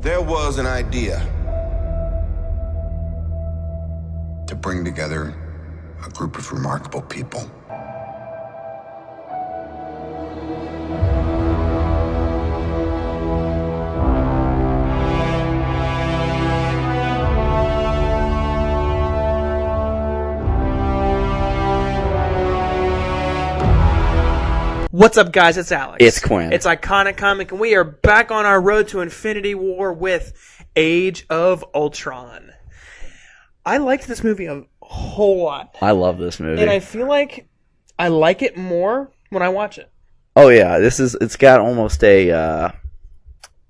There was an idea to bring together a group of remarkable people. What's up, guys? It's Alex. It's Quinn. It's Iconic Comic, and we are back on our road to Infinity War with Age of Ultron. I liked this movie a whole lot. I love this movie. And I feel like I like it more when I watch it. Oh, yeah. It's got almost a,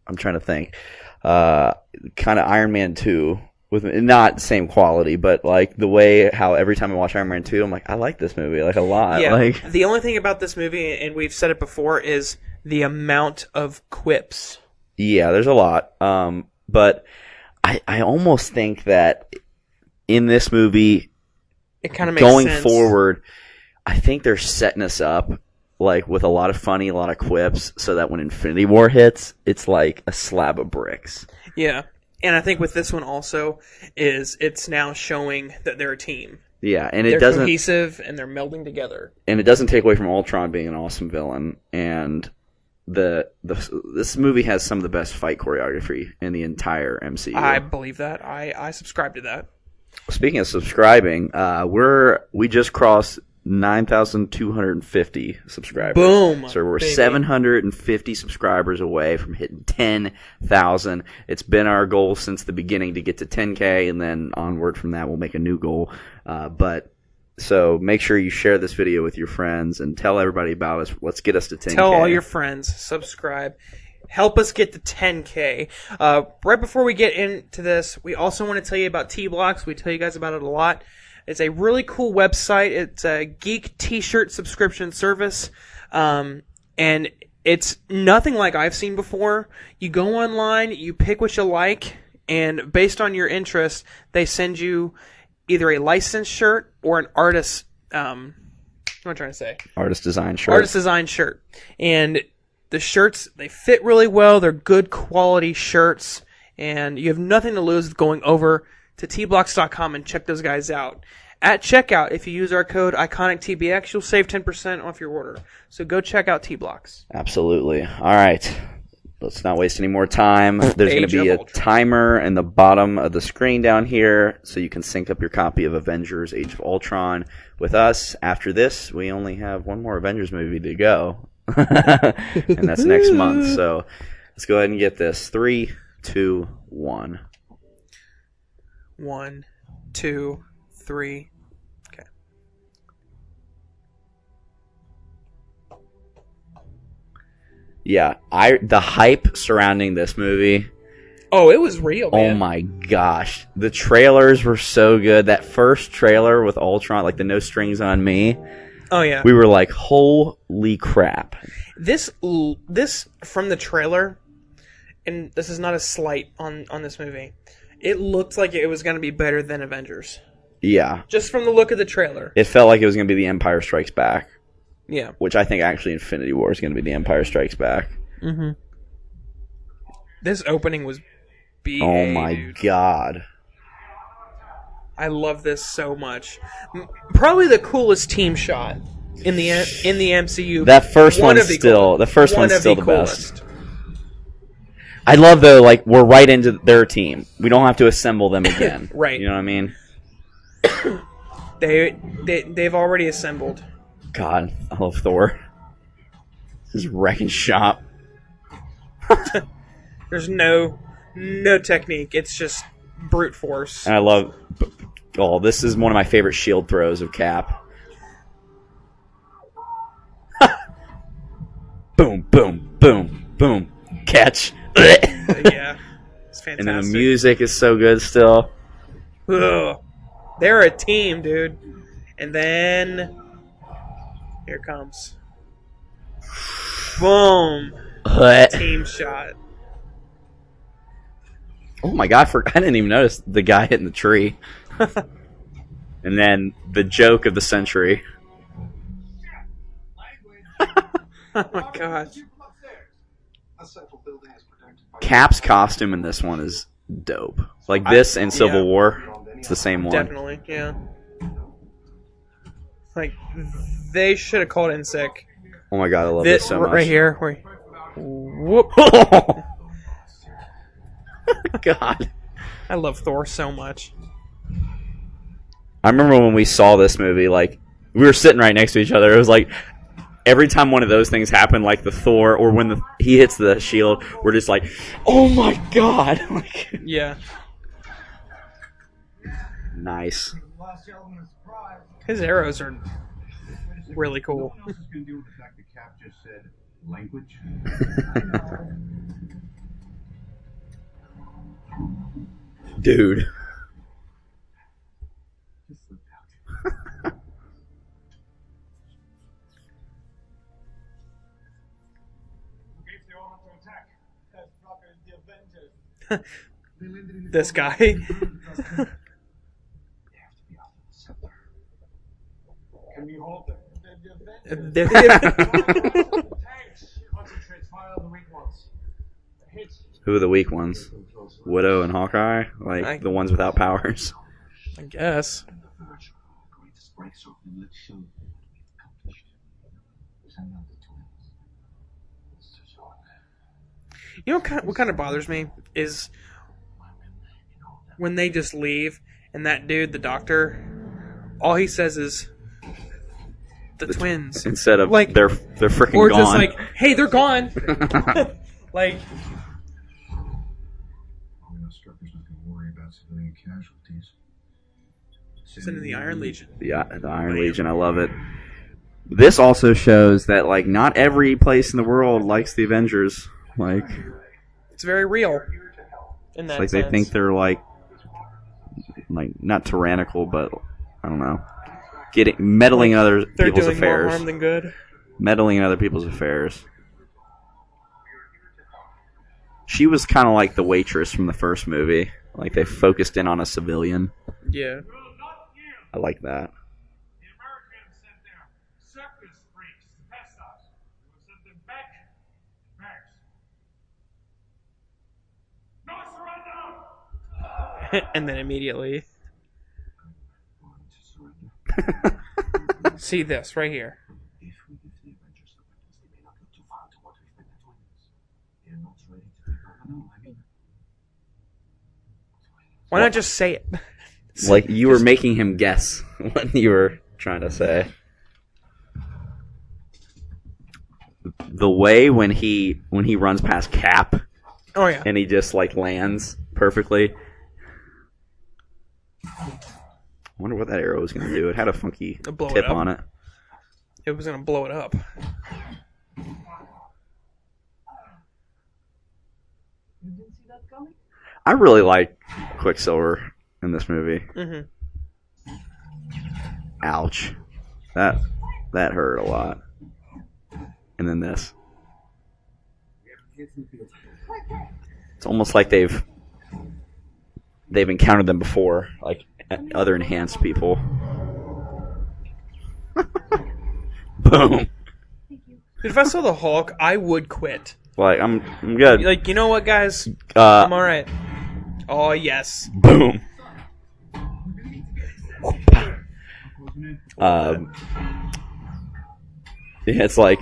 I'm trying to think, kind of Iron Man 2. With not the same quality, but like the way how every time I watch Iron Man 2, I'm like, I like this movie like a lot. Yeah. Like, the only thing about this movie, and we've said it before, is the amount of quips. yeah, there's a lot. But I almost think that in this movie, It kind of makes going sense. forward, I think they're setting us up like with a lot of funny, a lot of quips, so that when Infinity War hits, it's like a slab of bricks. Yeah. And I think with this one also is it's now showing that they're a team. Yeah, and They're it doesn't cohesive and they're melding together. and it doesn't take away from Ultron being an awesome villain. And this movie has some of the best fight choreography in the entire MCU. I believe that. I subscribe to that. Speaking of subscribing, we just crossed 9,250 subscribers. Boom, So we're baby. 750 subscribers away from hitting 10,000. It's been our goal since the beginning to get to 10K, and then onward from that we'll make a new goal. So make sure you share this video with your friends and tell everybody about us. Let's get us to 10K. Tell all your friends, subscribe. Help us get to 10K. Right before we get into this, we also want to tell you about T-Blocks. We tell you guys about it a lot. It's a really cool website. It's a geek t-shirt subscription service. And it's nothing like I've seen before. You go online, you pick what you like, and based on your interest, they send you either a licensed shirt or an artist, what am I trying to say? Artist design shirt. Artist design shirt. And the shirts, they fit really well. They're good quality shirts. And you have nothing to lose with going over to tblocks.com and check those guys out. At checkout, if you use our code IconicTBX, you'll save 10% off your order. So go check out T-Blocks. Absolutely. All right. Let's not waste any more time. There's going Age to be of a Ultron. timer in the bottom of the screen down here so you can sync up your copy of Avengers Age of Ultron with us. After this, we only have one more Avengers movie to go. And that's next month. So let's go ahead and get this. 3, 2, 1. 1, 2, 3. Okay. Yeah, the hype surrounding this movie. Oh, it was real, man. Oh my gosh. The trailers were so good. That first trailer with Ultron, like the No Strings on Me, Oh, yeah. we were like, holy crap. This from the trailer, and this is not a slight on this movie, it looked like it was going to be better than Avengers. Yeah. Just from the look of the trailer. It felt like it was going to be The Empire Strikes Back, Yeah. which I think actually Infinity War is going to be The Empire Strikes Back. Mm-hmm. This opening was BA, Oh my dude. god. I love this so much. Probably the coolest team shot in the MCU. That first One one's of the still cool- the first one one's of still the coolest. best. I love though, like we're right into their team. We don't have to assemble them again. Right. You know what I mean? They've already assembled. God, I love Thor. His wrecking shop. There's no technique. It's just brute force. And I love this is one of my favorite shield throws of Cap. Boom, boom, boom, boom. Catch. Yeah, it's fantastic. And then the music is so good still. Ugh. They're a team, dude. And then here it comes. Boom. Team shot. Oh my god, I didn't even notice the guy hitting the tree. And then the joke of the century. Oh my gosh. A central building is protected by Cap's costume in this one is dope. Like this and Civil War, it's the same one. Definitely, yeah. Like, they should have called in sick. Oh my god, I love this so much. Right here. Whoop. God. I love Thor so much. I remember when we saw this movie, like, we were sitting right next to each other. It was like, every time one of those things happened, like the Thor, or when he hits the shield, we're just like, oh my god. Like, yeah. Nice. His arrows are really cool. Dude. This guy. Can we hold them? Who are the weak ones? Widow and Hawkeye? Like, the ones without powers? I guess. You know what kind of bothers me is when they just leave and that dude, the doctor, all he says is the twins instead of like they're freaking or gone. Or just like, hey, they're gone. Like, send in the Iron Legion. The Iron Legion, I love it. This also shows that like not every place in the world likes the Avengers. Like, it's very real. In that like sense. they think they're like not tyrannical, but I don't know, meddling in other people's affairs. They're doing more harm than good. Meddling in other people's affairs. She was kind of like the waitress from the first movie. Like they focused in on a civilian. Yeah. I like that. The Americans sent their circus freaks to test us. We sent them back in pairs. No surrender! And then immediately. See this right here. If we give the Avengers the weapons, they may not look too far to what we've been at twins. They're not ready to take over now, I mean. Why not just say it? Like you were making him guess what you were trying to say. The way when he runs past Cap, Oh yeah. and he just like lands perfectly. I wonder what that arrow was going to do. It had a funky tip on it. It was gonna blow it up. You didn't see that coming? I really like Quicksilver in this movie. Mm-hmm. Ouch. That hurt a lot. And then this. It's almost like they've encountered them before, like other enhanced people. Boom. Dude, if I saw the Hulk, I would quit. Like I'm good. Like, you know what, guys? I'm all right. Oh yes. Boom. Yeah, it's like,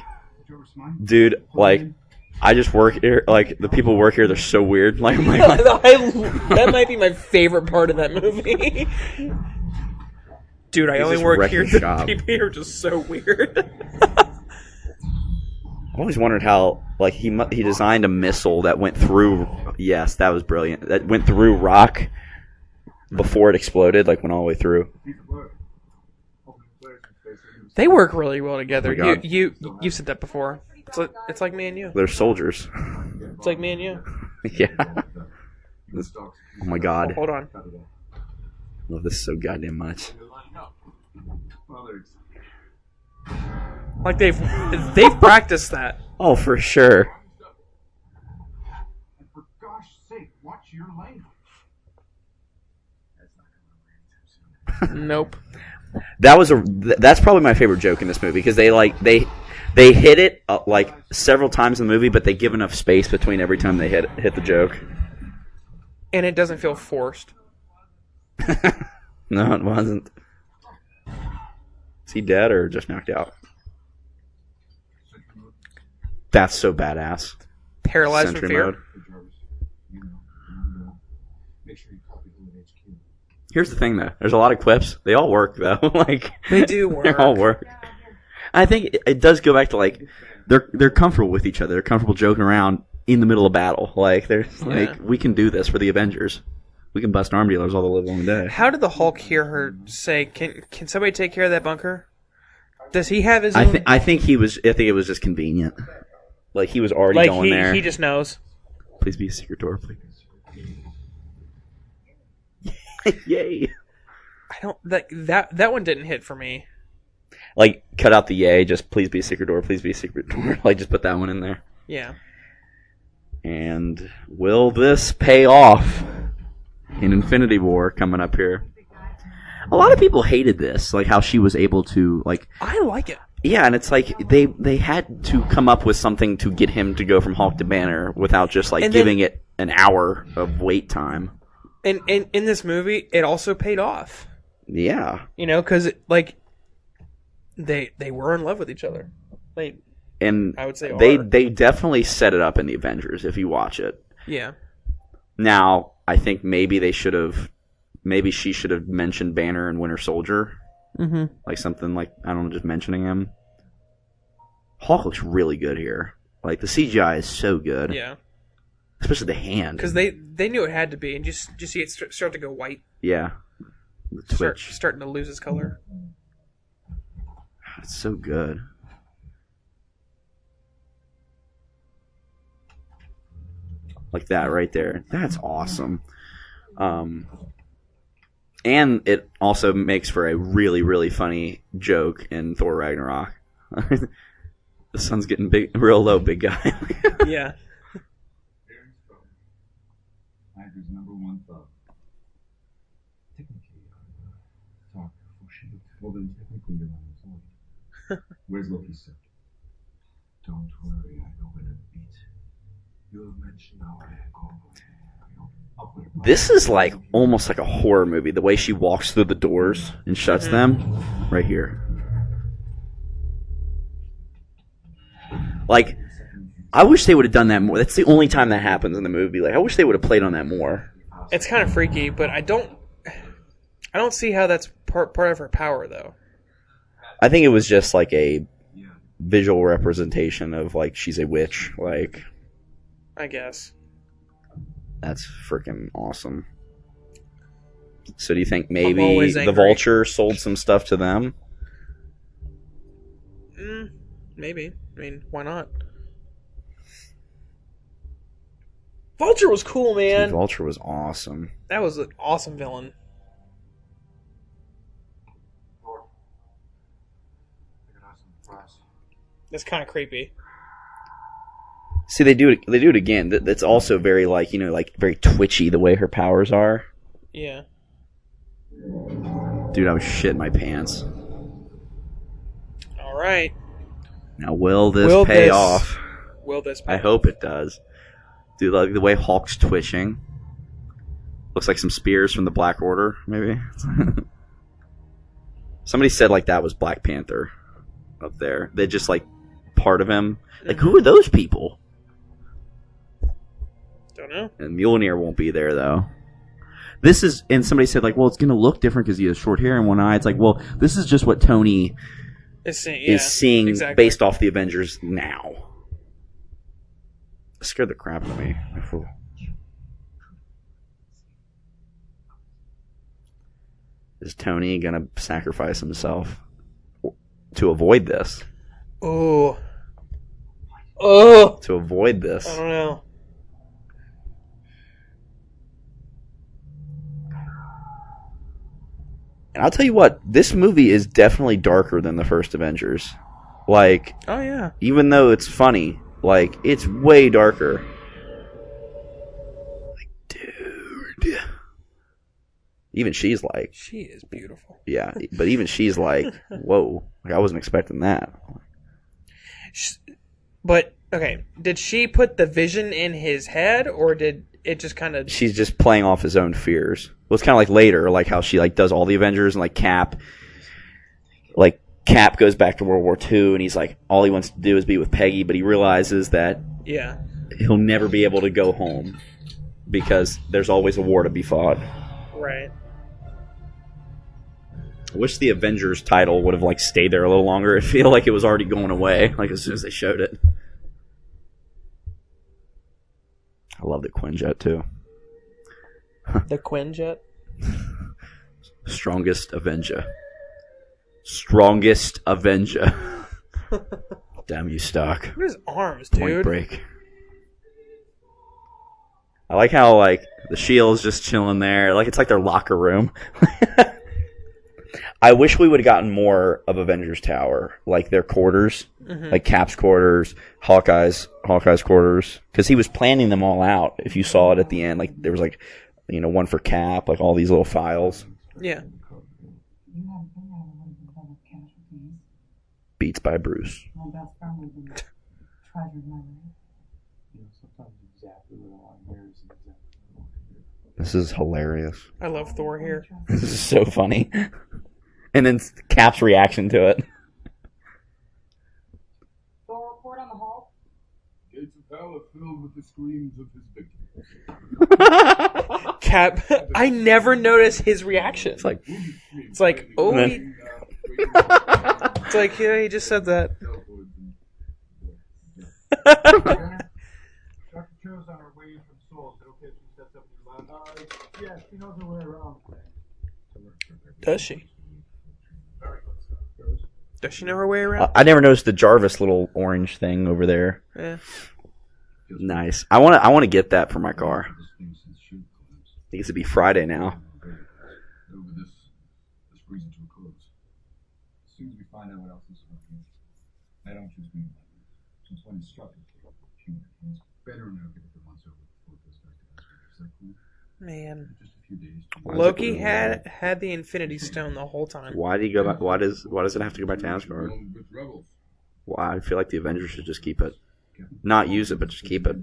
dude, like, I just work here. Like, the people who work here, they're so weird. Like, That might be my favorite part of that movie. Dude, I only work here. The people here are just so weird. I've always wondered how, like, he designed a missile that went through. Yes, that was brilliant. That went through rock before it exploded, like went all the way through. They work really well together. Oh my God. You said that before. It's like me and you. They're soldiers. It's like me and you. Yeah. Oh my God. Hold on. I love this so goddamn much. Like they've practiced that. Oh, for sure. For gosh sake, watch your language. Nope. That's probably my favorite joke in this movie because they They hit it like several times in the movie, but they give enough space between every time they hit the joke. And it doesn't feel forced. No, it wasn't. Is he dead or just knocked out? That's so badass. Paralyzed Sentry from fear. mode. Jarvis, you know, make sure you copy who in HQ. Here's the thing, though. There's a lot of quips. They all work, though. Like They do work. They all work. I think it does go back to like they're comfortable with each other. They're comfortable joking around in the middle of battle. Like they're like, we can do this for the Avengers. We can bust arm dealers all the live long day. How did the Hulk hear her say, "Can somebody take care of that bunker"? Does he have his own? I think it was just convenient. Like he was already like going there. he just knows. Please be a secret door, please. Yay! I don't that one didn't hit for me. Like cut out the yay. Just please be a secret door. Please be a secret door. Like just put that one in there. Yeah. And will this pay off in Infinity War coming up here? A lot of people hated this, like how she was able to like. I like it. Yeah, and it's like they had to come up with something to get him to go from Hulk to Banner without just like giving it an hour of wait time. And in this movie, it also paid off. Yeah, You know, because like they were in love with each other. and I would say they definitely set it up in the Avengers if you watch it. Yeah. Now I think maybe she should have mentioned Banner and Winter Soldier. Mm-hmm. Like something like, I don't know, just mentioning him. Hulk looks really good here. Like the CGI is so good. Yeah. Especially the hand. Because they knew it had to be, and just see it start to go white. Yeah. The twitch. Starting to lose its color. It's so good. Like that right there. That's awesome. And it also makes for a really, really funny joke in Thor Ragnarok. The sun's getting real low, big guy. Yeah. Hydra's number one thug. Technically, talk for shield. Well, then technically you're unemployed. Where's Loki's scepter? Don't worry, I know when to beat. You'll mention our ego. I'll put it right. This is like almost like a horror movie. The way she walks through the doors and shuts them, right here. Like, I wish they would have done that more. That's the only time that happens in the movie. Like, I wish they would have played on that more. It's kind of freaky, but I don't see how that's part of her power, though. I think it was just like a visual representation of like she's a witch. Like, I guess. that's freaking awesome. So do you think I'm maybe always the angry. Vulture sold some stuff to them? Maybe. I mean, why not? Vulture was cool, man. Vulture was awesome. That was an awesome villain. Thor. I got some surprise. That's kind of creepy. See, they do it again. That's also very like, you know, like very twitchy the way her powers are. Yeah. Dude, I was shitting my pants. All right. Now, will this pay off? Will this pay I hope it does. Dude, like the way Hulk's twitching. Looks like some spears from the Black Order, maybe. Somebody said like that was Black Panther up there. They just like part of him. Like, who are those people? Don't know. And Mjolnir won't be there though. This is, and somebody said like, well, it's going to look different because he has short hair and one eye. It's like, well, this is just what Tony is seeing exactly. based off the Avengers now. It scared the crap out of me. Is Tony gonna sacrifice himself to avoid this? Oh. To avoid this? I don't know. And I'll tell you what, this movie is definitely darker than the first Avengers. Like, Oh yeah. even though it's funny, like, it's way darker. Like, dude. Even she's like, She is beautiful. yeah, but even she's like, whoa. Like, I wasn't expecting that. But okay, did she put the vision in his head, or did it just kind of? She's just playing off his own fears. Well, it's kind of like later, like how she like does all the Avengers and like Cap goes back to World War II and he's like, all he wants to do is be with Peggy, but he realizes that he'll never be able to go home because there's always a war to be fought. Right. I wish the Avengers title would have like stayed there a little longer. I feel like it was already going away, like as soon as they showed it. I love the Quinjet too. The Quinjet? Strongest Avenger. Strongest Avenger. Damn you, Stark. Look at his arms, Point dude. Break. I like how like the Shield's just chilling there. Like it's like their locker room. I wish we would have gotten more of Avengers Tower, like their quarters, like Cap's quarters, Hawkeye's quarters, because he was planning them all out. If you saw it at the end, like there was like, one for Cap, like all these little files. Yeah. Beats by Bruce. This is hilarious. I love Thor here. This is so funny. And then Cap's reaction to it. Thor, report on the hall. Gates of hell are filled with the screams of his victims. Cap, I never noticed his reaction. It's like, oh, then- it's like, yeah, he just said that. Dr. Cho's on her way in from Seoul. Is it okay if she sets up your lab? Yeah, she knows her way around. Does she? Does she know her way around? I never noticed the Jarvis little orange thing over there. Yeah. Nice. I want to get that for my car. It needs to be Friday now. Over this reason to a close. As soon as we find out what else is working, I don't choose green light. Since when it's struck, it's better now get it once over before it goes back to us. Is that cool? Man. Just a few days. Loki had the Infinity Stone the whole time. Why do you go back? Why does it have to go back to Asgard? With rebels. Why? I feel like the Avengers should just keep it. Not use it, but just keep it.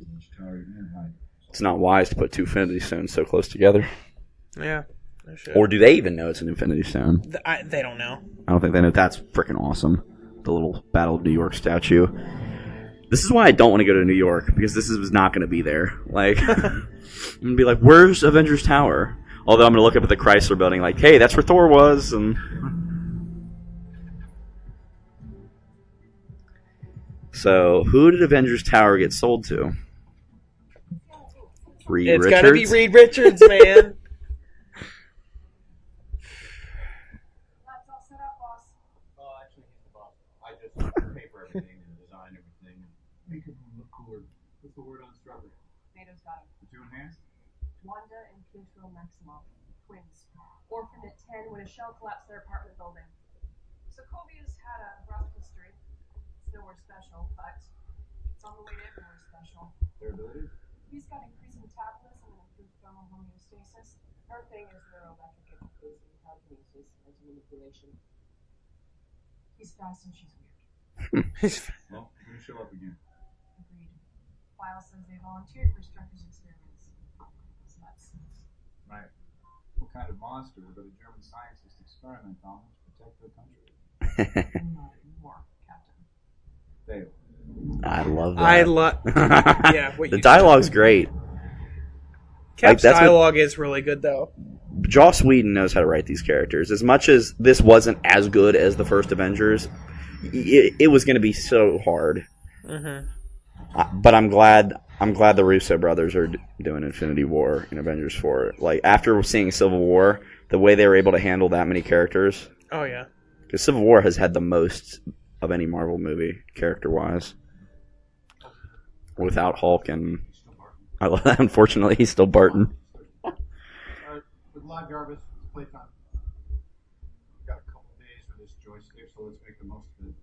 It's not wise to put two Infinity Stones so close together. Yeah. They should. Or do they even know it's an Infinity Stone? They don't know. I don't think they know. That's freaking awesome. The little Battle of New York statue. This is why I don't want to go to New York, because this is not going to be there. Like, I'm going to be like, where's Avengers Tower? Although I'm going to look up at the Chrysler building like, hey, that's where Thor was. And so, who did Avengers Tower get sold to? Reed It's Richards? got to be Reed Richards, man. Lab's all set up, boss. Actually, he's the boss. I just pay for everything and design everything. Make it look cooler. What's the word on Strawberry? Mato's got him. The two enhanced? Wanda and Pietro Maximoff, twins. Orphaned at 10 when a shell collapsed their apartment building. Sokovia's had a rough history. It's nowhere special, but it's on the way to everywhere special. Their abilities? He's got increasing metabolism and improved thermal homeostasis. Her thing is neuroelectric capability, telekinesis, mental manipulation. He's fast and she's weird. Well, I'm going to show up again. Agreed. File says they volunteered for Strucker's experiments. It's nuts. Right. What kind of monster would a German scientist experiment on to protect their country? Not anymore, Captain. Fail. I love that. I love. Yeah, what The you dialogue's great. Cap's that's what- dialogue is really good, though. Joss Whedon knows how to write these characters. As much as this wasn't as good as the first Avengers, it was going to be so hard. Mm-hmm. But I'm glad the Russo brothers are doing Infinity War and Avengers 4. Like, after seeing Civil War, the way they were able to handle that many characters. Oh, yeah. Because Civil War has had the most of any Marvel movie, character-wise. Without Hulk and... Unfortunately, he's still Barton. With Lod Jarvis, it's playtime. We've got a couple days for this joystick, so let's make the most of it.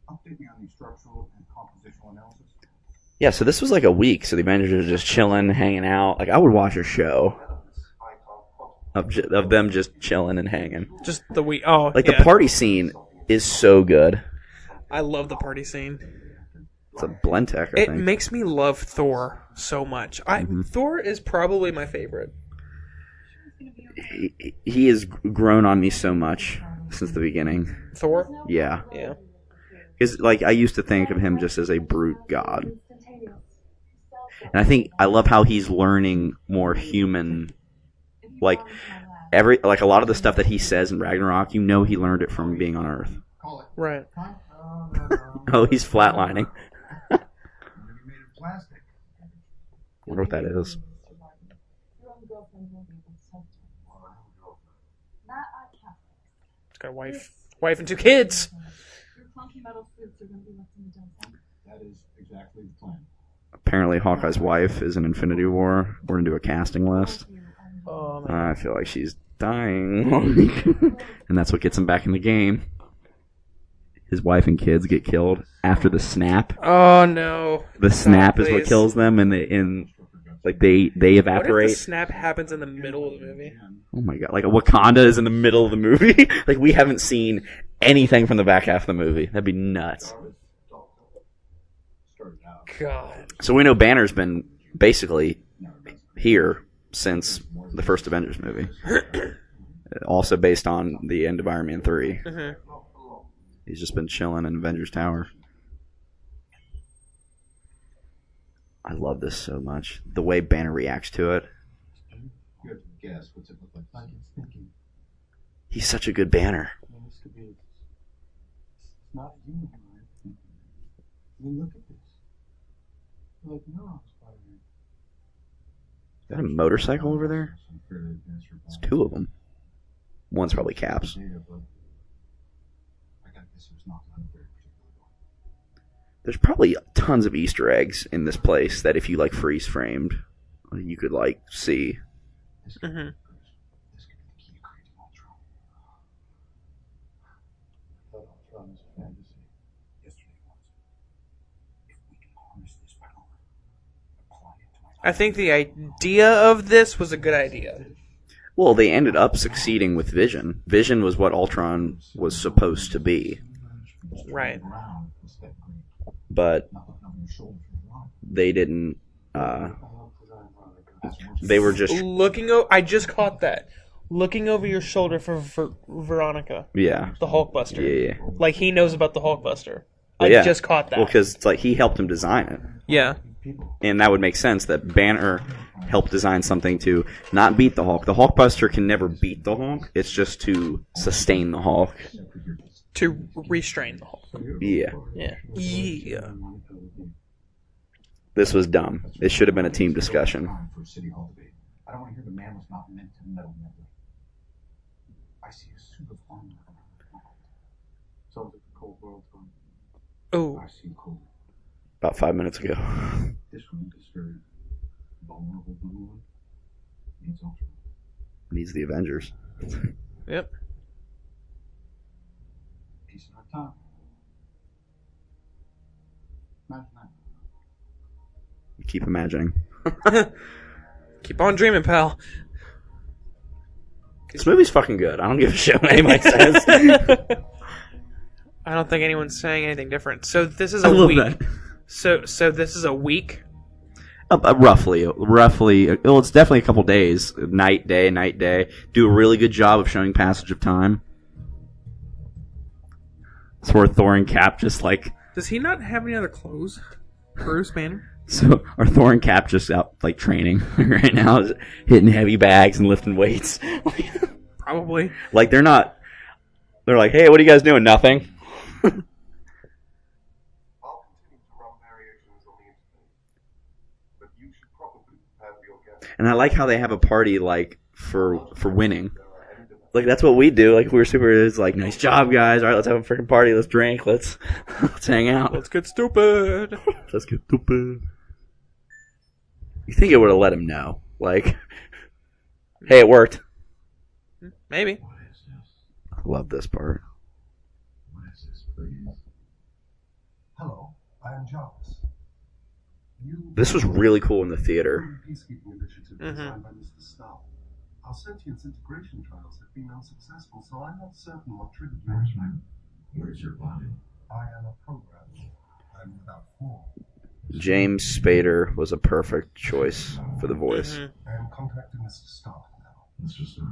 Update me on the structural and compositional analysis. Yeah, so this was like a week, so the Avengers are just chilling, hanging out. Like, I would watch a show of them just chilling and hanging. Just the we. Oh, Like, yeah. the party scene is so good. I love the party scene. It's a Blentech, I It think. makes me love Thor so much. Thor is probably my favorite. He has grown on me so much since the beginning. Thor? Yeah. Yeah. Because, like, I used to think of him just as a brute god. And I think I love how he's learning more human. Like, a lot of the stuff that he says in Ragnarok, you know he learned it from being on Earth. Right. Oh, he's flatlining. Maybe made of plastic. Wonder what that is. He's got a wife and 2 kids. That is exactly the plan. Apparently, Hawkeye's wife is in Infinity War. We're going to do a casting list. Oh, man. I feel like she's dying. And that's what gets him back in the game. His wife and kids get killed after the snap. Oh, no. The snap is what Please. kills them, and they What if evaporate. the snap happens in the middle of the movie? Oh my god! Like Wakanda is in the middle of the movie. Like we haven't seen anything from the back half of the movie. That'd be nuts. Started out. God. So we know Banner's been basically here since the first Avengers movie. Also based on the end of Iron Man 3. Mhm. He's just been chilling in Avengers Tower. I love this so much. The way Banner reacts to it. You have to guess what's it look like. Like it's thinking. He's such a good Banner. This could be. It's not human, right? I mean, look at this. You're like, no, Spider-Man. Is that a motorcycle over there? Some fairly advanced It's robotics. 2 of them. One's probably Cap's. Data, but I got this. It was not done very particularly well. There's probably tons of Easter eggs in this place that if you like freeze framed, you could like see. This could, Mhm. this could be the key to creating Ultron. I thought Ultron was a fantasy. Yesterday was. If we can harness this power, apply it to my I think the idea of this was a good idea. Well, they ended up succeeding with Vision. Vision was what Ultron was supposed to be, Right. but they didn't. They were just I just caught that. Looking over your shoulder for Veronica, yeah, the Hulkbuster. yeah. Like he knows about the Hulkbuster. Well, I yeah. just caught that. Well, because it's like he helped him design it. Yeah. And that would make sense that Banner helped design something to not beat the Hulk. The Hulkbuster can never beat the Hulk. It's just to sustain the Hulk. To restrain the Hulk. Yeah. Yeah. Yeah. This was dumb. It should have been a team discussion. For City Hall debate. I don't want to hear the man was not meant to meddle medley. I see a suit of armor. Sounds like the Cold World. Oh. I see cold. About 5 minutes ago. This one is very vulnerable. Needs Ultron. Needs the Avengers. Yep. Peace in our time. Imagine that. Keep imagining. Keep on dreaming, pal. This movie's fucking good. I don't give a shit what anybody says. I don't think anyone's saying anything different. So this is I a love week. that. So this is a week. Roughly. Well, it's definitely a couple days. Night, day. Do a really good job of showing passage of time. It's where Thor and Cap just like... Does he not have any other clothes? Bruce Banner? So, are Thor and Cap just out, like, training right now? Hitting heavy bags and lifting weights? Probably. Like, they're not... They're like, hey, what are you guys doing? Nothing. I'll continue to run variations on the internet, but you should probably prepare for your guests. And I like how they have a party, like, for winning. Like, that's what we do. Like, we're super... It's like, nice job, guys. All right, let's have a freaking party. Let's drink. Let's hang out. Let's get stupid. Let's get stupid. You think it would have let him know? Like, hey, it worked. Maybe. What is this? I love this part. What is this, please? Hello, I am Jarvis. This was really cool in the theater. Peacekeeping initiative designed by Mr. Stahl. Our sentience integration trials have been unsuccessful, so I'm not certain what triggered your attack. Where's your body? I am a program. I'm without form. James Spader was a perfect choice for the voice. I am contacting Mr. Stark now. Mr. Stark.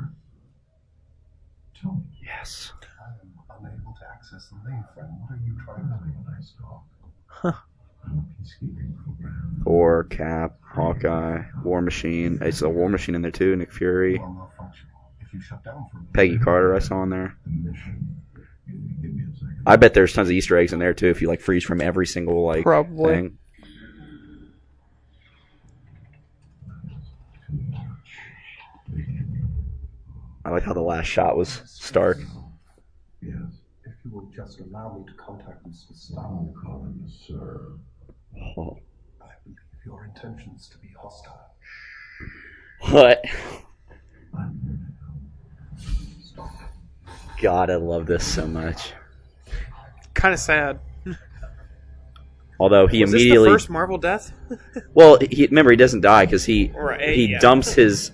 Tell me. Yes. I am unable to access the mainframe. What are you trying to do? When I talk. I'm a peacekeeping program. Thor, Cap, Hawkeye, War Machine. I saw War Machine in there too. Nick Fury, You are malfunctioning. If you shut down for a minute, Peggy Carter. I saw in there. The mission. Give me a second. I bet there's tons of Easter eggs in there too. If you like freeze from every single like Probably. thing. I like how the last shot was Stark. Yes. if you will just allow me to contact Mr. Stark, I'll call him sir. Oh. I believe your intentions to be hostile. What? I'm here to help. Stop. God, I love this so much. Kind of sad. Although he Was immediately, this the first Marvel death? well, remember he doesn't die because he Right, yeah. dumps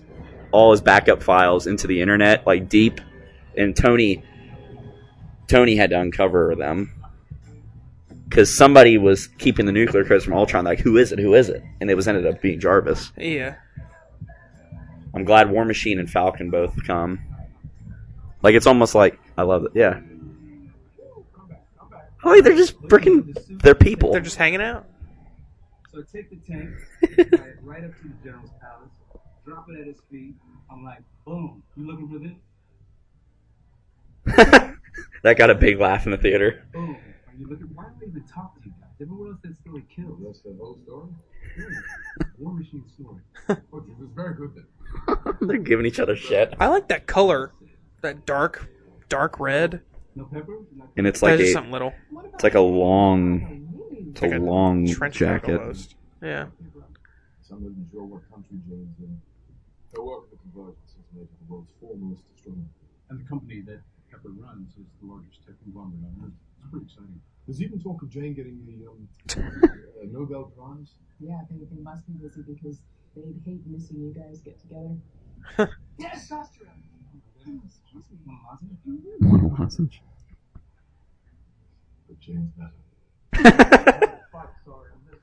all his backup files into the internet like deep, and Tony had to uncover them because somebody was keeping the nuclear codes from Ultron. Like, who is it? Who is it? And it ended up being Jarvis. Yeah. I'm glad War Machine and Falcon both come. Like, it's almost like I love it. Yeah. Oh, they're just freaking. They're people. They're just hanging out. So take the tank, fly it right up to the general's palace, drop it at his feet. I'm like, boom, you looking for this? That got a big laugh in the theater. Boom. Are you looking? Why do I even talk to you guys? Everyone else that story kills. That's the whole story? War Machine story. Oh, it was very good then. They're giving each other shit. I like that color. That dark red. No pepper? And it's like That's just a, something little. it's like a long, it's Like a long trench coat jacket. almost. Yeah. Some of them sure what country James in. Her work in the convergence has made her the world's foremost astronomer. And the company that Pepper runs is the largest tech conglomerate on Earth. It's pretty exciting. There's even talk of Jane getting the Nobel Prize. Yeah, they must be busy because they'd hate missing you guys get together. Testosterone. Excuse me, one lozenge? But Jane's better. Sorry, I missed.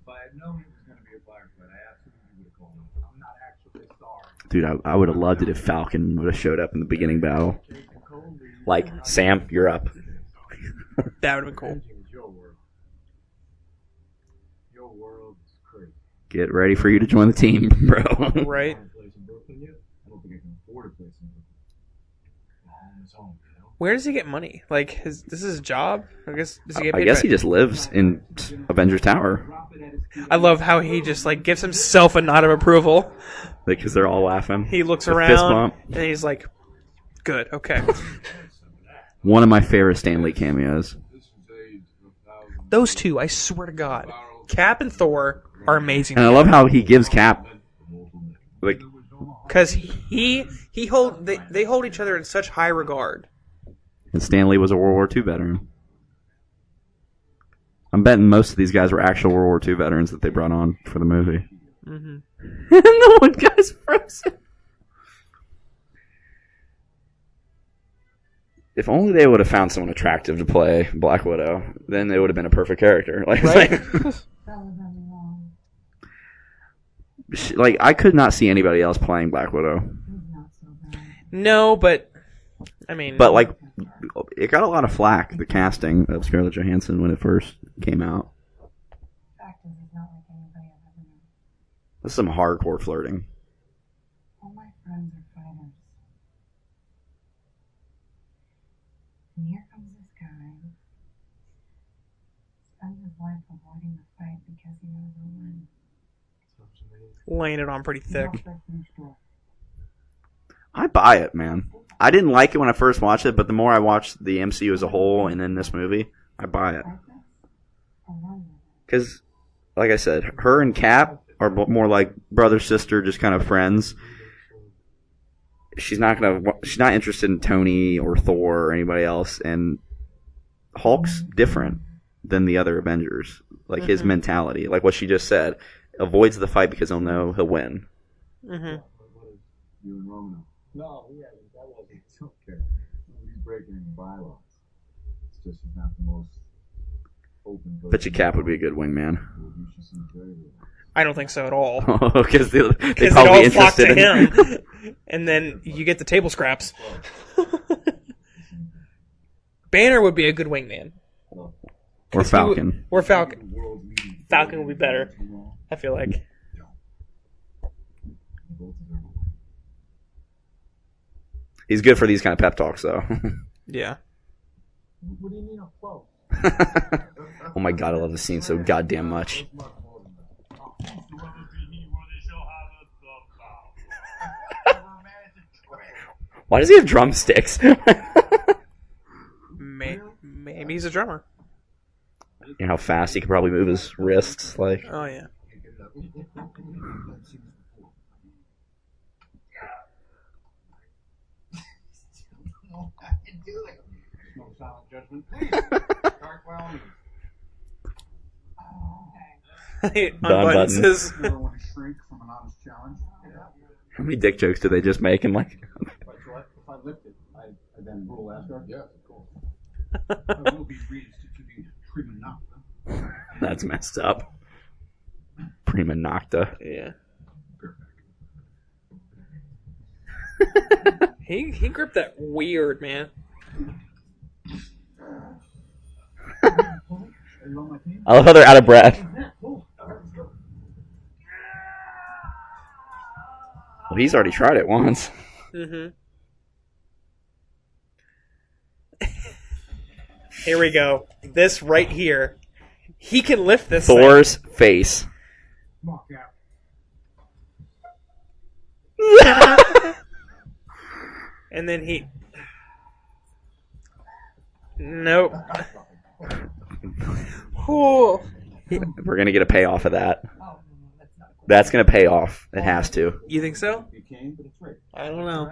If I had known it was going to be a firefight, I absolutely would have called him. I'm not actually sorry. Dude, I would have loved it if Falcon would have showed up in the beginning battle. Like, Sam, you're up. That would have been cool. It's your world. Your world is crazy. Get ready for you to join the team, bro. Right. Place in Brooklyn yet? I don't think I can afford a place in Brooklyn. Home is home, you know? Where does he get money? Like, this is his job? I guess, does he get paid I guess by- he just lives in Avengers Tower I love how he just, like, gives himself a nod of approval. because they're all laughing. He looks The fist around, bump. and he's like, good, okay. One of my favorite Stan Lee cameos. This is age of thousands. Those two, I swear to God. Cap and Thor are amazing. And I love how he gives Cap, like, Because they hold each other in such high regard. and Stan Lee was a World War II veteran. I'm betting most of these guys were actual World War II veterans that they brought on for the movie. Mm-hmm. And the one guy's frozen. If only they would have found someone attractive to play Black Widow, then it would have been a perfect character. Like, Right? like, I could not see anybody else playing Black Widow. No, but, I mean... But, like, it got a lot of flack, the casting of Scarlett Johansson when it first came out. Fact is, he's not like anybody I've ever known. That's some hardcore flirting. All my friends are fighters. And here comes this guy. Spends his life avoiding the fight because he knows he'll win. laying it on pretty thick. I buy it, man. I didn't like it when I first watched it, but the more I watched the MCU as a whole and in this movie, I buy it. Because, like I said, her and Cap are more like brother sister, just kind of friends. She's not interested in Tony or Thor or anybody else, and Hulk's different than the other Avengers. Like his mentality, like what she just said, avoids the fight because he'll know he'll win. Mm-hmm. You and Romano. No, we haven't. That wasn't. It's okay. Nobody's breaking any bylaws. It's This is not the most open. Bet you Cap would be a good wingman. You should see very little. I don't think so at all. Because they Because probably all flock interested to in him, and then you get the table scraps. Banner would be a good wingman. or Falcon. Or Falcon. Falcon would be better, I feel like. He's good for these kind of pep talks, though. Yeah. What do you mean a quote? Oh my god, I love this scene so goddamn much. Why does he have drumsticks? Maybe he's a drummer. You know how fast he could probably move his wrists, like. Oh yeah. No silent judgment, please. Start by all means. He Done unbuttons button. his. Never want to shrink from an honest challenge. How many dick jokes do they just make? And like, But so if I lift it, I then rule Asgard? Yes, of course. I will be reinstituting Prima Nocta. that's messed up. Prima nocta. Yeah. He gripped that weird, man. Are you on my team? I love how they're out of breath. Well, he's already tried it once. Mm-hmm. Here we go. This right here. He can lift this Thor's face. Come on, Cap. thing. And then he... Nope. Ooh. We're gonna get a payoff of that. That's gonna pay off. It has to. You think so? You can, but it's right. I don't know.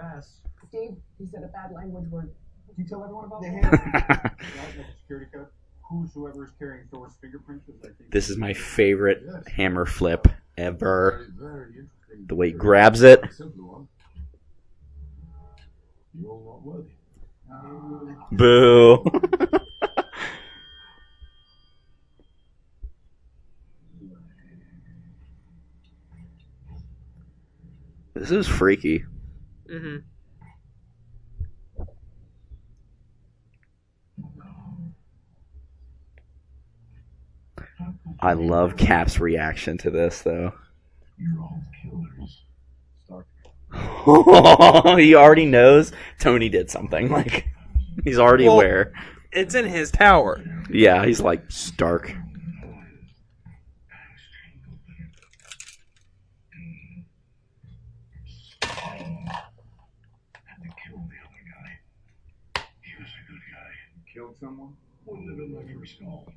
Steve, he said a bad language word. Can you tell everyone about that? The security code. Whosoever is carrying Thor's fingerprints is, I think. This is my favorite hammer flip ever. Very interesting. The way he grabs it. Simple one. You're all not worthy. Boo. This is freaky. Mm-hmm. I love Cap's reaction to this, though. You're all killers. Stark. He already knows Tony did something. Like, he's already Well- aware. It's in his tower. Yeah, he's like Stark. Killed someone?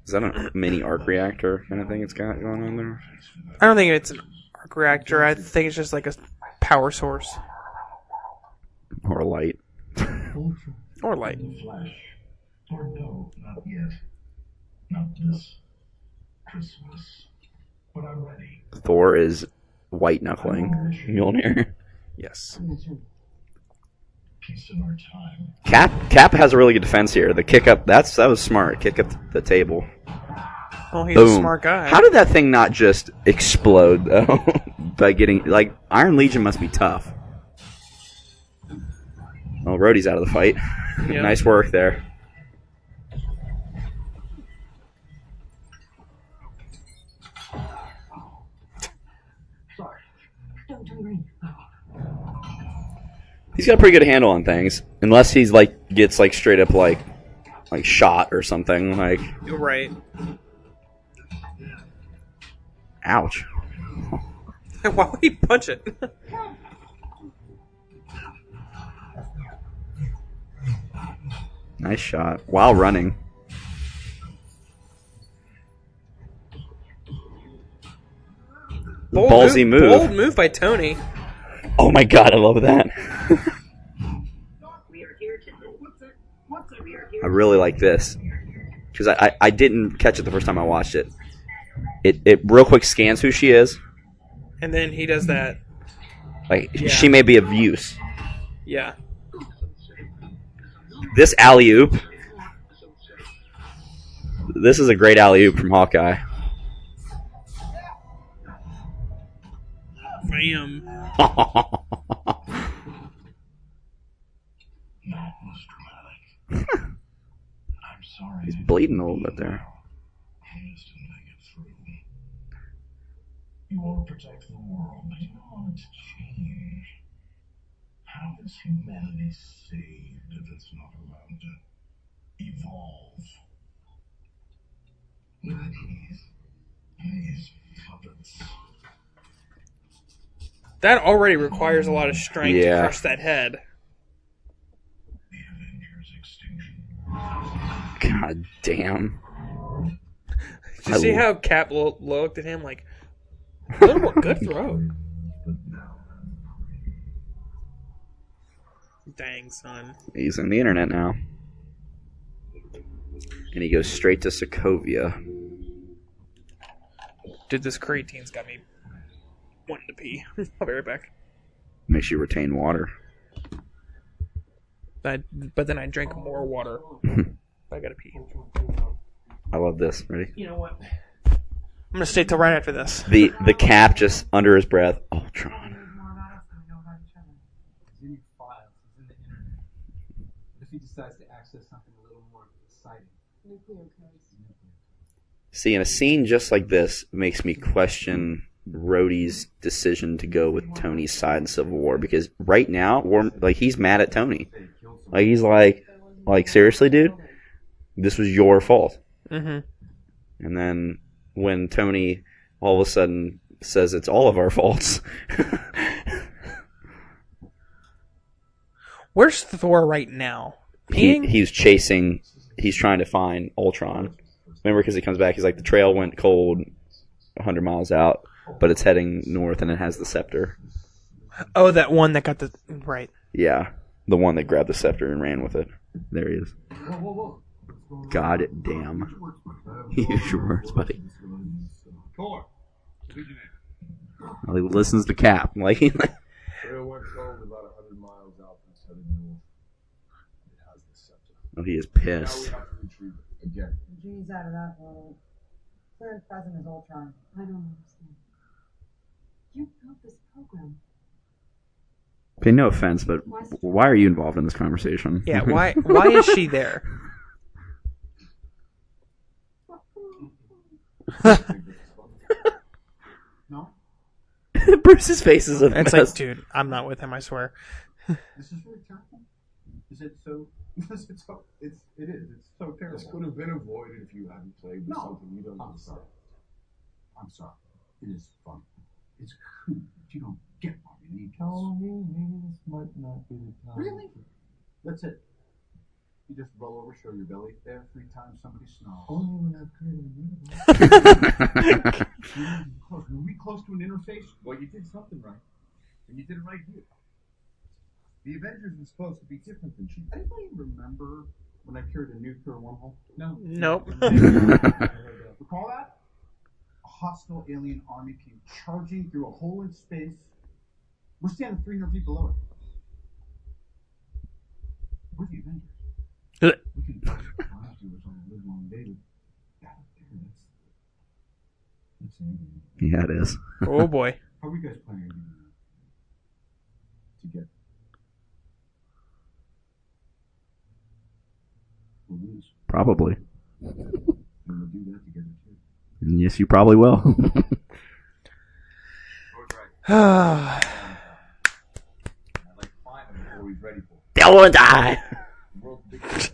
Is that a mini arc reactor kind of thing it's got going on there? I don't think it's an arc reactor. I think it's just like a power source. Or light. Or light. Flash. Or no, not yet. Not this Christmas. But I'm ready. Thor is white knuckling Mjolnir. Yes. Peace in our time. Cap has a really good defense here. The kick up, that was smart. Kick up the table. Well, he's Boom. a smart guy. How did that thing not just explode though? By getting like Iron Legion must be tough. Oh, Rhodey's out of the fight. Yeah. Nice work there. Don't worry. He's got a pretty good handle on things, unless he's like gets like straight up like shot or something. Like, Right. ouch. Why would he punch it? Nice shot while running. Ballsy move. Bold move by Tony. Oh my god, I love that. I really like this because I didn't catch it the first time I watched it. It real quick scans who she is. And then he does that. Like, Yeah. she may be of use. Yeah. This alley-oop. This is a great alley-oop from Hawkeye. Bam. That was dramatic. I'm sorry. He's bleeding a little bit there. I just didn't think it through. You want to protect the world, but you don't want it to change. How is humanity saved if it's not allowed to evolve? These puppets. That already requires a lot of strength Yeah. to crush that head. The Avengers' extinction. God damn. Did you see how Cap looked at him like, little good throw? Dang, son. He's on the internet now. And he goes straight to Sokovia. Dude, this creatine's got me wanting to pee. I'll be right back. Makes you retain water. But then I drink more water. I gotta pee. I love this. Ready? You know what? I'm gonna stay till right after this. The Cap just under his breath. Ultron. He's in your files. He's in the internet. What if he decides to access something a little more exciting? Nuclear codes. See, in a scene just like this makes me question Rhodey's decision to go with Tony's side in Civil War, because right now, he's mad at Tony. Like he's like seriously, dude, this was your fault. Mm-hmm. And then when Tony all of a sudden says it's all of our faults. Where's Thor right now? Peeing? He's trying to find Ultron. Remember, because he comes back, he's like, the trail went cold 100 miles out, but it's heading north and it has the scepter. Oh, that one that got the... Right. Yeah, the one that grabbed the scepter and ran with it. There he is. God damn. Use your words, buddy. Thor. Well, he listens to Cap. Like, Trail went cold about 100 miles out from heading north. It has the scepter. oh, he is Now we pissed. have to retrieve it again. Genie's out of that world. Third present is Ultron. I don't understand. You built this program. Okay, no offense, but why are you involved in this conversation? Yeah, why is she there? No? Bruce's face is a It's mess. like, dude, I'm not with him, I swear. This is really terrible. Is it so? Is it so? It is. It's so terrible. This could have been avoided if you hadn't played with No. something you don't I'm understand. sorry. I'm sorry. It is fun. It's cool. You don't get what you need. This might not be the time. Really? That's it. You just roll over, show your belly. Every time somebody snarls. Only when I've created a universe. Were we close to an interface? Well, you did something right. And you did it right here. The Avengers was supposed to be different than Chief. Anybody remember when I carried a nuclear wormhole? No. Nope. Recall that? A hostile alien army came charging through a hole in space. We're standing 300 feet below it. We're the Avengers. We can last you was on a live long day, but that up there, that's alien. Yeah, it is. Oh, boy. How are you guys planning on getting to get? We'll lose. Probably. And we'll do that together too. And yes, you probably will. I'd like to find him before he's ready for it. They all want to die. The world's biggest.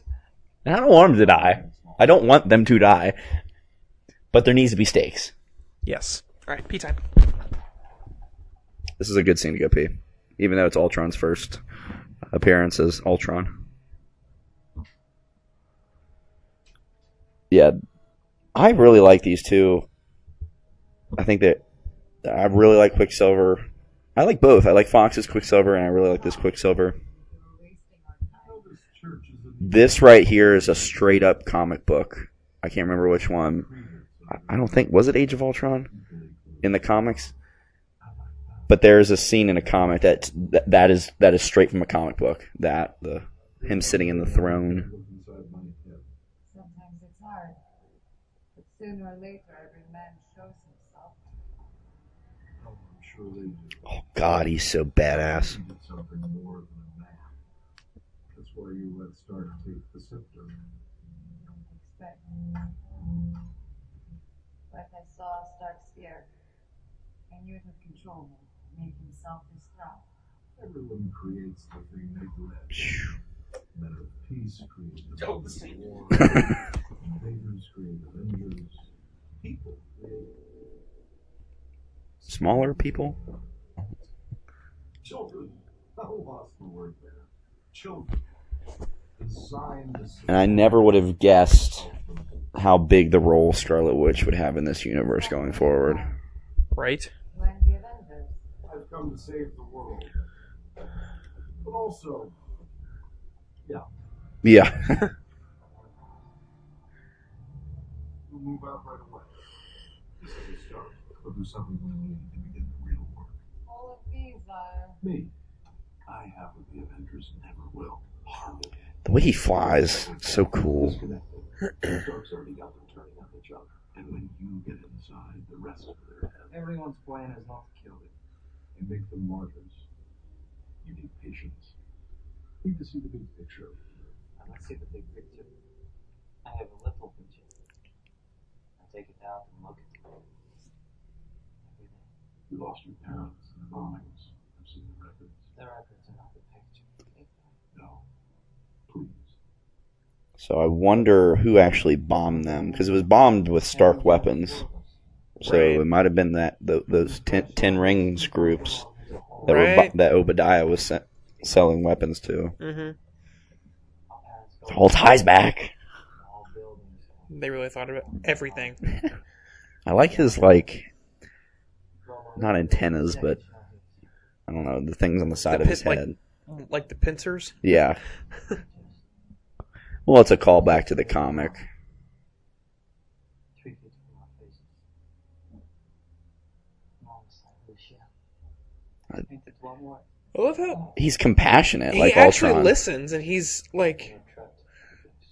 I don't want them to die. I don't want them to die. But there needs to be stakes. Yes. All right, pee time. This is a good scene to go pee. Even though it's Ultron's first appearance as Ultron. Yeah. I really like these two. I think that I really like Quicksilver. I like both. I like Fox's Quicksilver, and I really like this Quicksilver. This right here is a straight up comic book. I can't remember which one. I don't think, was it Age of Ultron in the comics? But there's a scene in a comic that is straight from a comic book. Him sitting in the throne. Sometimes it's hard. Sooner or later, every man shows himself. Oh, I'm sure they do. Oh God, he's so badass. You did something more than a man. That's why you let Stark take the scepter. Don't expect. But I saw Stark's fear. I knew it would control him, make him self-destruct. Everyone creates the thing they dread. Men of peace create the weapons of war. Invaders create Avengers. People create Smaller people? children. I lost the word there. Children. Designed to And I never would have guessed how big the role Scarlet Witch would have in this universe going forward. Right? When the Avengers. I've come to save the world. But also, Yeah. we'll move out right away. This is a start. We'll do something we need to begin the real work. All of these are. Me. I have what the Avengers never will. Harmony. The way he flies, so cool. Stark's already got them turning on each other. And when you get inside, the rest of their head. Everyone's plan is not to kill it. And make them martyrs. You need patience. Need to see the big picture. I don't see the big picture. I have a little picture. I take it out and look at it. Every day. You lost your parents in the bombings. I've seen the records. The records are not the picture. No. Please. So I wonder who actually bombed them, because it was bombed with Stark weapons. So it might have been that those ten Rings groups that Right. that Obadiah was selling weapons to. Mm-hmm. It all ties back. They really thought about everything. I like his, like, not antennas, but I don't know, the things on the side of his head. Like the pincers? Yeah. Well, it's a callback to the comic. 3 feet from our faces. Mom's like Lucia. I painted one word. I love how He's compassionate, he like actually Ultron. listens, and he's like,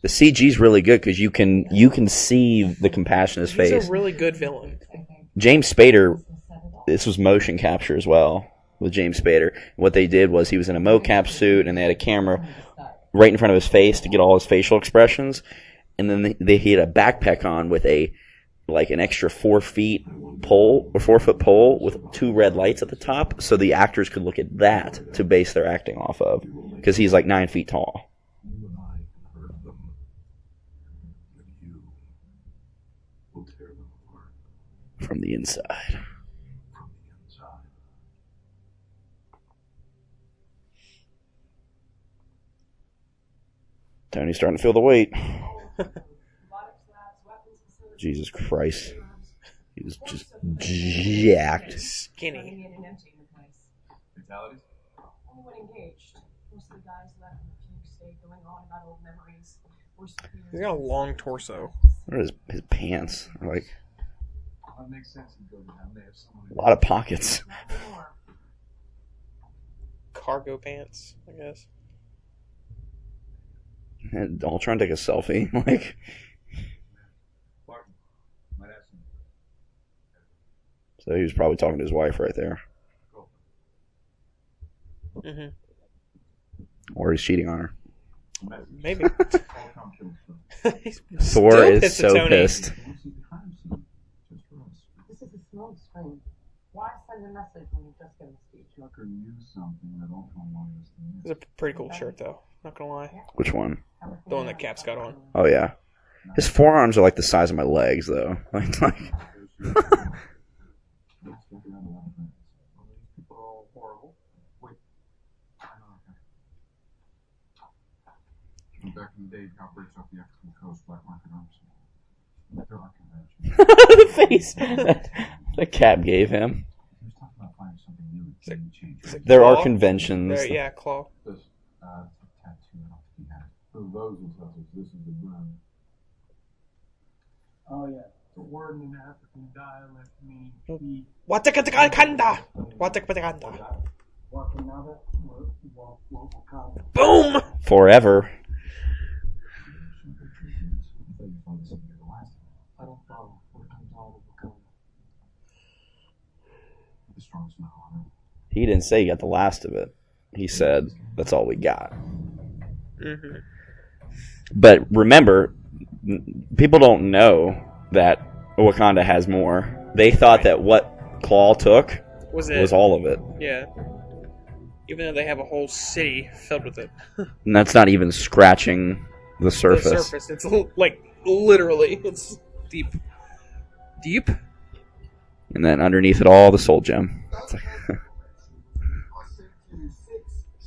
The CG's really good because you can see the compassion in his he's face. a really good villain. James Spader, this was motion capture as well with James Spader. What they did was he was in a mocap suit and they had a camera right in front of his face to get all his facial expressions, and then he had a backpack on with an extra 4 foot pole with 2 red lights at the top, so the actors could look at that to base their acting off of, because he's like 9 feet tall. You and I can hurt them. But you will tear them apart From the inside. from the inside. Tony's starting to feel the weight. Jesus Christ. He was just jacked. Skinny. Fatalities? Only when engaged. Most of the guys left in the fugue state going on about old memories. He's got a long torso. What are his pants? They're like Well, that makes sense. He'd go down there if someone a lot of pockets. Cargo pants, I guess. And Ultron take a selfie. Like, Barton might have some. so he was probably talking to his wife right there. Mm-hmm. Or he's cheating on her. Maybe. Ultron killed Thor. He's Thor still is pissed at so Tony. pissed. Just for us. This is a smoke screen. Why send a message when you just get a speech? Tucker knew something that Ultron wanted us to It's miss. a pretty cool shirt, though. Not gonna lie. Which one? The one that Cap's got on. Oh, yeah. His forearms are like the size of my legs, though. Like Let's check around a lot of things. Well, these people are all horrible. Wait. I know. Back in the day, God breaks up the African coast, black market arms. There are conventions. the face that Cap gave him. He was talking about finding something new that can change. There are Claw? conventions. There, yeah, Claw. This, it's a tattoo. I don't think he had it. For those who tell us this is the brand. Oh yeah. The word in African dialect means he Watakataganda! Watakataganda. Wakanada Wakanda. Boom! Forever. I thought you found something in the last one. I don't follow. strongest metal on Earth. He didn't say he got the last of it. He said, that's all we got. Mm-hmm. But remember, people don't know that Wakanda has more. They thought that what Claw took was all of it. Yeah. Even though they have a whole city filled with it. And that's not even scratching the surface. The surface. It's like literally. It's deep. Deep? And then underneath it all, the soul gem.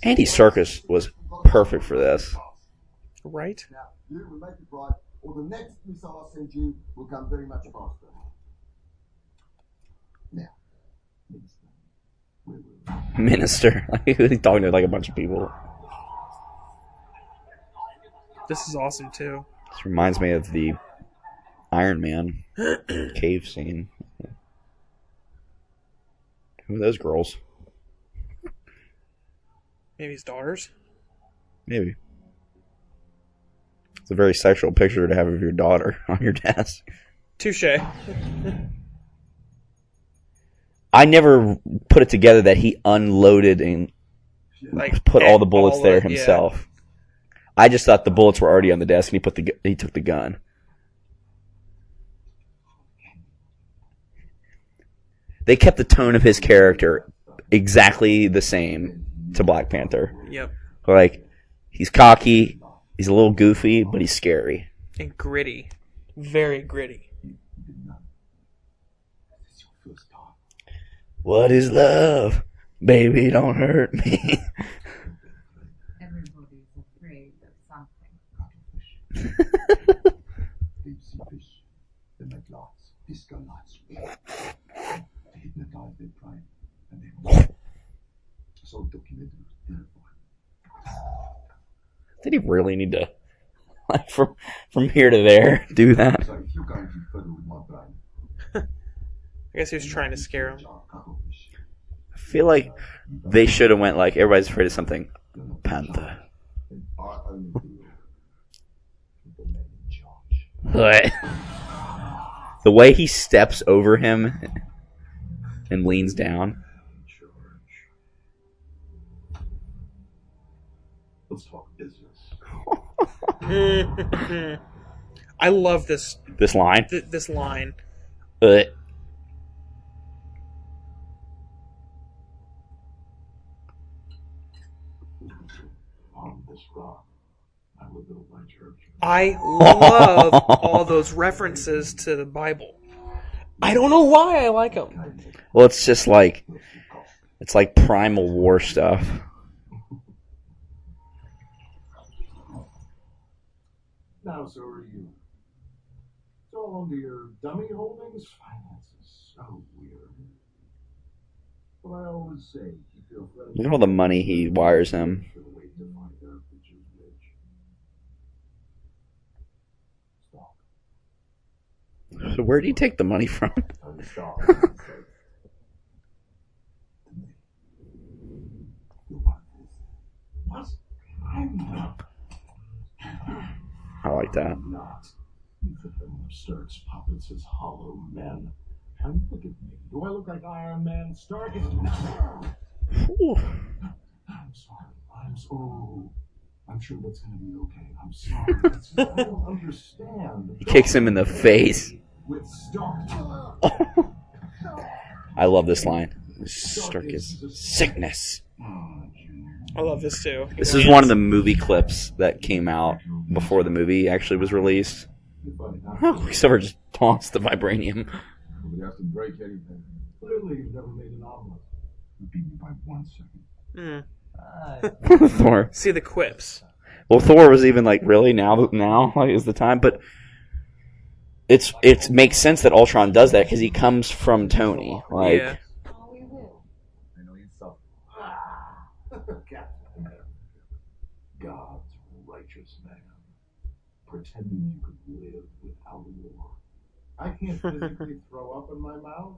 Andy Serkis was perfect for this. Right? Now, you will make it right, or the next missile I send you will come very much faster. Now, Minister. He's talking to like a bunch of people. This is awesome too. This reminds me of the Iron Man cave scene. Who are those girls? Maybe his daughters? Maybe. It's a very sexual picture to have of your daughter on your desk. Touche. I never put it together that he unloaded and put all the bullets there himself. Yeah. I just thought the bullets were already on the desk and he took the gun. They kept the tone of his character exactly the same to Black Panther. Yep. Like, he's cocky, he's a little goofy, but he's scary. And gritty. Very gritty. What is love? Baby, don't hurt me. Everybody's afraid of something. deep sea fish, they make lights, disco lights. They hypnotize their prey, and they so documented, terrifying. Did he really need to, like, from here to there, do that? So if you're going to further with my brain, I guess he was trying to scare him. I feel like they should have went like, everybody's afraid of something. Panther. I only deal with the men in charge. What? The way he steps over him and leans down. Let's talk business. I love this line. This line. On this rock, I will build my church. I love all those references to the Bible. I don't know why I like them. Well, it's just like, it's like Primal War stuff. Now, so are you. It's all under your dummy holdings? Finances. So weird. But I always say, keep your friends. Look at all the money he wires him. So where do you take the money from? What? I'm not. I like that. Not. You put them Stark's puppets as hollow men. And look at me. Do I look like Iron Man? Stark is. I'm sorry. I'm sure that's going to be okay. I'm sorry. I don't understand. He kicks him in the face. With Stark. I love this line. Stark is sickness. I love this too. This is one of the movie clips that came out before the movie actually was released. Quicksilver just taunts the vibranium. We have to break anything. Clearly, you've never made an omelet. You beat me by 1 second. Thor. See the quips. Well, Thor was even like, really now like, is the time, but it makes sense that Ultron does that because he comes from Tony. Like, yeah. I know you suffer. Captain, God's righteous man, pretending you could live without a war. I can't physically throw up in my mouth.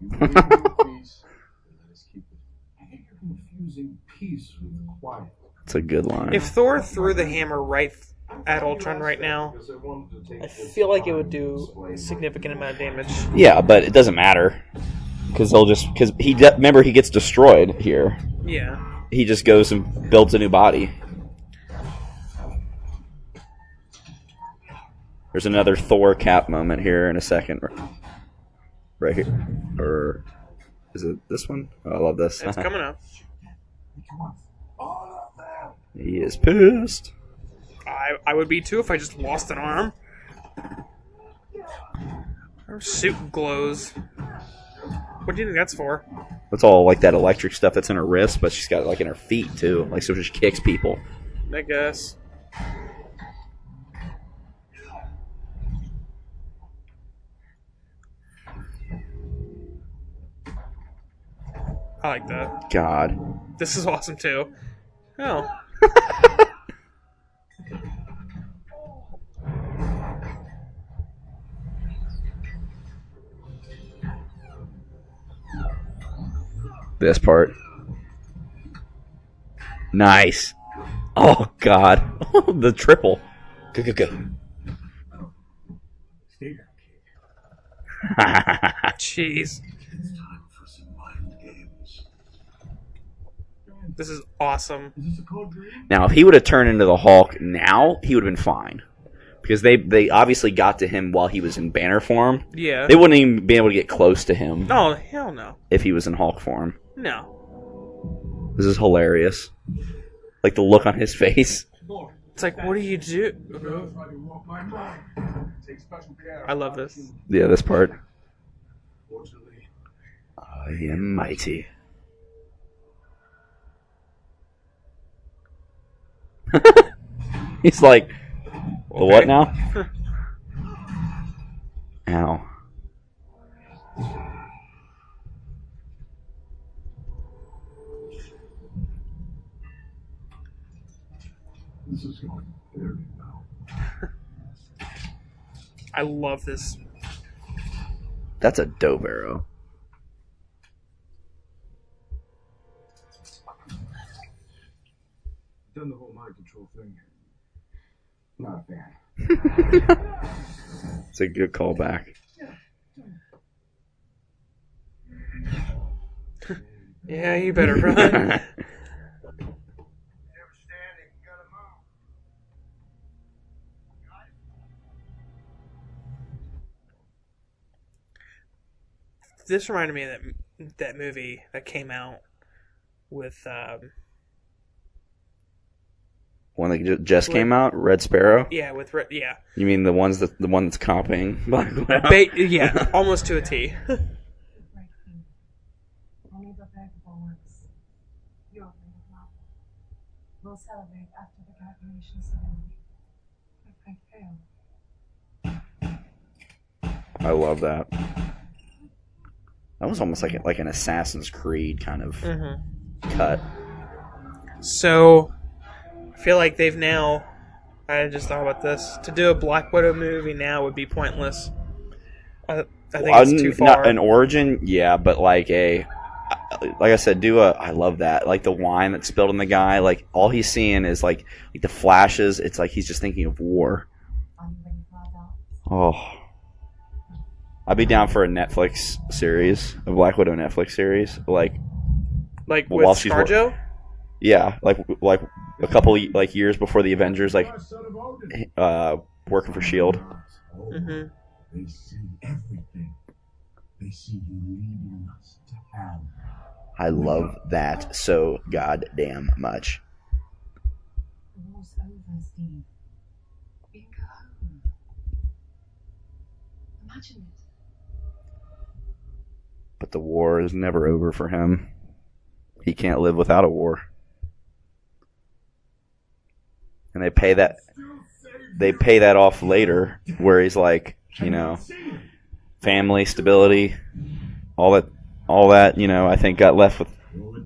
You leave me peace, and let us keep it. I think you're confusing peace with quiet. it's a good line. If Thor threw the hammer right at Ultron right now, I feel like it would do a significant amount of damage. Yeah, but it doesn't matter. Because remember he gets destroyed here. Yeah. He just goes and builds a new body. There's another Thor Cap moment here in a second. Right here. Or is it this one? Oh, I love this. It's coming up. He is pissed. I would be too if I just lost an arm. Her suit glows. What do you think that's for? It's all like that electric stuff that's in her wrist, but she's got it like in her feet too. Like so she kicks people. I guess. I like that. God. This is awesome too. Oh. This part. Nice. Oh God. The triple. Go go go. Stay down, kid. Jeez. It's time for some mind games. This is awesome. Is this a cold dream? Now, if he would have turned into the Hulk now, he would have been fine. Because they obviously got to him while he was in Banner form. Yeah. They wouldn't even be able to get close to him. Oh, hell no. If he was in Hulk form. No. This is hilarious. Like the look on his face. It's like, what do you do? I love this. Yeah, this part. I am mighty. He's like, the what now? Ow. This is going very well. I love this. That's a dope arrow. Done the whole mind control thing. Not a fan. It's a good callback. Yeah, you better run. This reminded me of that movie that came out with One that just came out, Red Sparrow. yeah. You mean the one that's copying Black Widow? Yeah, almost to a T. Only the vegetable works. You're very well. We'll celebrate after the graduation ceremony. If I fail. I love that. That was almost like an Assassin's Creed kind of cut. So, I feel like they've now. I just thought about this. To do a Black Widow movie now would be pointless. I think it's too far. Not an origin, yeah, but like I said, I love that. Like the wine that's spilled on the guy. Like all he's seeing is like the flashes. It's like he's just thinking of war. Oh. I'd be down for a Netflix series, a Black Widow Netflix series, like with ScarJo. Yeah, like a couple years before the Avengers, like working for Shield. Mm-hmm. They see everything. They see you leading us to hell. I love that so goddamn much. The war's over, Steve. We can go home. Imagine it. But the war is never over for him. He can't live without a war. And they pay that off later, where he's like, family, stability, all that, I think got left with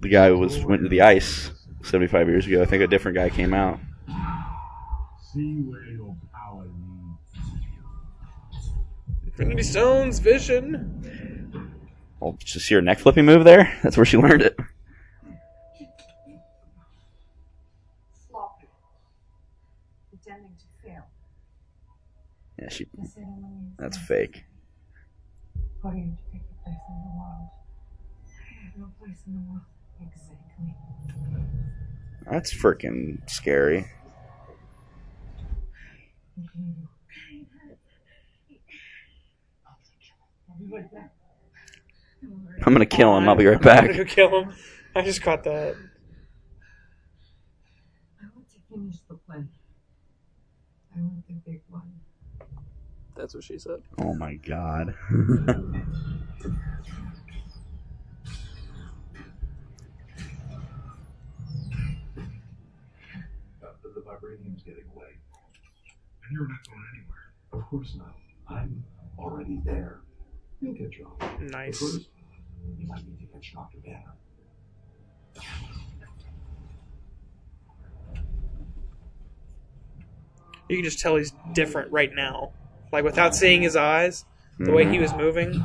the guy who went to the ice 75 years ago. I think a different guy came out. See where your power leads. Infinity Stones, vision. Well, just see her neck flipping move there? That's where she learned it. Sloppy. Pretending to fail. Yeah, The ceremony is that's next. fake. For you to take your place in the world. no place in the world. Exactly. That's freaking scary. I'll be right back. I'm gonna kill him. I'll be right I'm gonna back. go kill him. I just caught that. I want to finish the plan. I want the big one. That's what she said. Oh my god. The vibranium's getting away. And you're not going anywhere. Of course not. I'm already there. You'll get dropped. Nice. But first, you might need to catch Dr. Banner. You can just tell he's different right now. Like, without seeing his eyes, the way he was moving.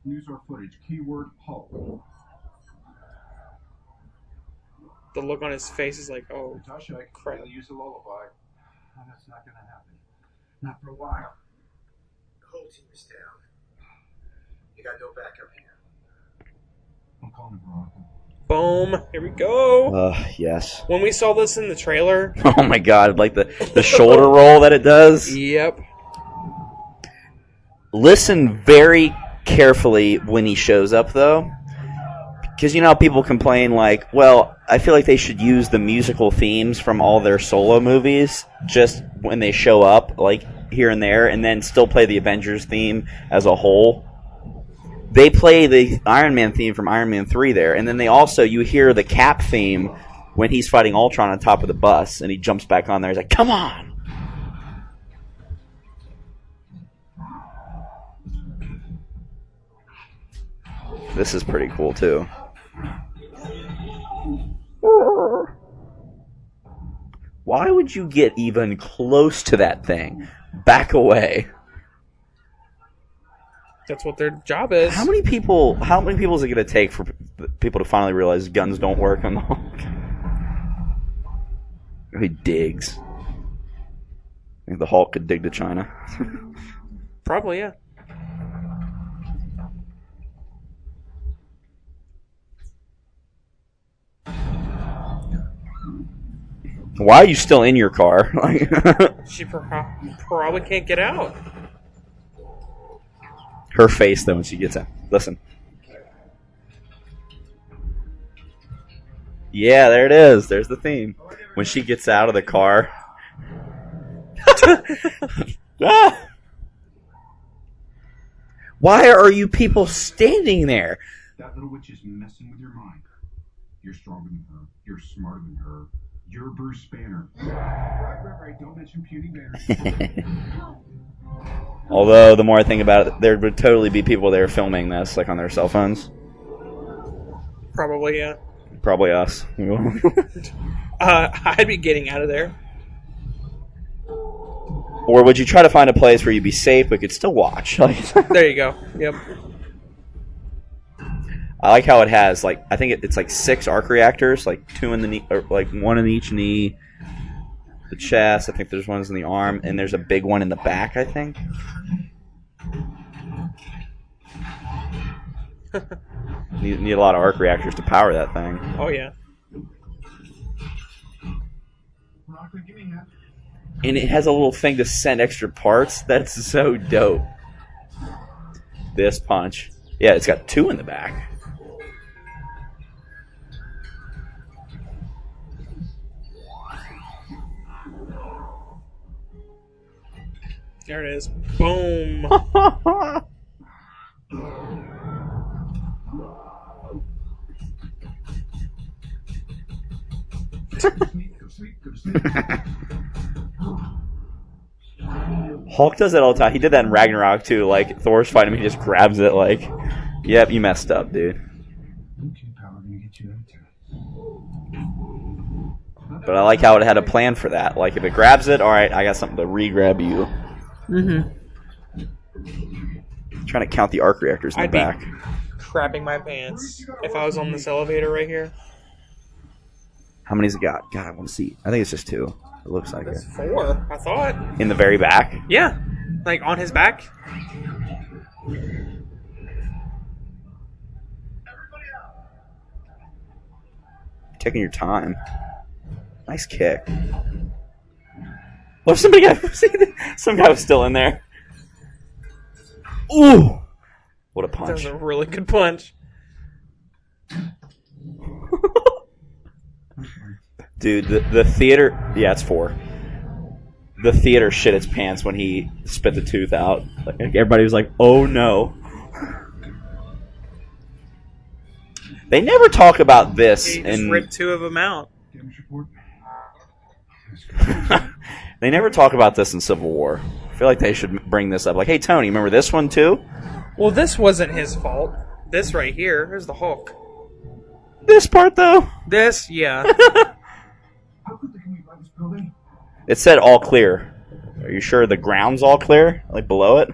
News or footage. Keyword Hulk. The look on his face is like, oh, Natasha, I crap. can use a lullaby. And that's not going to happen. Not for a while. The whole team is down. You got no backup here. I'm calling Veronica. Boom. Here we go. Yes. When we saw this in the trailer. Oh my god, like the shoulder roll that it does. Yep. Listen very carefully when he shows up, though. Because you know how people complain, like, well, I feel like they should use the musical themes from all their solo movies just when they show up, like, here and there, and then still play the Avengers theme as a whole. They play the Iron Man theme from Iron Man 3 there, and then they also, you hear the Cap theme when he's fighting Ultron on top of the bus, and he jumps back on there, he's like, come on! This is pretty cool, too. Why would you get even close to that thing? Back away. That's what their job is. How many people is it going to take for people to finally realize guns don't work on the Hulk? He digs. I think the Hulk could dig to China. Probably, yeah. Why are you still in your car? She probably can't get out. Her face, though, when she gets out. Listen. Yeah, there it is. There's the theme. When she gets out of the car. Ah! Why are you people standing there? That little witch is messing with your mind. You're stronger than her. You're smarter than her. You're Bruce Banner. Right. Don't mention puny Banner. Although, the more I think about it, there would totally be people there filming this, like on their cell phones. Probably, yeah. Probably us. I'd be getting out of there. Or would you try to find a place where you'd be safe but could still watch? There you go. Yep. I like how it has, like, I think it's like 6 arc reactors, like 2 in the knee, or like 1 in each knee, the chest. I think there's ones in the arm, and there's a big one in the back, I think. Need a lot of arc reactors to power that thing. Oh, yeah. And it has a little thing to send extra parts. That's so dope. This punch. Yeah, it's got 2 in the back. There it is. Boom. Hulk does that all the time. He did that in Ragnarok too. Like Thor's fighting him, he just grabs it. Like, yep, you messed up, dude. But I like how it had a plan for that. Like, if it grabs it, all right, I got something to re-grab you. Mm-hmm. Trying to count the arc reactors in the back. Crapping my pants if I was on this elevator right here. How many's it got? God, I want to see. I think it's just 2. It looks like That's it. 4, I thought. In the very back? Yeah. Like, on his back. Taking your time. Nice kick. Well, some guy was still in there. Ooh! What a That punch. was a really good punch. Dude, the theater... Yeah, it's 4. The theater shit its pants when he spit the tooth out. Like, everybody was like, oh no. They never talk about this. He just ripped 2 of them out. They never talk about this in Civil War. I feel like they should bring this up. Like, hey, Tony, remember this one too? Well, this wasn't his fault. This right here, here's the Hulk. This part, though? This, yeah. How quickly can we run this building? It said all clear. Are you sure the ground's all clear? Like, below it?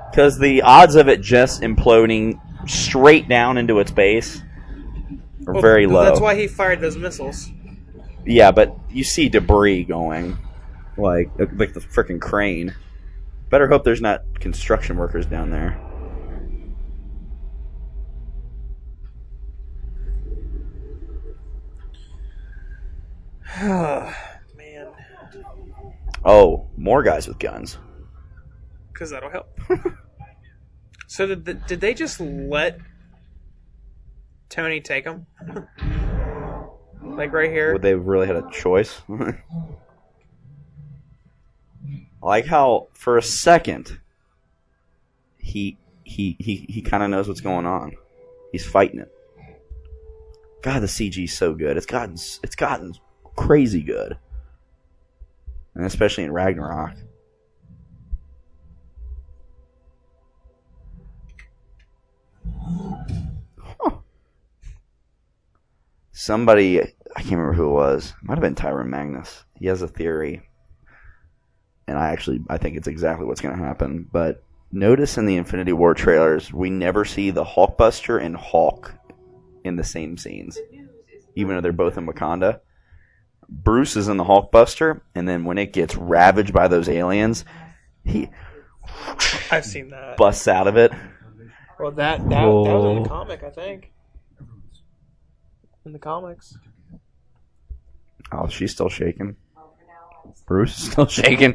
Because the odds of it just imploding straight down into its base are very low. That's why he fired those missiles. Yeah, but you see debris going. Like the freaking crane. Better hope there's not construction workers down there. Man. Oh, more guys with guns. Because that'll help. So did they just let Tony take them? Like right here? Would they have really had a choice? I like how for a second he kind of knows what's going on. He's fighting it. God, the CG's so good. It's gotten crazy good, and especially in Ragnarok. Huh. Somebody, I can't remember who it was. It might have been Tyrone Magnus. He has a theory, and I think it's exactly what's going to happen. But notice in the Infinity War trailers, we never see the Hulkbuster and Hulk in the same scenes, even though they're both in Wakanda. Bruce is in the Hulkbuster, and then when it gets ravaged by those aliens, he I've seen that. busts out of it. Well, that was in the comic, I think. In the comics. Oh, she's still shaking. Bruce is still shaking.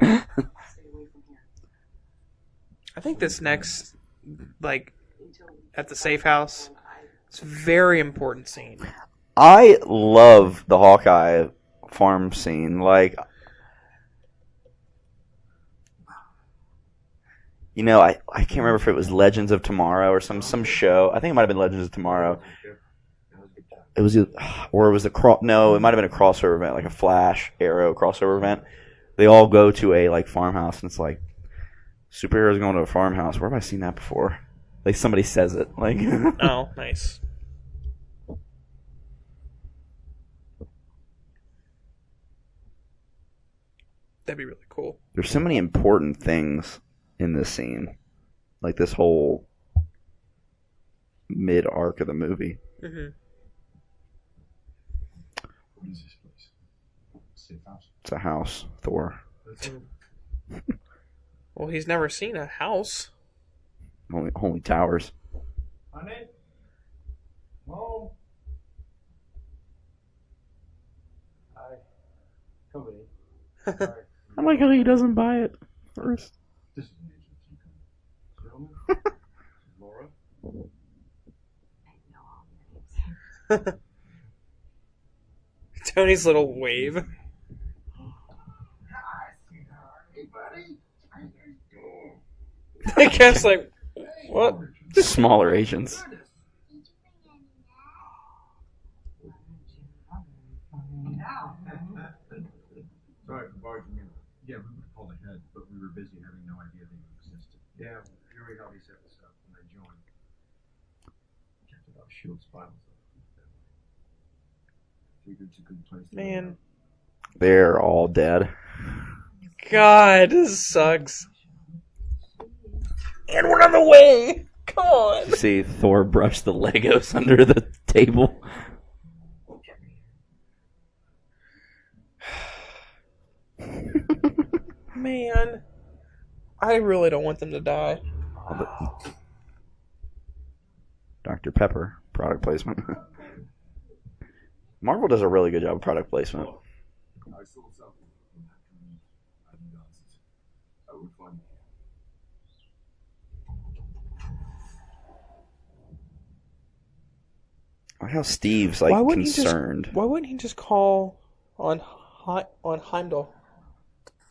I think this next, like, at the safe house, it's a very important scene. I love the Hawkeye farm scene. Like, you know, I can't remember if it was Legends of Tomorrow or some show. I think it might have been Legends of Tomorrow. It was, or it was no, it might have been a crossover event, like a Flash Arrow crossover event. They all go to a like farmhouse, and it's like superheroes going to a farmhouse. Where have I seen that before? Like somebody says it. Like, oh, nice. That'd be really cool. There's so many important things in this scene, like this whole mid arc of the movie. Mm-hmm. What is this place? Safe house. It's a house, Thor. Well, he's never seen a house. Only towers. Honey? Mom? Hi. Company. Sorry. I like how he doesn't buy it first. This is an agent of some kind. Gentlemen? Laura? Tony's little wave. Hi, sweetheart. Hey, buddy. How you guys doing? I guess, like, what? Smaller agents. Sorry for barging in. Yeah, we would have called ahead, but we were busy having no idea they existed. Yeah, Fury helped me set this up when I joined. Kept it off Shield's files. Figured it's a good place to Man. They're all dead. God, this sucks. And we're on the way! Come on! You see Thor brush the Legos under the table. Man. I really don't want them to die. Dr. Pepper product placement. Marvel does a really good job of product placement. I saw something in that dream. I announced it. I would find it. I like how Steve's like concerned. Why wouldn't he just call on Heimdall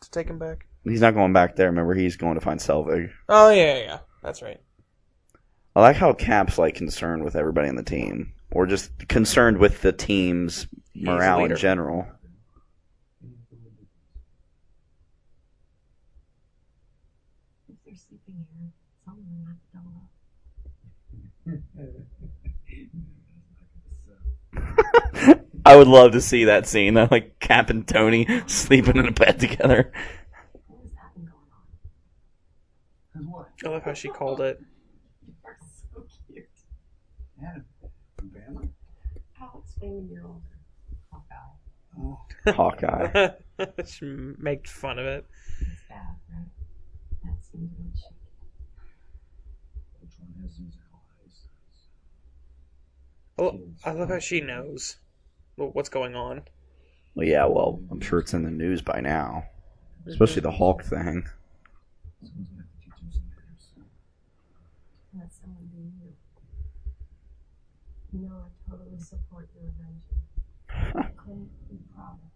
to take him back? He's not going back there. Remember, he's going to find Selvig. Oh yeah, that's right. I like how Cap's like concerned with everybody on the team, or just concerned with the team's morale in general. If they're sleeping here, someone will have to double up. I would love to see that scene, like Cap and Tony sleeping in a bed together. What has that been going on? Cause what? I love how she called it. You are so cute. Yeah. Family? Alex, maybe you're older. Hawkeye. Oh. Hawkeye. She made fun of it. It's bad, right? That seems really shaky. Ultron has his allies. Well, I love how she knows what's going on. Well, yeah, well, I'm sure it's in the news by now. Especially the Hulk thing. Someone's gonna have to teach him some manners. Let someone be you. You know, I totally support your Avengers. I couldn't be prouder.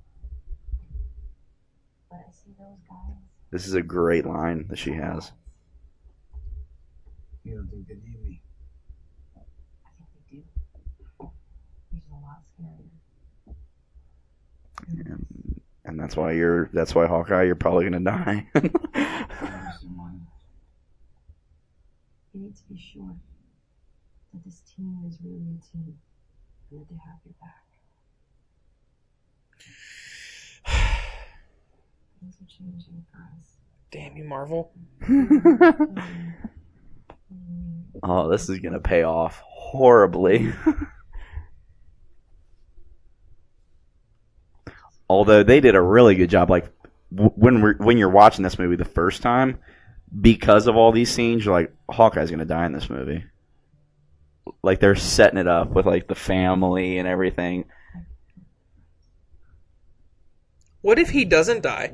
But I see those guys. This is a great line that she has. You don't think they need me? I think they do. Which is a lot scarier. And that's why Hawkeye, you're probably gonna die. You need to be sure that this team is really a team and that they have your back. Things are changing for us. Damn you, Marvel. Oh, this is gonna pay off horribly. Although they did a really good job, like when you're watching this movie the first time, because of all these scenes, you're like, Hawkeye's gonna die in this movie. Like they're setting it up with like the family and everything. What if he doesn't die?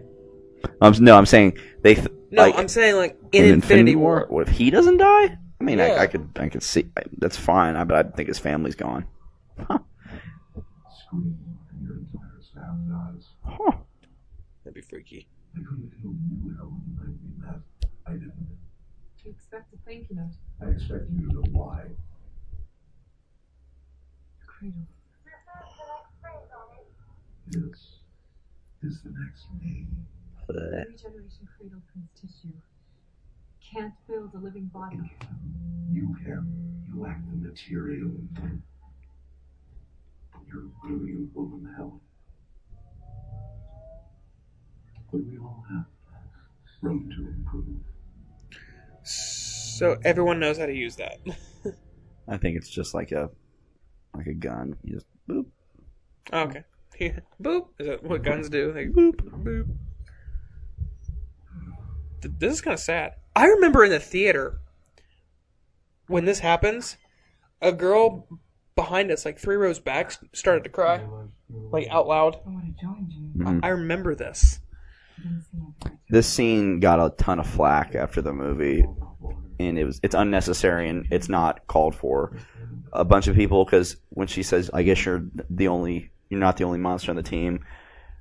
No, I'm saying they. I'm saying like in Infinity War. What if he doesn't die? I mean, Yeah. I could see that's fine. But I think his family's gone. Scream, and your entire staff dies. Huh. That'd be freaky. I could have killed you, Helen, the night we met. I didn't. You expect a thank you note. I expect you to know why. Cradle. Is the next me. Regeneration cradle prints tissue. Can't build a living body. You can. You lack the material. You're a brilliant woman, Helen. But we all have room to improve. So everyone knows how to use that. I think it's just like a gun. You just boop. Oh, okay. Boop. Is that what guns do? Like boop, boop. This is kind of sad. I remember in the theater when this happens, a girl behind us, like 3 rows back, started to cry, like out loud. I would have joined you. Mhm. I remember this. This scene got a ton of flack after the movie, and it's unnecessary and it's not called for. A bunch of people, because when she says, "I guess you're not the only monster on the team,"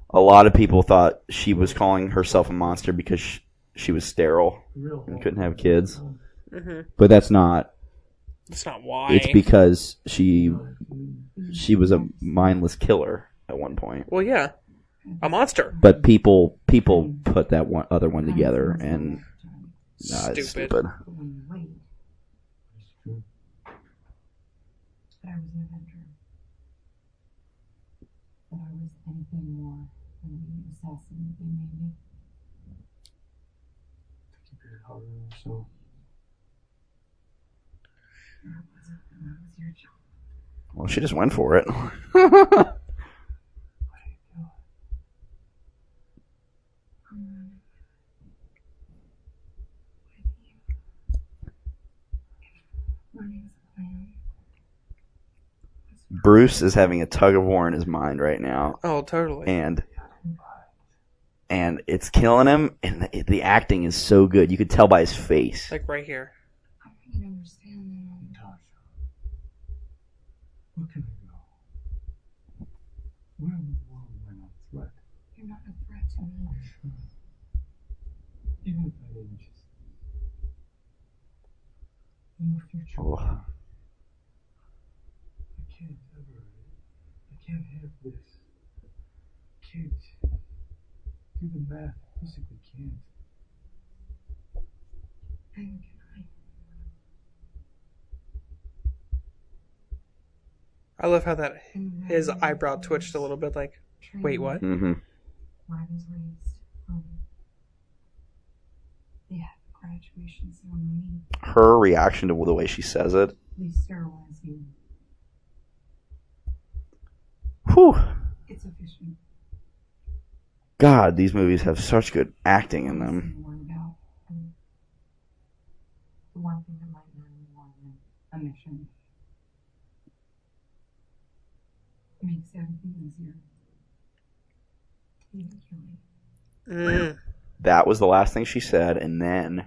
a lot of people thought she was calling herself a monster because she was sterile and couldn't have kids. Mm-hmm. But that's not. That's not why. It's because she was a mindless killer at one point. Well, yeah, a monster. But people put that other one together, and it's stupid. Wait. But I was an Avenger. But I was anything more than the assassin that they made me. Keep it harder on yourself. That was your job. Well, she just went for it. Running is a plan. Bruce is having a tug of war in his mind right now, Oh, totally. and it's killing him. And the acting is so good; you could tell by his face. Like right here. I can't understand that. Natasha, where can I go? Where in the world am I not a threat? You're not a threat to me. Even if I didn't just... In the future, Oh. I can't ever... I can't have this. Can't do the math. Physically can't. Neither can I love how that I. his eyebrow twitched a little bit. Like, wait, what? Mm-hmm. Where I was raised. Yeah, the graduation ceremony. Her reaction to the way she says it. They sterilize you. Whew. It's efficient. God, these movies have such good acting in them. About the one thing that might matter more than a mission. It makes everything easier. Even killing. That was the last thing she said, and then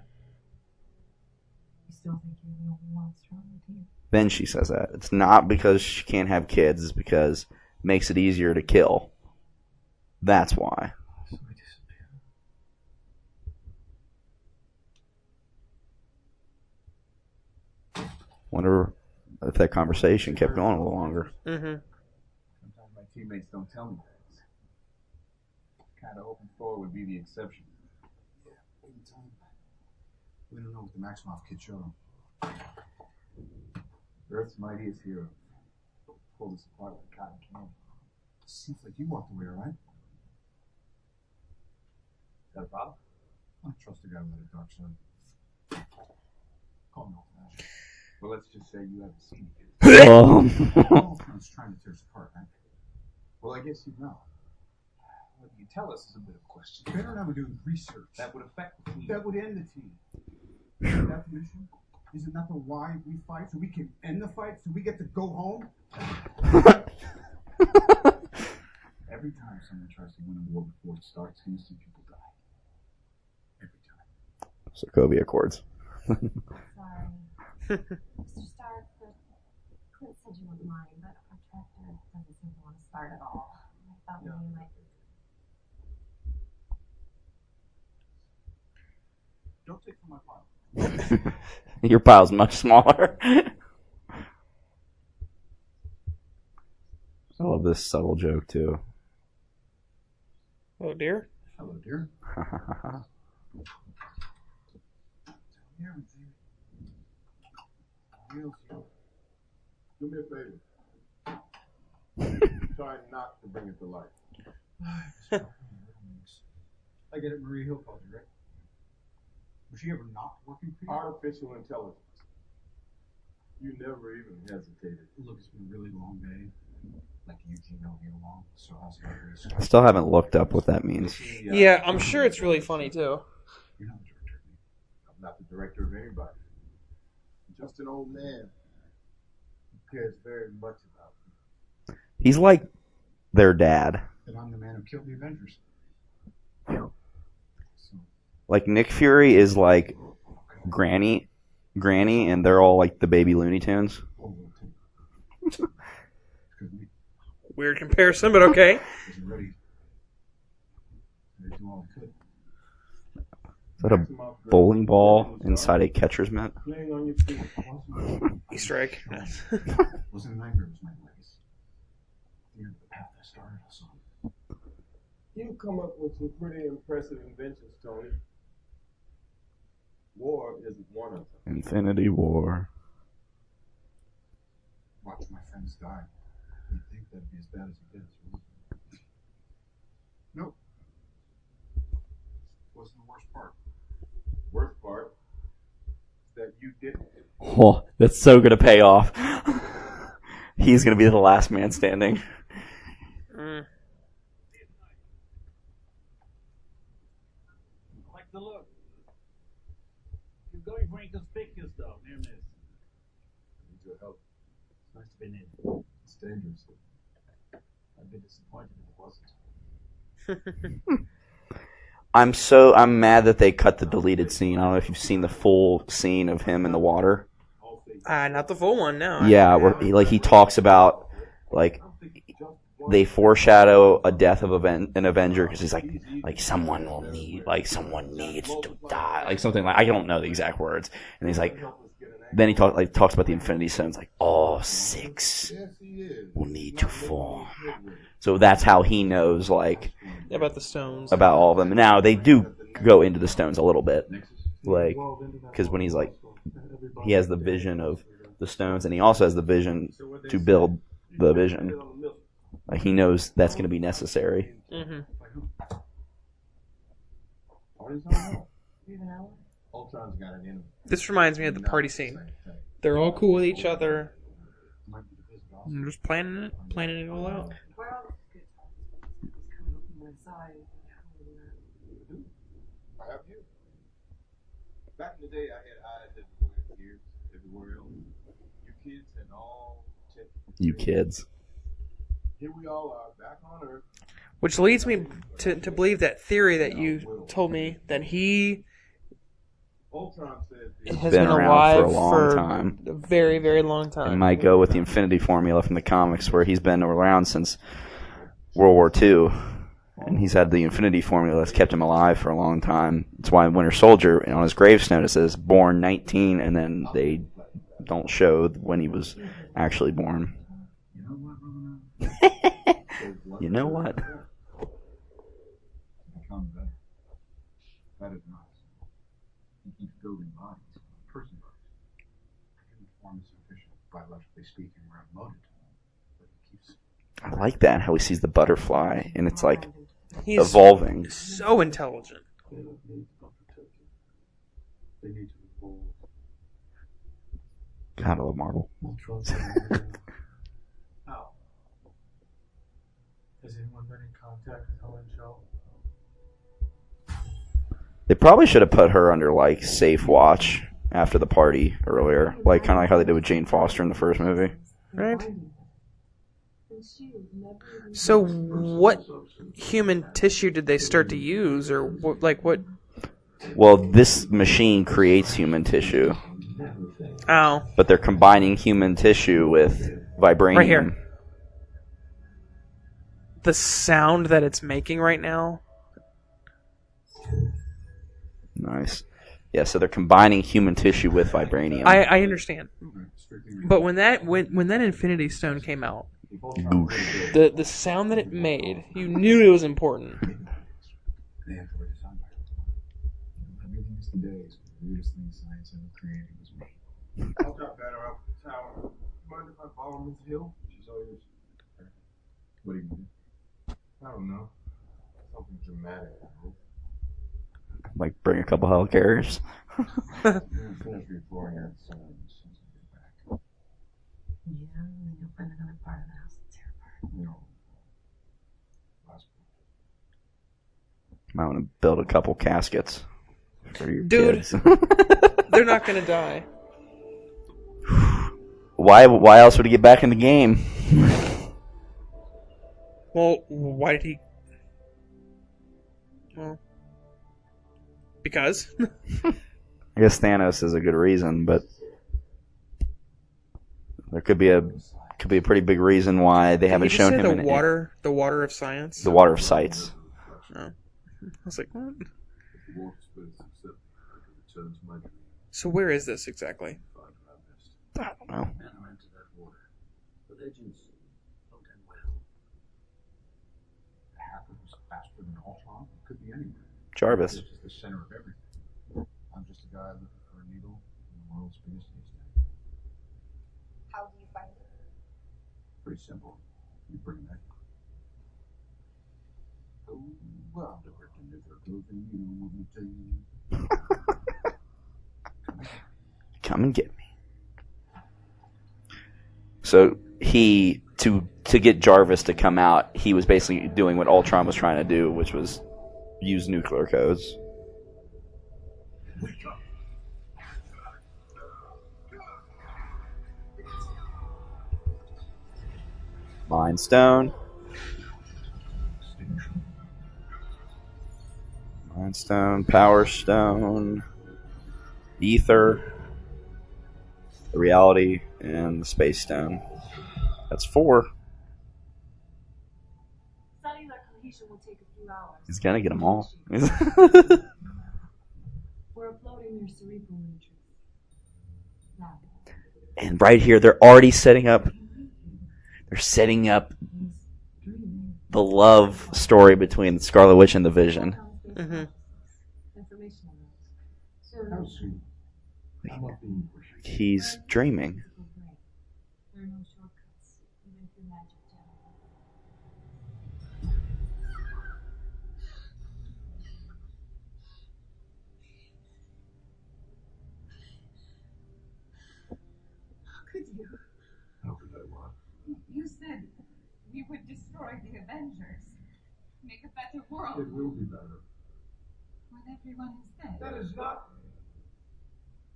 You still think you're the only one strong on the team? then she says that. It's not because she can't have kids, it's because it makes it easier to kill. That's why. So I disappear. Wonder if that conversation kept going a little longer. Mm-hmm. Sometimes my teammates don't tell me things. Kind of hoping Thor would be the exception. Yeah, we can tell him. We don't know what the Maximoff kid showed him. Earth's mightiest hero. Pulled us apart like cotton candy. Seems like you walked away, all right? Is that a problem? I don't trust a guy with a dark side. Call me old-fashioned. Well, let's just say you haven't seen it. Ultron's trying to tear us apart, man. Well, I guess you know. What you tell us is a bit of a question. Better now we're doing research. That would affect the team. That would end the team. Isn't that the mission? Isn't that the why we fight? So we can end the fight? So we get to go home? Every time someone tries to win a war before it starts, innocent people die. Every time. Sokovia Accords. Sorry. Mr. Stark, Clint said you wouldn't mind, but our tractor doesn't seem to want to start at all. I thought maybe you might. Don't take from my pile. Your pile's much smaller. I love this subtle joke too. Oh dear. Hello, dear. Do me a favor. Try not to bring it to life. I get it, Marie Hill called you, right? Was she ever not working for you? Artificial intelligence. You never even hesitated. Look, it's been a really long day. Like Eugene over here long, so how's it I still haven't looked up what that means. Yeah, I'm sure it's really funny too. You're not the director of me. I'm not the director of anybody. I'm just an old man who cares very much about me. He's like their dad. And I'm the man who killed the Avengers. So, Like Nick Fury is like Granny, and they're all like the baby Looney Tunes. Weird comparison, but okay. wasn't ready. I did all I could. Is that a bowling ball inside a catcher's mitt? Playing on your feet. Easter egg. Wasn't a nightmare, it was my legacy. The end of the path I started us on. You come up with some pretty impressive inventions, Tony. War isn't one of them. Infinity War. Watch my friends die. You'd think that'd be as bad as it gets, right? Nope. Wasn't the worst part. Worst part is that you didn't. Oh, that's so gonna pay off. He's gonna be the last man standing. Like the look. You're going for inconspicuous though, near miss. I need your help. It's nice to be in. It's dangerous. I'd be disappointed if it wasn't. I'm mad that they cut the deleted scene. I don't know if you've seen the full scene of him in the water. Not the full one, no. Yeah, where he talks about like they foreshadow a death of an Avenger because he's like someone needs to die, like something like, I don't know the exact words, and he's like, then he talks about the Infinity Stones, like all 6 will need to form. So that's how he knows like about the stones, about all of them. Now they do go into the stones a little bit, like because when he's like, he has the vision of the stones, and he also has the vision to build the vision. Like he knows that's going to be necessary. Mm-hmm. Ultron's got an enemy. This reminds me of the party scene. They're all cool with each other. They're just planning it all out. I have you. Back in the day, I had eyes everywhere, ears everywhere else. You kids had all checked. You kids. Here we all are, back on Earth. Which leads me to believe that theory that you told me, that he Ultron said has been been around alive for a long time. a very, very long time. It might go with the Infinity Formula from the comics, where he's been around since World War II, and he's had the Infinity Formula that's kept him alive for a long time. That's why Winter Soldier, on his gravestone, it says born 19, and then they don't show when he was actually born. You know what? Become better. Better than us. He keeps building bodies, person bodies. Every form is efficient, biologically speaking, we're outmoded. But he keeps. I like that, how he sees the butterfly, and it's like He's evolving. so intelligent. They don't need to protect you. They need to evolve. God, I love Marvel. How? Has anyone been in contact with Helen Shaw? They probably should have put her under like safe watch after the party earlier, like kind of like how they did with Jane Foster in the first movie. Right? So what human tissue did they start to use, or what? Well, this machine creates human tissue. Oh. But they're combining human tissue with vibranium. Right here. The sound that it's making right now. Nice. Yeah, so they're combining human tissue with vibranium. I understand. But when that Infinity Stone came out, Goosh. the sound that it made, you knew it was important. The android is on everything's today is the weirdest thing science ever created was me. I'll drop better up the tower. Mind if I follow Miss Hill? She's all yours. What do you do? I don't know. Something dramatic, I hope. Like bring a couple helicarriers. Finish exploring it as soon as we get back. Yeah, and then you'll find another part of the house that's your part. You know, last Might want to build a couple caskets for your Dude. kids. They're not gonna die. Why else would he get back in the game? Well, why did he? Well, because. I guess Thanos is a good reason, but there could be a pretty big reason why they haven't shown him the water of science. The water of sights. Oh. I was like, what? So where is this exactly? I don't know. The legends don't end well. The happens faster than Ultron. It could be anywhere. Jarvis. This is the center of everything. I'm just a guy looking for a needle in the world's biggest haystack. How do you find it? Pretty simple. You bring that. Go well, direct into their clothing, you know what I'm saying. Come and get me. So he to get Jarvis to come out, he was basically doing what Ultron was trying to do, which was use nuclear codes. Wake up. Mind Stone. Mind Stone, Power Stone, Ether, the Reality, and the Space Stone. That's 4. Cellular cohesion will take a few hours. He's gonna get them all. We're uploading your cerebral matrix. Now, And right here, they're already setting up. They're setting up the love story between the Scarlet Witch and the Vision. information on those. How sweet. I love being pushed. He's dreaming. There are no shortcuts, even through magic channels. How could you? How could I want? You said we would destroy the Avengers. Make a better world. It will be better. When everyone is dead. That is not.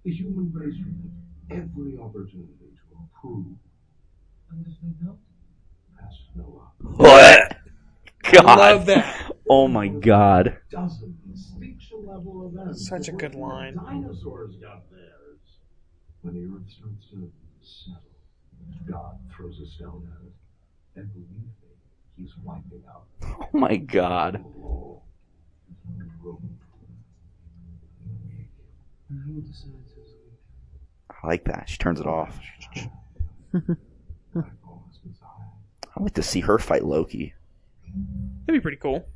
The human race will have every opportunity to improve. And if they don't? Ask Noah. What? God. I love that. Oh my God. Doesn't extinction level events. Such a good line. Dinosaurs got theirs. When the earth starts to settle, God throws a stone at it. And believe me, he's wiping out. Oh my God. And who decides who's weak? I like that. She turns it off. I'd like to see her fight Loki. That'd be pretty cool.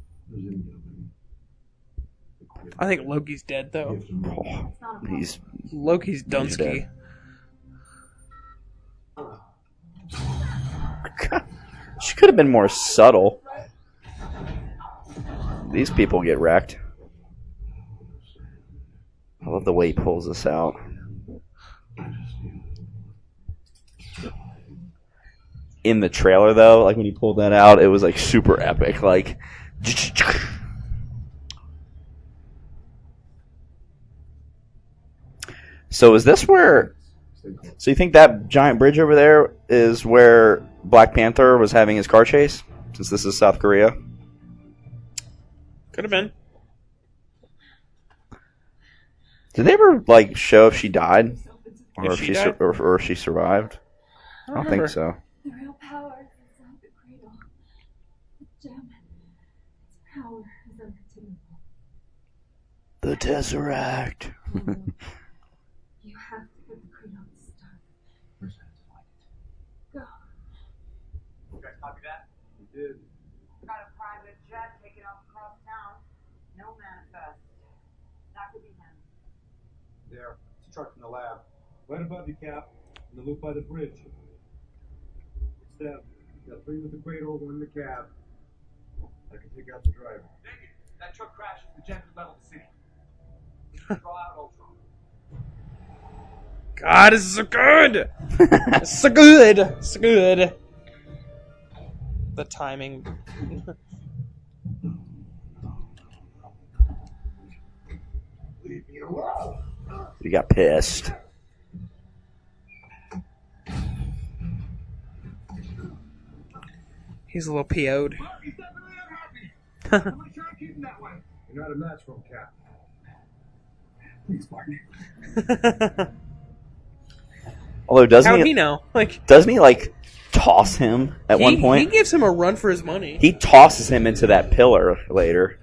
I think Loki's dead though. Oh, Loki's he's Dunsky. dead. She could have been more subtle. These people get wrecked. I love the way he pulls this out. In the trailer, though, like when he pulled that out, it was like super epic. Like, so is this where? So you think that giant bridge over there is where Black Panther was having his car chase? Since this is South Korea. Could have been. Did they ever like show if she died, or If if she she died? or if she survived? I don't think remember. so. The real power is inside the cradle. The gem. Its power is uncontainable. The Tesseract. You have to get the cradle to start. Go. You guys copy that? We did. Got a private jet taking off across town. No manifest. That could be him. There. It's a truck from the lab. Right above you, Cap. In the loop by the bridge. It's them. Got 3 with the cradle, 1 in the cab. I can take out the driver. Naked. That truck crashes the jet to level the city. Draw out Ultron. God, this is so good. It's so good. It's so good. The timing. Leave me alone. He got pissed. He's a little PO'd. He's definitely unhappy. I'm gonna try and keep him that way. You're not a match for him, Cap. Please, Martin. Although How would he know? Like, doesn't he like toss him at one point? he gives him a run for his money. He tosses him into that pillar later.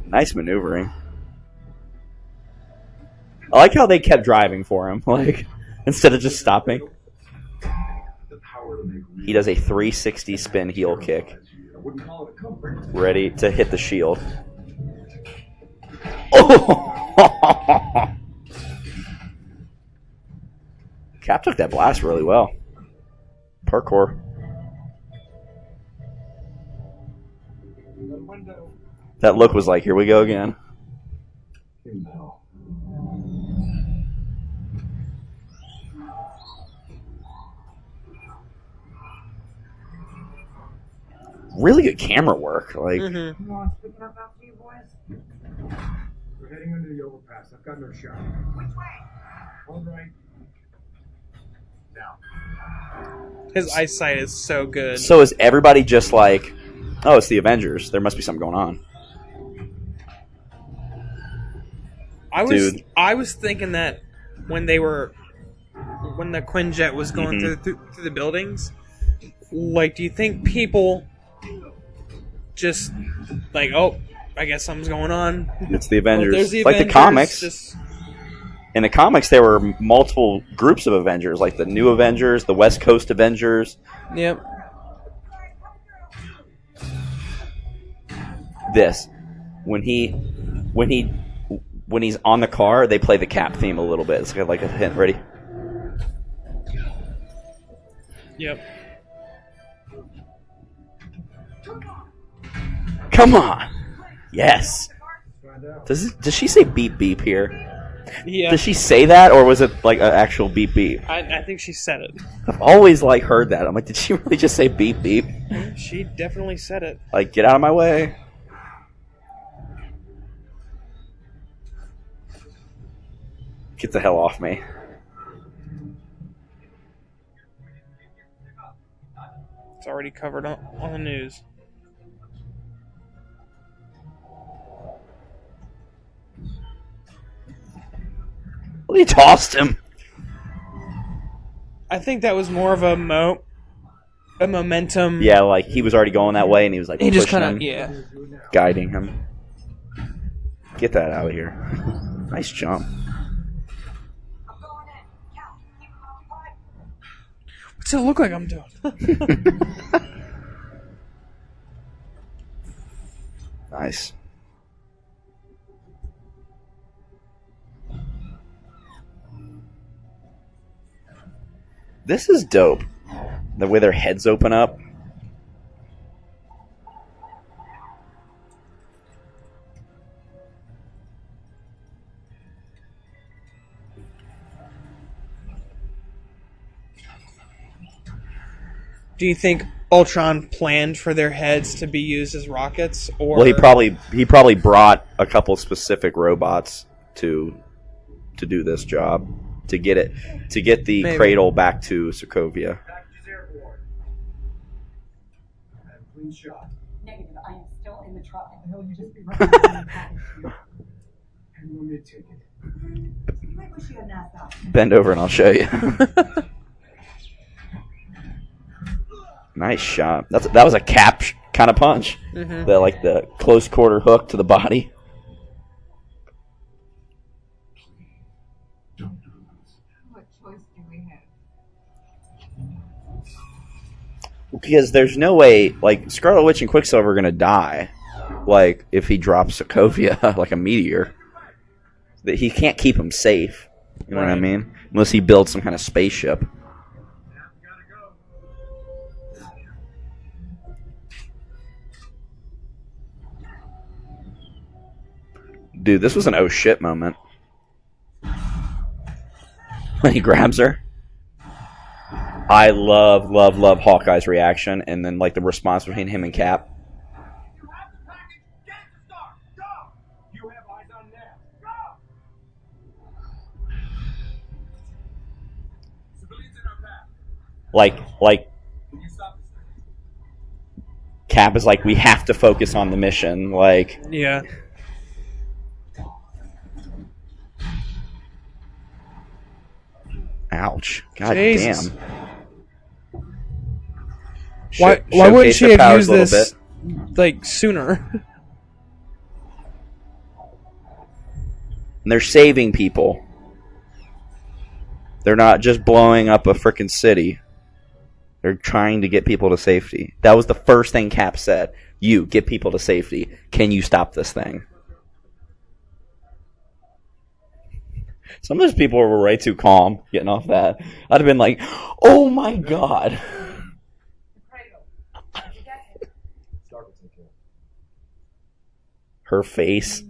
Nice maneuvering. I like how they kept driving for him, like instead of just stopping. The power to make He does a 360 spin heel kick, I wouldn't call it a comfort. ready to hit the shield. Oh! Cap took that blast really well. Parkour. That look was like, here we go again. In hell. Really good camera work. Like, Mm-hmm. You want to pick it up after you boys? We're heading under the overpass. I've got no shot. Which way? All right. Now. His eyesight is so good. So is everybody just like, oh, it's the Avengers. There must be something going on. Dude. I was thinking that when the Quinjet was going through the buildings, like, do you think people just like, oh, I guess something's going on? It's the Avengers. There's the Like Avengers, the comics. just- In the comics, there were multiple groups of Avengers, like the New Avengers, the West Coast Avengers. Yep. This, when he's on the car, they play the Cap theme a little bit. It's like a hint. Ready? Yep. Come on. Yes. Does she say beep beep here? Yeah. Does she say that, or was it like an actual beep beep? I think she said it. I've always like heard that. I'm like, did she really just say beep beep? She definitely said it. Like, get out of my way. Get the hell off me. It's already covered on the news. Well, he tossed him. I think that was more of a momentum. Yeah, like he was already going that way, and he was like, He just pushing kind of him, guiding him. Get that out of here. Nice jump. What's it look like I'm doing? Nice. This is dope. The way their heads open up. Do you think Ultron planned for their heads to be used as rockets, or Well, he probably brought a couple specific robots to do this job, to get the Maybe. cradle back to Sokovia. Clean shot. Negative. I am still in the truck. The hell you just be right there. And you want me to take it? You might wish you hadn't asked that. Bend over and I'll show you. Nice shot. That was a Cap kind of punch. Mhm. The close quarter hook to the body. What choice do we have? Because there's no way, like, Scarlet Witch and Quicksilver are gonna die, like, if he drops Sokovia like a meteor. That he can't keep him safe. You know what I Right. mean? Unless he builds some kind of spaceship. Dude, this was an oh shit moment. When he grabs her. I love Hawkeye's reaction, and then like the response between him and Cap. You have eyes on that. Civilians in our path. Like Can you stop this thing? Cap is like, we have to focus on the mission. Like, yeah. ouch. God Jesus. damn. Why Showcase wouldn't she their have powers used a little this bit. like sooner? And they're saving people. They're not just blowing up a frickin' city. They're trying to get people to safety. That was the first thing Cap said. You, get people to safety. Can you stop this thing? Some of those people were way too calm getting off that. I'd have been like, oh my god. Stark will take care of it. Her face. You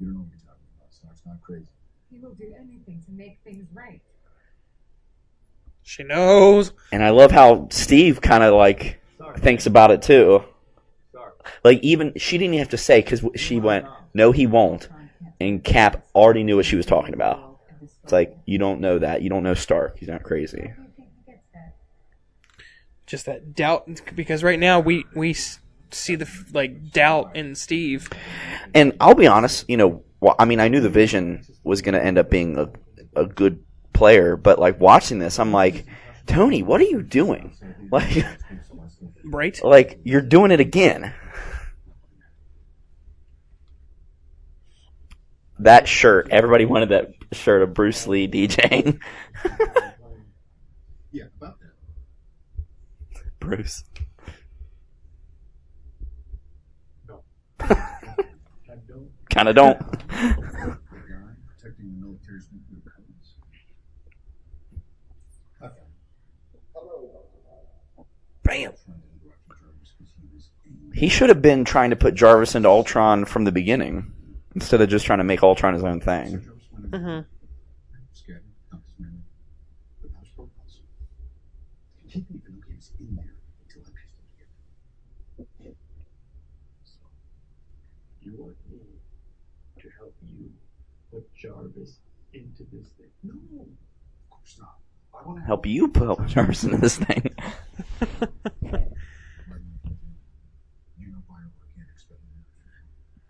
don't know what you're talking about. Stark's not crazy. He will do anything to make things right. She knows. And I love how Steve kind of like thinks about it too. Like, even she didn't even have to say, because she went, no, he won't. And Cap already knew what she was talking about. It's like, you don't know that. You don't know Stark. He's not crazy. Just that doubt, because right now we see the doubt in Steve. And I'll be honest, I knew the Vision was going to end up being a good player, but like watching this, I'm like, Tony, what are you doing? Like, right? Like, you're doing it again. That shirt, everybody wanted that shirt of Bruce Lee DJing. Yeah, about that. Bruce. No. Kinda don't. Protecting the military's nuclear codes. Bam. He should have been trying to put Jarvis into Ultron from the beginning, instead of just trying to make Ultron his own thing. Mm-hmm. He didn't even know he was in there until I pieced it together. So, you want me to help you put Jarvis into this thing? No, of course not. I want to Help you put Jarvis into this thing. You know bioorganics better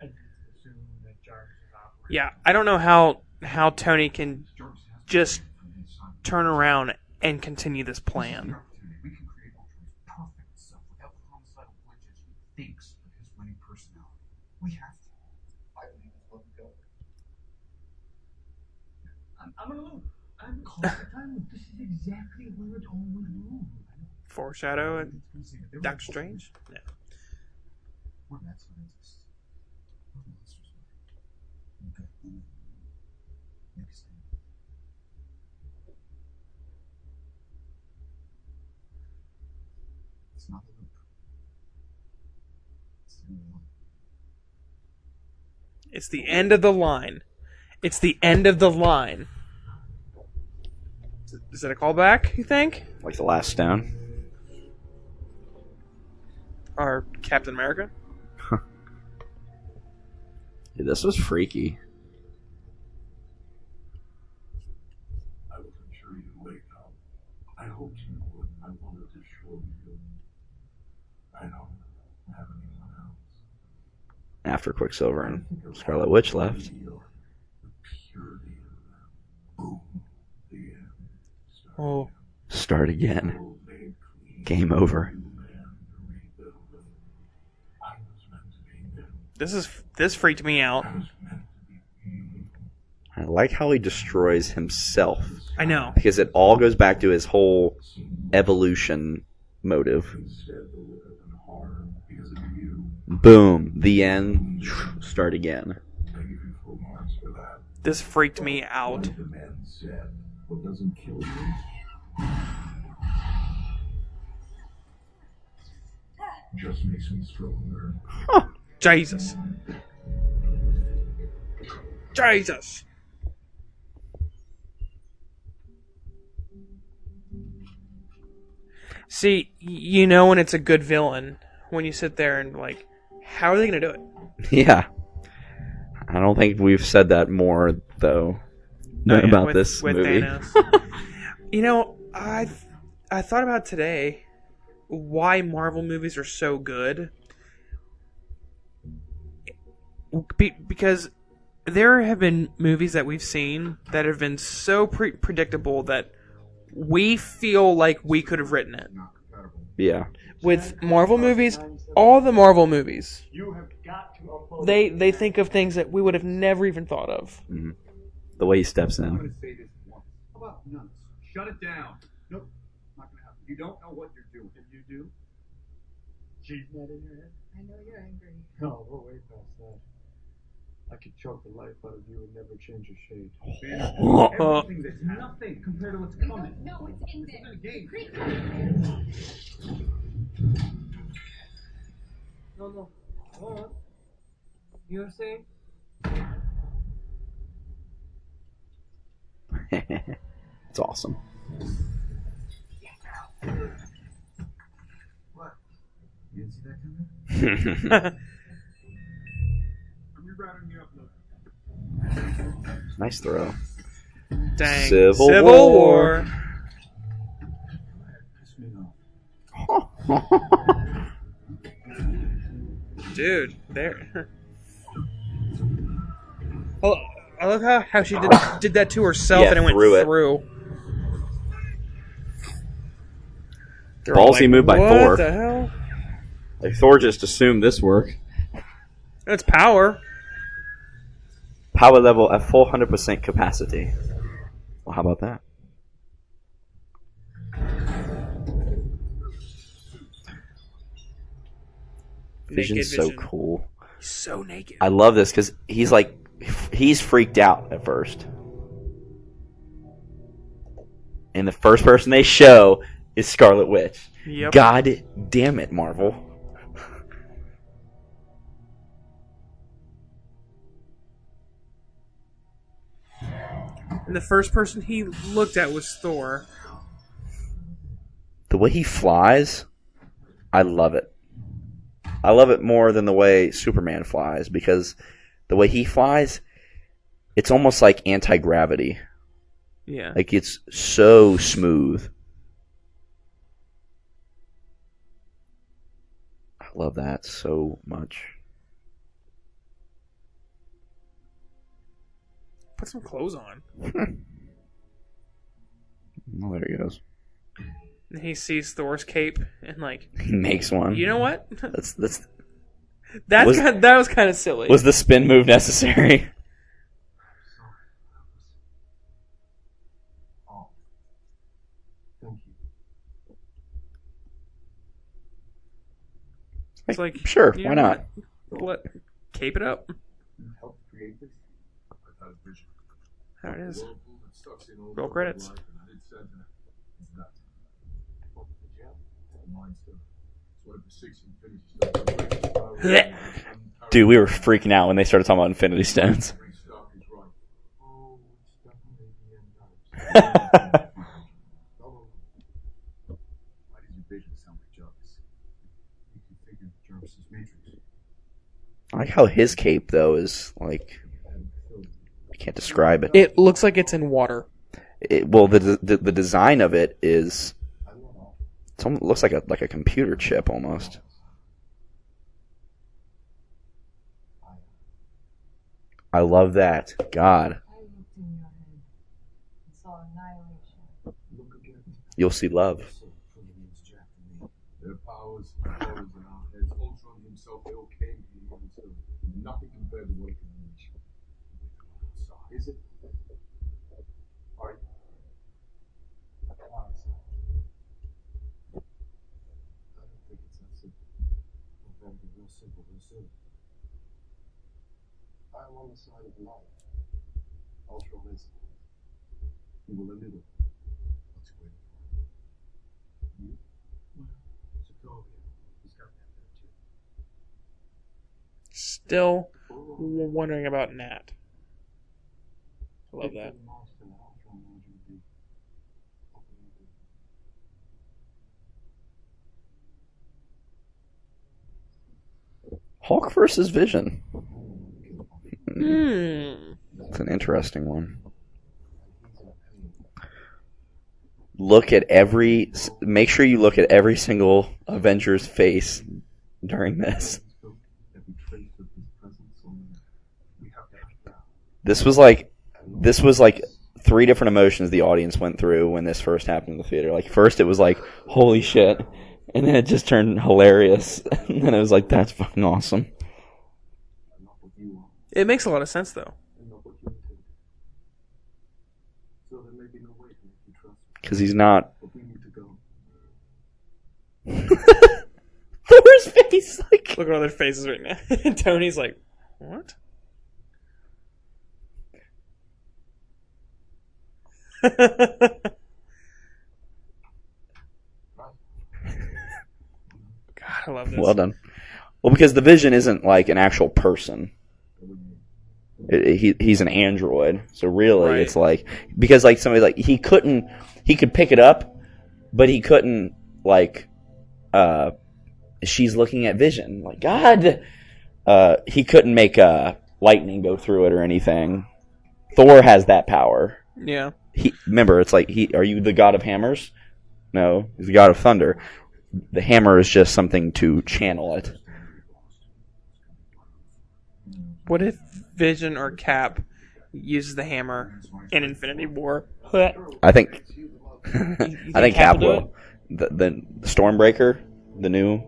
than I just assume that Jarvis is operating. Yeah, I don't know how Tony can just turn around and continue this plan. We can create Ultron's perfect self without the homicidal glitches he thinks of his winning personality. We have to. I believe it's what we go. I'm gonna lose. I'm calling the time. This is exactly where it all went wrong. Foreshadow and Doctor Strange? No. We're mad scientists. We're monsters. Okay. Make a stand. It's not a loop. It's the new one. It's the end of the line. It's the end of the line. Is it a callback, you think? Like the last stone. Or Captain America? Dude, this was freaky. I wasn't sure you'd wake up. I hoped you would. I wanted to show you. I don't have anyone else. After Quicksilver and Scarlet Witch left. The purity of them. Boom. The end. Start Oh. Start again. All made clean. Game over. New man to rebuild them. I was meant to be them. This freaked me out. I was meant to be you. I like how he destroys himself. I know. Because it all goes back to his whole evolution motive. Instead, the live in harm because of you. Boom. The end. Start again. I give you full marks for that. This freaked me out. Like the man said, what doesn't kill you just makes me stronger. Jesus. Jesus. See, you know when it's a good villain when you sit there and like, how are they going to do it? Yeah. I don't think we've said that more, though, Oh, yeah, about with- this with movie. Thanos. You know, I thought about today why Marvel movies are so good. Because there have been movies that we've seen that have been so predictable that we feel like we could have written it. Yeah. With Marvel movies, all the Marvel movies, You have got to upload. they think of things that we would have never even thought of. Mm-hmm. The way he steps I'm in. going to say this once. How about none? Shut it down. Nope. Not going to happen. You don't know what you're doing. If you do, She's not in your head. I know you're angry. No, we're way past that. I could choke the life out of you and never change a shade. everything that's nothing compared to what's coming. No, it's in This there. isn't a game. No. Hold on. You're saying? It's awesome. What? You didn't see that coming? I'm rerouting you up, look. Nice throw. Dang. Civil War. Dude, there. Oh, I love how she did that to herself, Yeah, and it went through it. through. They're all Ballsy move by what Thor. the hell? Like Thor just assumed this worked. That's power. Power level at full 100% capacity. Well, how about that? Vision's so Vision. cool. He's so naked. I love this because he's freaked out at first. And the first person they show is Scarlet Witch. Yep. God damn it, Marvel. And the first person he looked at was Thor. The way he flies, I love it. I love it more than the way Superman flies because the way he flies, it's almost like anti-gravity. Yeah. Like it's so smooth. I love that so much. Put some clothes on. Oh, there he goes. And he sees Thor's cape and like He makes one. you know what? That was kind of silly. Was the spin move necessary? Oh, thank you. It's like Sure, you why know not? what? Cape it up. You helped create this? I had a vision. There it is. Whirlpool that sucks in all Roll the credits. life, and I did send her. It's that. What, the gem? Mine still. It's one of the 6 Infinity Stones. Dude, we were freaking out when they started talking about Infinity Stones. Rick Stark is right. Oh, it's definitely the end times. Oh, why did your vision sound like Jarvis? You can figure Jarvis's matrix. I like how his cape, though, is like... I can't describe it. It looks like it's in water. Well, the design of it is... It looks like a computer chip, almost. I love that. God. I looked in your head and saw annihilation. Look again. You'll see love. Their powers in our heads. Ultron himself, they all came here, and so nothing compared to what it can reach. Is it? Are you? Come on, son. I don't think it's that simple. It better be real simple real soon. I'm on the side of life. Ultron is. He will live it. What's he waiting for? You? Sokovia. He's got that there too. Still wondering about Nat. I love that. Hulk versus Vision. Hmm. It's an interesting one. Make sure you look at every single Avengers face during this. This was like 3 different emotions the audience went through when this first happened in the theater. Like first it was like, holy shit, and then it just turned hilarious, and then it was like, that's fucking awesome. It makes a lot of sense though. Because he's not. But we need to go. Thor's face, like. Look at all their faces right now. And Tony's like, what? God, I love this. Well done. Well, because the Vision isn't like an actual person. He's an android, so really Right. it's like because like somebody like he could pick it up, but he couldn't like. She's looking at Vision like God. He couldn't make lightning go through it or anything. Thor has that power. Yeah. Remember, it's like are you the god of hammers? No, he's the god of thunder. The hammer is just something to channel it. What if Vision or Cap uses the hammer in Infinity War? I think You I think Cap will do will. The Stormbreaker, the new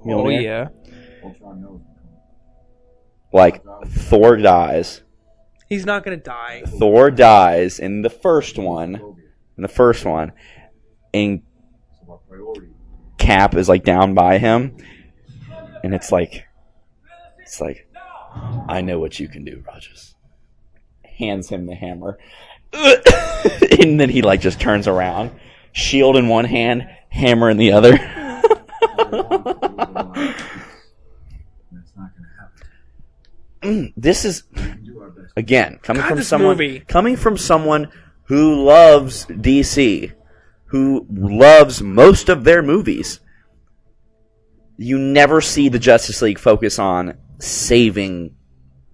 Oh Mjolnir. yeah. Ultron knows. Like Thor dies. He's not gonna die. Thor dies in the first one. And Cap is like down by him, and it's like, I know what you can do, Rogers. Hands him the hammer, and then he like just turns around, shield in one hand, hammer in the other. This is again coming God, from this someone movie. Who loves DC, who loves most of their movies. You never see the Justice League focus on saving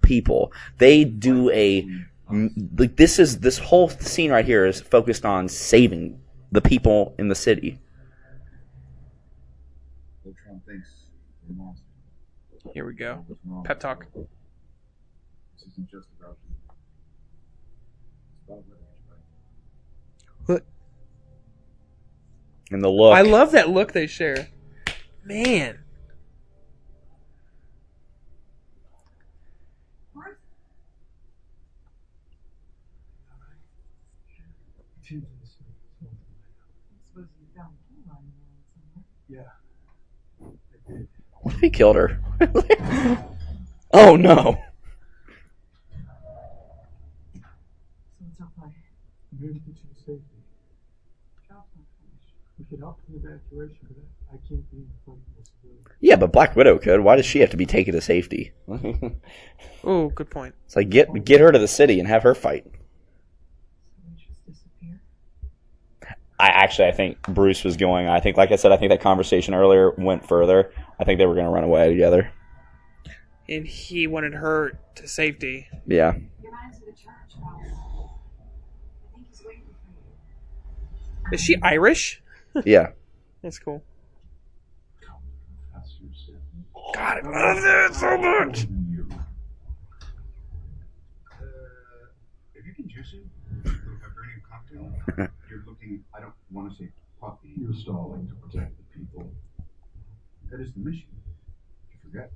people. They do this whole scene right here is focused on saving the people in the city. Ultron thinks we're monsters. Here we go. What's wrong? Pep talk. This isn't just about you. It's about lineage, right? What? And the look. I love that look they share. Man. Yeah. What if he killed her? Oh no. I'm here to get you to safety. We could help in the evacuation, but I can't be in the front of this building. Yeah, but Black Widow could. Why does she have to be taken to safety? Oh, good point. It's like get her to the city and have her fight. I think Bruce was going. I think, like I said, I think that conversation earlier went further. I think they were going to run away together. And he wanted her to safety. Yeah. Your man's in the church, Ross. I think he's waiting for you. Is she Irish? Yeah. That's cool. That's your sin. God, I love that so much. If you can juice it, a vibranium cocktail, you're looking, I don't want to say puppy. You're stalling to protect the people. That is the mission. Did you forget?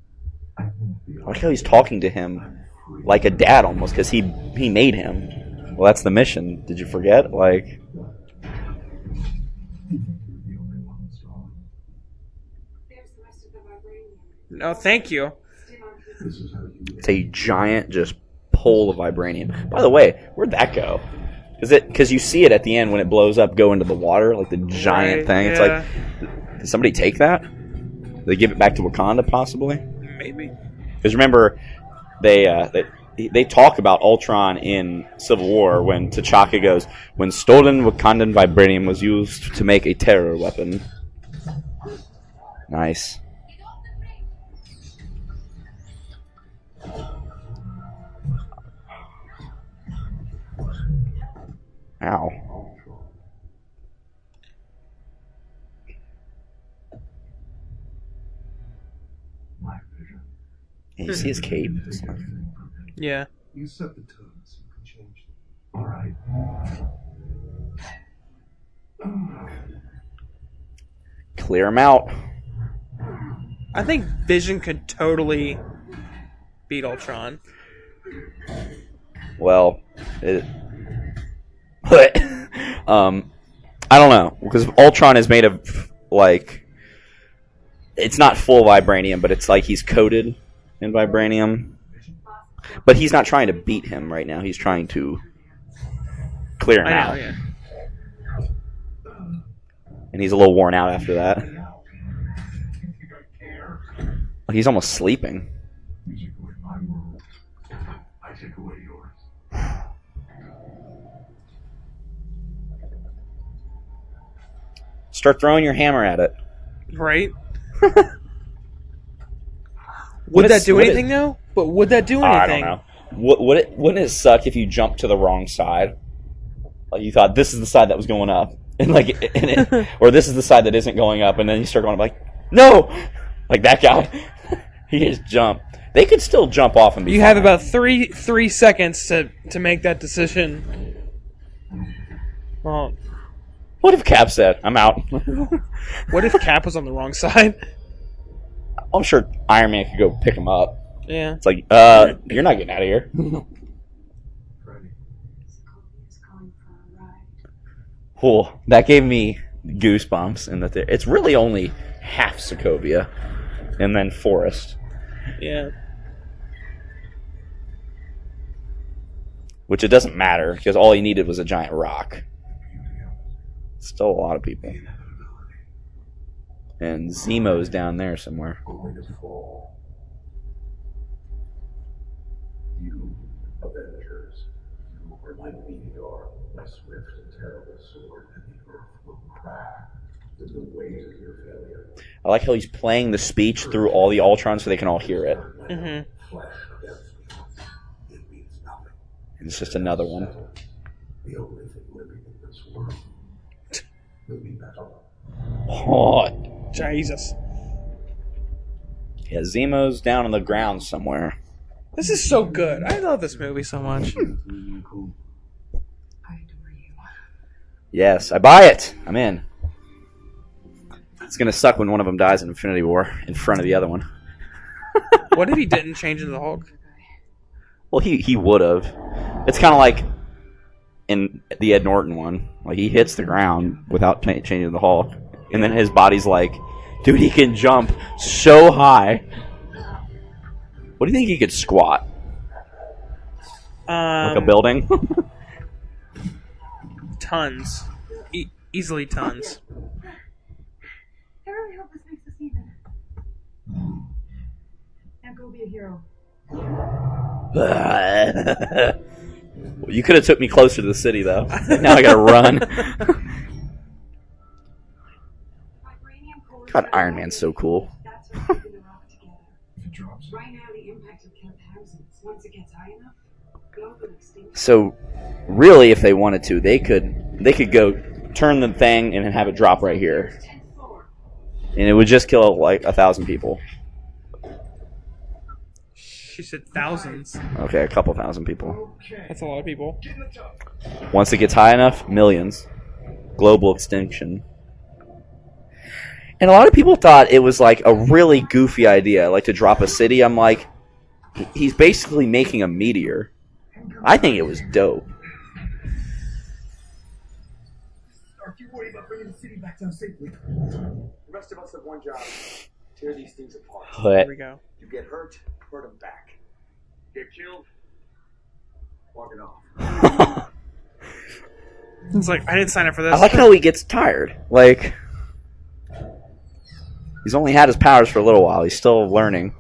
I won't be I like how he's talking to him like a dad almost, because he made him. Well, that's the mission. Did you forget? Like, There's the rest of the vibranium. No, thank you. This is how you it's a giant just pole of vibranium. By the way, where'd that go? Because you see it at the end when it blows up, go into the water, like the giant Right, thing. It's yeah. like, did somebody take that? Did they give it back to Wakanda, possibly? Maybe. Because remember, they talk about Ultron in Civil War when T'Chaka goes, when stolen Wakandan vibranium was used to make a terror weapon. Nice. Ow. my vision. Yeah, you see his cape? Yeah. You set the terms, you can change them. All right. Clear him out. I think Vision could totally beat Ultron. Well, but I don't know, because Ultron is made of like, it's not full vibranium, but it's like he's coated in vibranium. But he's not trying to beat him right now. He's trying to clear him I know, out. yeah. And he's a little worn out after that. He's almost sleeping. You take away my world. I take away yours. Start throwing your hammer at it. Right? Would that do anything, though? But would that do anything? I don't know. wouldn't it suck if you jumped to the wrong side? Like you thought this is the side that was going up, and or this is the side that isn't going up, and then you start going like, no, like that guy. He just jumped. They could still jump off and be. You have about three seconds to make that decision. Well, what if Cap said, "I'm out"? What if Cap was on the wrong side? I'm sure Iron Man could go pick him up. Yeah. It's like, you're not getting out of here. Cool. That gave me goosebumps in that it's really only half Sokovia and then forest. Yeah. Which it doesn't matter because all he needed was a giant rock. Still a lot of people. And Zemo's down there somewhere. You, Avengers, you are my meteor, my swift and terrible sword, and the earth will crack to the weight of your failure. I like how he's playing the speech through all the Ultrons so they can all hear it. Mm-hmm. Flesh against me. It means nothing. And it's just another one. The only thing living in this world will be metal. Oh, Jesus. Yeah, Zemo's down on the ground somewhere. This is so good. I love this movie so much. Yes, I buy it. I'm in. It's gonna suck when one of them dies in Infinity War in front of the other one. What if he didn't change into the Hulk? Well, he would have. It's kind of like in the Ed Norton one. Like he hits the ground without changing the Hulk, and then his body's like, dude, he can jump so high. What do you think he could squat? Like a building? Tons. Easily tons. I really hope this makes us even. Now go be a hero. Well, you could have took me closer to the city, though. Now I gotta run. God, Iron Man's so cool. Right now, the impact will kill thousands. Once it gets high enough, global extinction. So, really, if they wanted to, they could go turn the thing and then have it drop right here, and it would just kill like 1,000 people. She said thousands. Okay, a couple thousand people. That's a lot of people. Once it gets high enough, millions. Global extinction. And a lot of people thought it was like a really goofy idea, like to drop a city. I'm like, he's basically making a meteor. I think it was dope. Are you worried about bringing the city back down safely? The rest of us have one job. Tear these things apart. But There we go. You get hurt, hurt them back. Get killed, walk it off. It's like, I didn't sign up for this. I like how he gets tired. Like, he's only had his powers for a little while. He's still learning,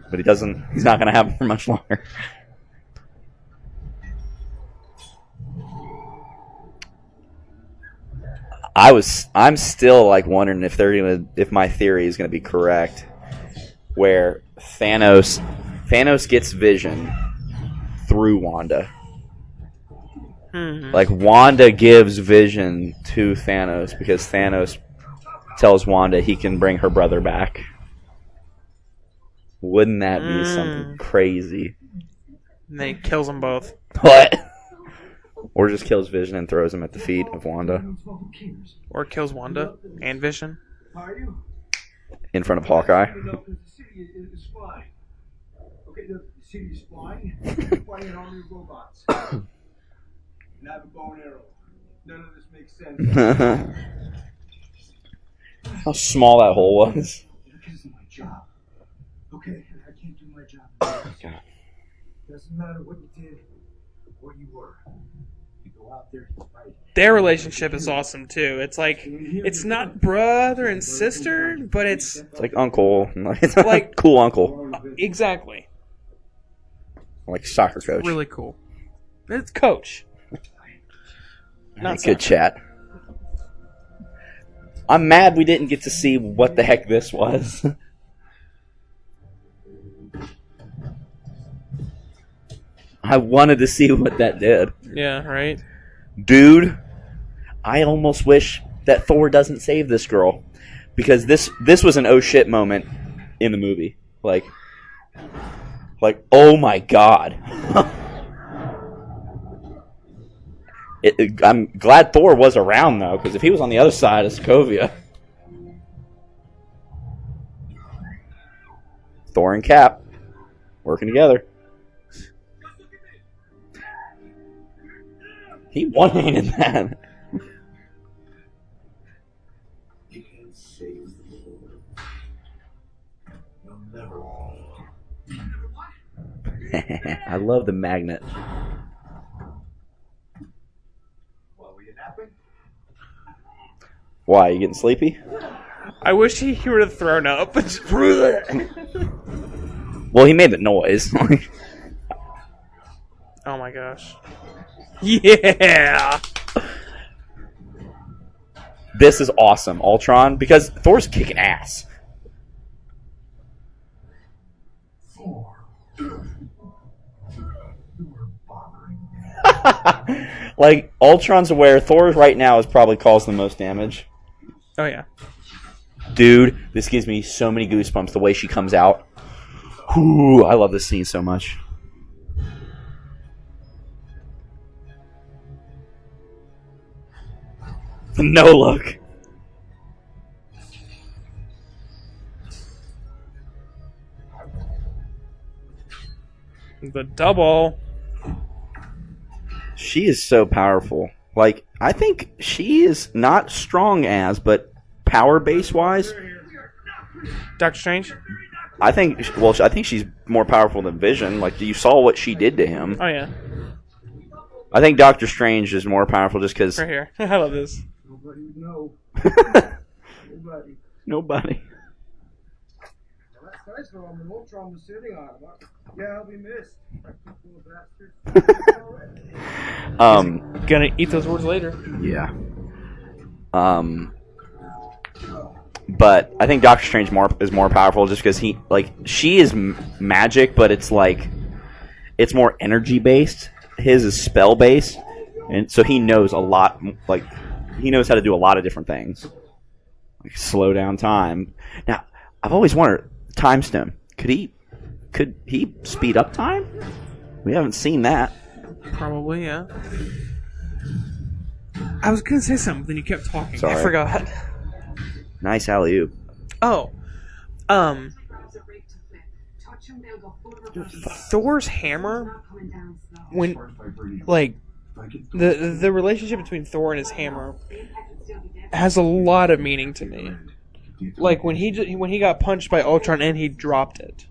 but he's not going to have them for much longer. I'm still like wondering if my theory is gonna be correct, where Thanos gets Vision through Wanda. Mm-hmm. Like Wanda gives Vision to Thanos because Thanos tells Wanda he can bring her brother back. Wouldn't that be something crazy? And then he kills them both. What? Or just kills Vision and throws him at the feet of Wanda. Or kills Wanda and Vision. Are you? In front of Hawkeye. No, because the city is flying. Okay, the city is flying. Fighting an army of robots. And I have a bow and arrow. None of this makes sense. How small that hole was. This is my job. Okay, I can't do my job. God. Doesn't matter what you did, what you were. You go out there, you fight. Their relationship is awesome too. It's like, it's not brother and sister, but it's like uncle. It's like like cool uncle. Exactly. Like soccer coach. Really cool. It's coach. Not Good chat. I'm mad we didn't get to see what the heck this was. I wanted to see what that did. Yeah, right? Dude, I almost wish that Thor doesn't save this girl. Because this was an oh shit moment in the movie. Like oh my god. I'm glad Thor was around, though, because if he was on the other side of Sokovia... Thor and Cap working together. He one-handed that. You can't save the world. You'll never. I love the magnet. What, were you napping? Why, you getting sleepy? I wish he would have thrown up. Well, he made the noise. Oh my gosh. Yeah! This is awesome, Ultron, because Thor's kicking ass. Thor. You were bothering me. Like, Ultron's aware Thor right now has probably caused the most damage. Oh yeah. Dude, this gives me so many goosebumps, the way she comes out. Ooh, I love this scene so much. No look. The double. She is so powerful. Like, I think she is not strong as, but power base wise, Doctor Strange? I think she's more powerful than Vision. Like, you saw what she did to him. Oh yeah. I think Doctor Strange is more powerful just because... Right here. I love this. Nobody would know. Nobody. Nobody. Well, that's nice though. I mean, Ultron was sitting on him. Yeah, I'll be missed. Little bastard. Gonna eat those words later. Yeah. But I think Doctor Strange is more powerful just because she is magic, but it's more energy based. His is spell based, and so he knows a lot. Like, he knows how to do a lot of different things, like slow down time. Now, I've always wondered, Time Stone, could he speed up time? We haven't seen that. Probably, yeah. I was gonna say something, then you kept talking. Sorry. I forgot. Nice alley-oop. Oh, Thor's hammer. When, like, the relationship between Thor and his hammer has a lot of meaning to me. Like when he got punched by Ultron and he dropped it.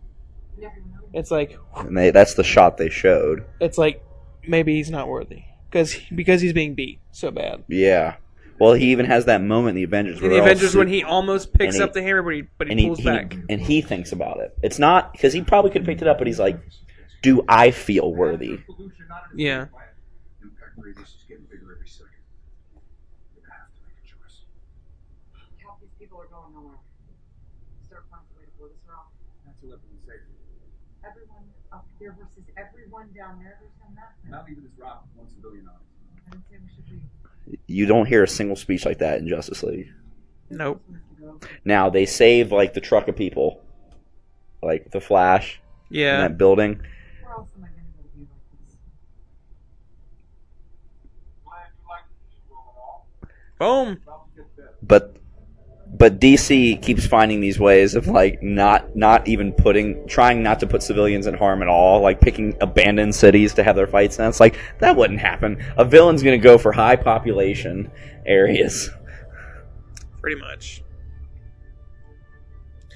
It's like, And that's the shot they showed. it's like maybe he's not worthy because he's being beat so bad. Yeah. Well, he even has that moment in the Avengers. In the Avengers, when he almost picks up the hammer, but he pulls back. And he thinks about it. It's not because he probably could have picked it up, but he's like, "Do I feel worthy?" Yeah. Impact radius is getting bigger every second. You're gonna have to make a choice. Cap, these people are going nowhere. Start finding a way to blow this rock. That's a weapon of safety. Everyone up here versus everyone down there. There's no math. Not even this rock with one civilian on it. I didn't say we should leave. You don't hear a single speech like that in Justice League. Nope. Now they save like the truck of people, like the Flash. Yeah. In that building. Where else am I going to go to be like this? Boom. But DC keeps finding these ways of like not even trying not to put civilians in harm at all, like picking abandoned cities to have their fights in. It's like that wouldn't happen. A villain's gonna go for high population areas. Pretty much.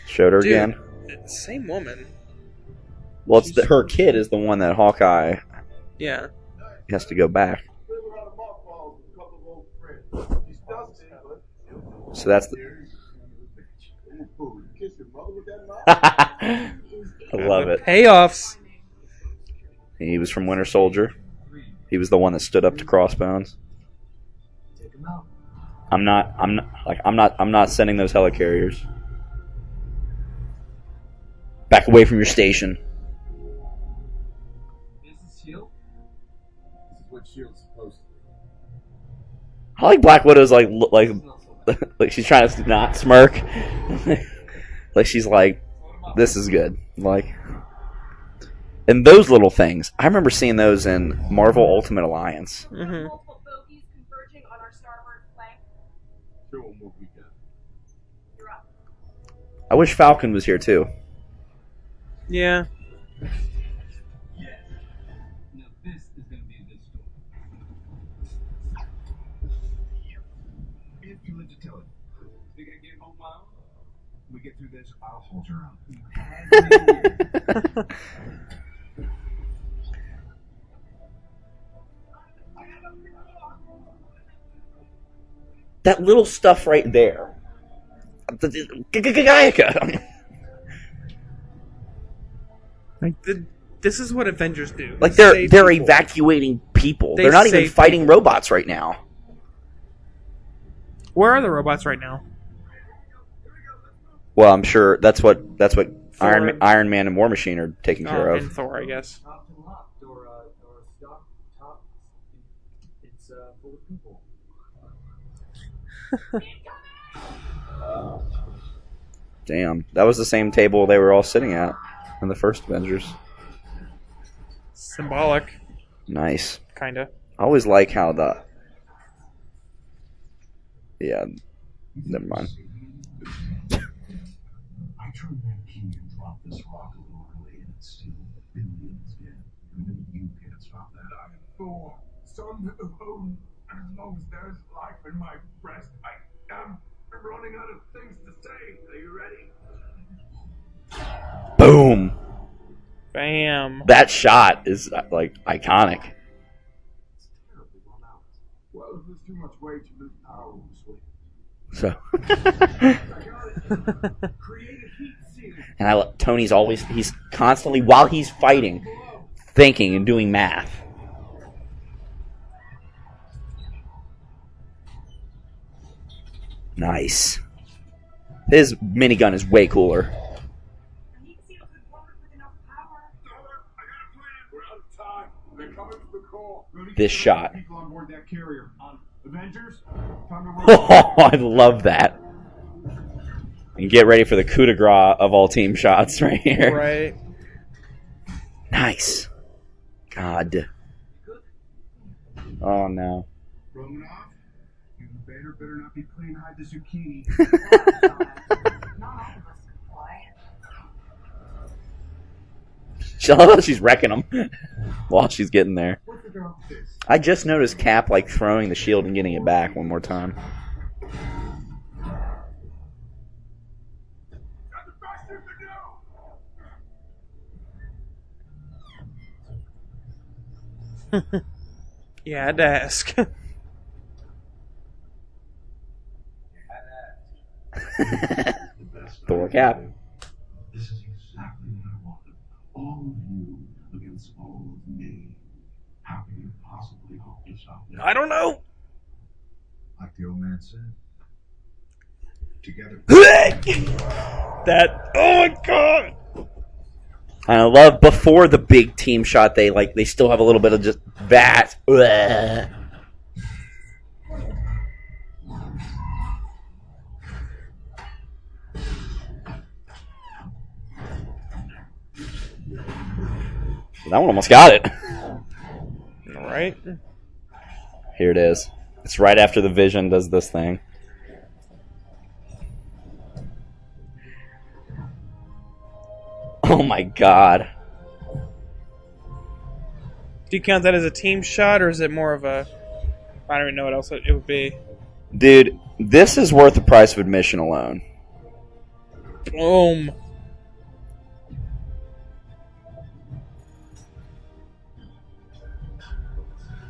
Showed her Dude, again. Same woman. Well, her kid is the one that Hawkeye Yeah. has to go back. So that's the. I love it. Payoffs. He was from Winter Soldier. He was the one that stood up to Crossbones. I'm not sending those helicarriers. Back away from your station. Is this shield? what S.H.I.E.L.D.'s supposed to be. I like Black Widow's like like she's trying to not smirk. Like she's like, this is good. Like, and those little things, I remember seeing those in Marvel Ultimate Alliance. Mm-hmm. Multiple bogies converging on our starboard flank. Show them what we got. You're up. I wish Falcon was here too. Yeah. Now this is going to be a good story. If you live to tell it. Think I get home now? We get through this, I'll hold your own. That little stuff right there. This is what Avengers do. Like Save they're people. evacuating people. They They're not even save fighting people. robots right now. Where are the robots right now? Well, I'm sure that's what Thor. Iron Man and War Machine are taking care And of. Thor, I guess. Top and locked or stock top. It's full of people. Damn, that was the same table they were all sitting at in the first Avengers. Symbolic, Nice. kinda. I always like how the. Yeah, never mind. I turned that key and dropped this rock a little early, and it's still billions dead. Even you can't stop that. I'm Thor, son of Odin. As long as there's life in my breast, I am running out of things to say. Are you ready? Boom! Bam. That shot is like iconic. It's terribly well balanced. Well, there's too much weight to lose power with swing. So, I got it. Create a heat seeker. and he's constantly while he's fighting, thinking and doing math. Nice. His minigun is way cooler. A heat seal could work with enough power. Tyler, I got a plan. We're out of time. They're coming for the call. This shot. People on board that carrier. Avengers, time to work. Oh, I love that. And get ready for the coup de grace of all team shots right here. Right. Nice. God. Oh no. Romanov, you better not be playing hide the zucchini. Not all of us could fly. She's wrecking them while she's getting there. We'll figure out this. I just noticed Cap like throwing the shield and getting it back one more time. Got the best you can do. You had to ask. Thor Cap. This is exactly what I wanted. All of you against all of me. How can you possibly hope to stop that? I don't know. Like the old man said. Together. That. Oh my god. And I love before the big team shot. They still have a little bit of just that. That one almost got it. All right. Here it is. It's right after the Vision does this thing. Oh my god. Do you count that as a team shot, or is it more of a? I don't even know what else it would be. Dude, this is worth the price of admission alone. Boom.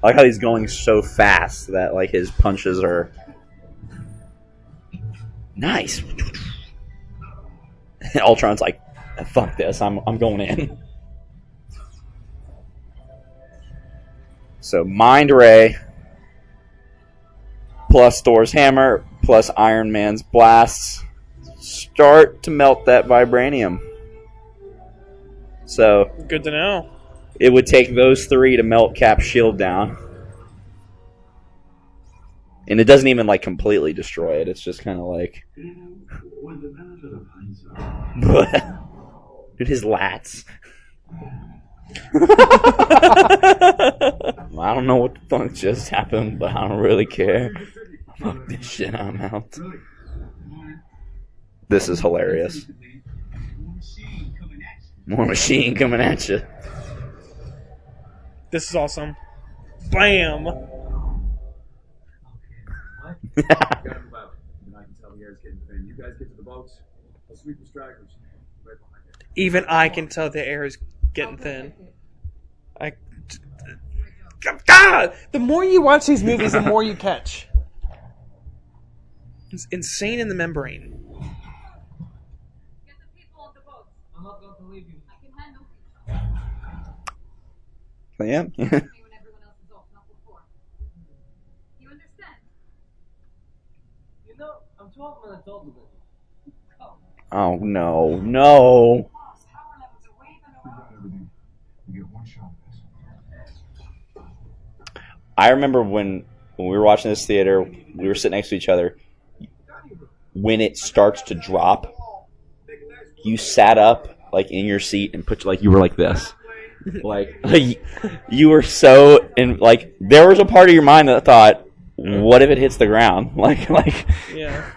I like how he's going so fast that like his punches are nice. Ultron's like, fuck this, I'm going in. So Mind Ray plus Thor's hammer plus Iron Man's blasts start to melt that vibranium. So Good to know. it would take those three to melt Cap's shield down. And it doesn't even like completely destroy it. It's just kind of like, With the benefit of hindsight, dude, his lats. I don't know what the fuck just happened, but I don't really care. Fuck this shit, I'm out. This is hilarious. More machine coming at you. This is awesome. Bam! Gotta move out. And I can tell the air's getting thin. You guys get to the boats. I'll sweep the stragglers. Right behind you. Even I can tell the air is getting thin. God! The more you watch these movies, the more you catch. It's insane in the membrane. Get the people on the boat. I'm not going to leave you. I can handle I am. me when everyone else is off, not before. You understand? You know, I'm 12 minutes older than you. Oh no, no. Boss, power levels are way below. we got everything. We get one shot at this. I remember when we were watching this theater, we were sitting next to each other. When it starts to drop, you sat up like in your seat and put like you were like this, like you were so in like there was a part of your mind that thought, what if it hits the ground? Like Yeah.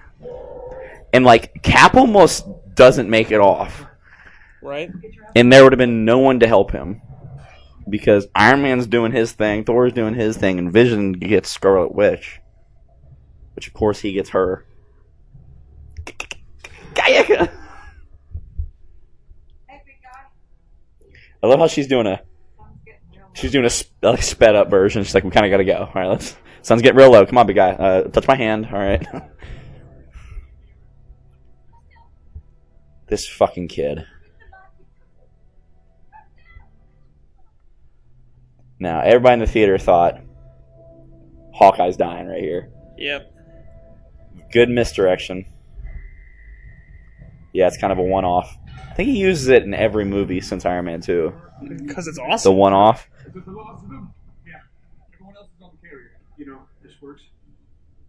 And like Cap almost doesn't make it off, Right? and there would have been no one to help him. Because Iron Man's doing his thing, Thor's doing his thing, and Vision gets Scarlet Witch. Which, of course, he gets her. Hey, big guy. I love how she's doing a sped up version. She's like, we kind of got to go. All right, sun's getting real low. Come on, big guy. Touch my hand. All right. This fucking kid. Now, everybody in the theater thought Hawkeye's dying right here. Yep. Good misdirection. Yeah, it's kind of a one-off. I think he uses it in every movie since Iron Man 2. Because it's awesome. The one-off. Is this the last of them? Yeah. Everyone else is on the carrier. You know, this works.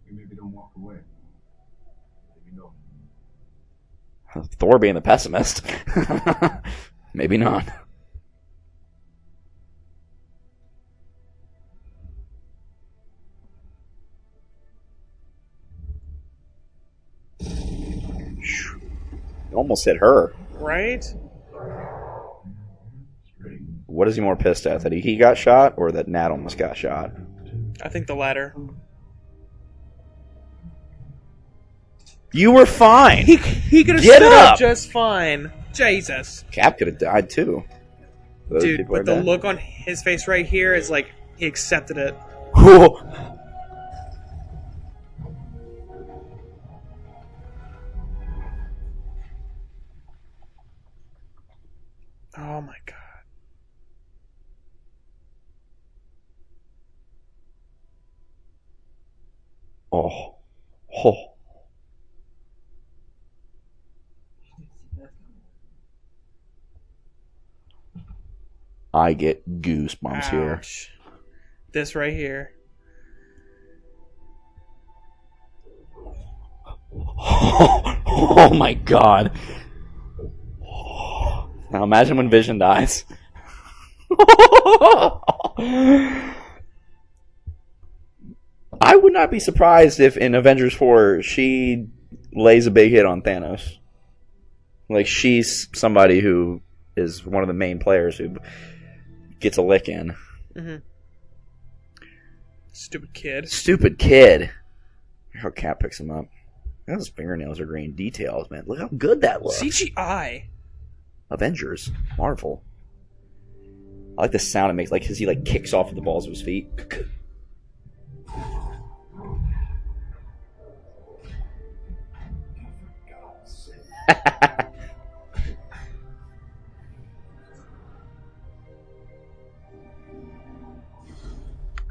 We maybe don't walk away. Maybe no. Thor being the pessimist. Maybe not. Almost hit her. Right? What is he more pissed at? That he got shot or that Nat almost got shot? I think the latter. You were fine. He could have Get stood up up. just fine. Jesus. Cap could have died too. Those Dude, people are but the dead. look on his face right here is like he accepted it. Oh my god. Oh. Oh. I get goosebumps here. Ouch. This right here. Oh my god. Now imagine when Vision dies. I would not be surprised if in Avengers 4 she lays a big hit on Thanos. Like she's somebody who is one of the main players who gets a lick in. Mm-hmm. Stupid kid. Stupid kid. How Cap picks him up. Those fingernails are green. Details, man. Look how good that looks. CGI. Avengers. Marvel. I like the sound it makes, like, because he, like, kicks off with the balls of his feet.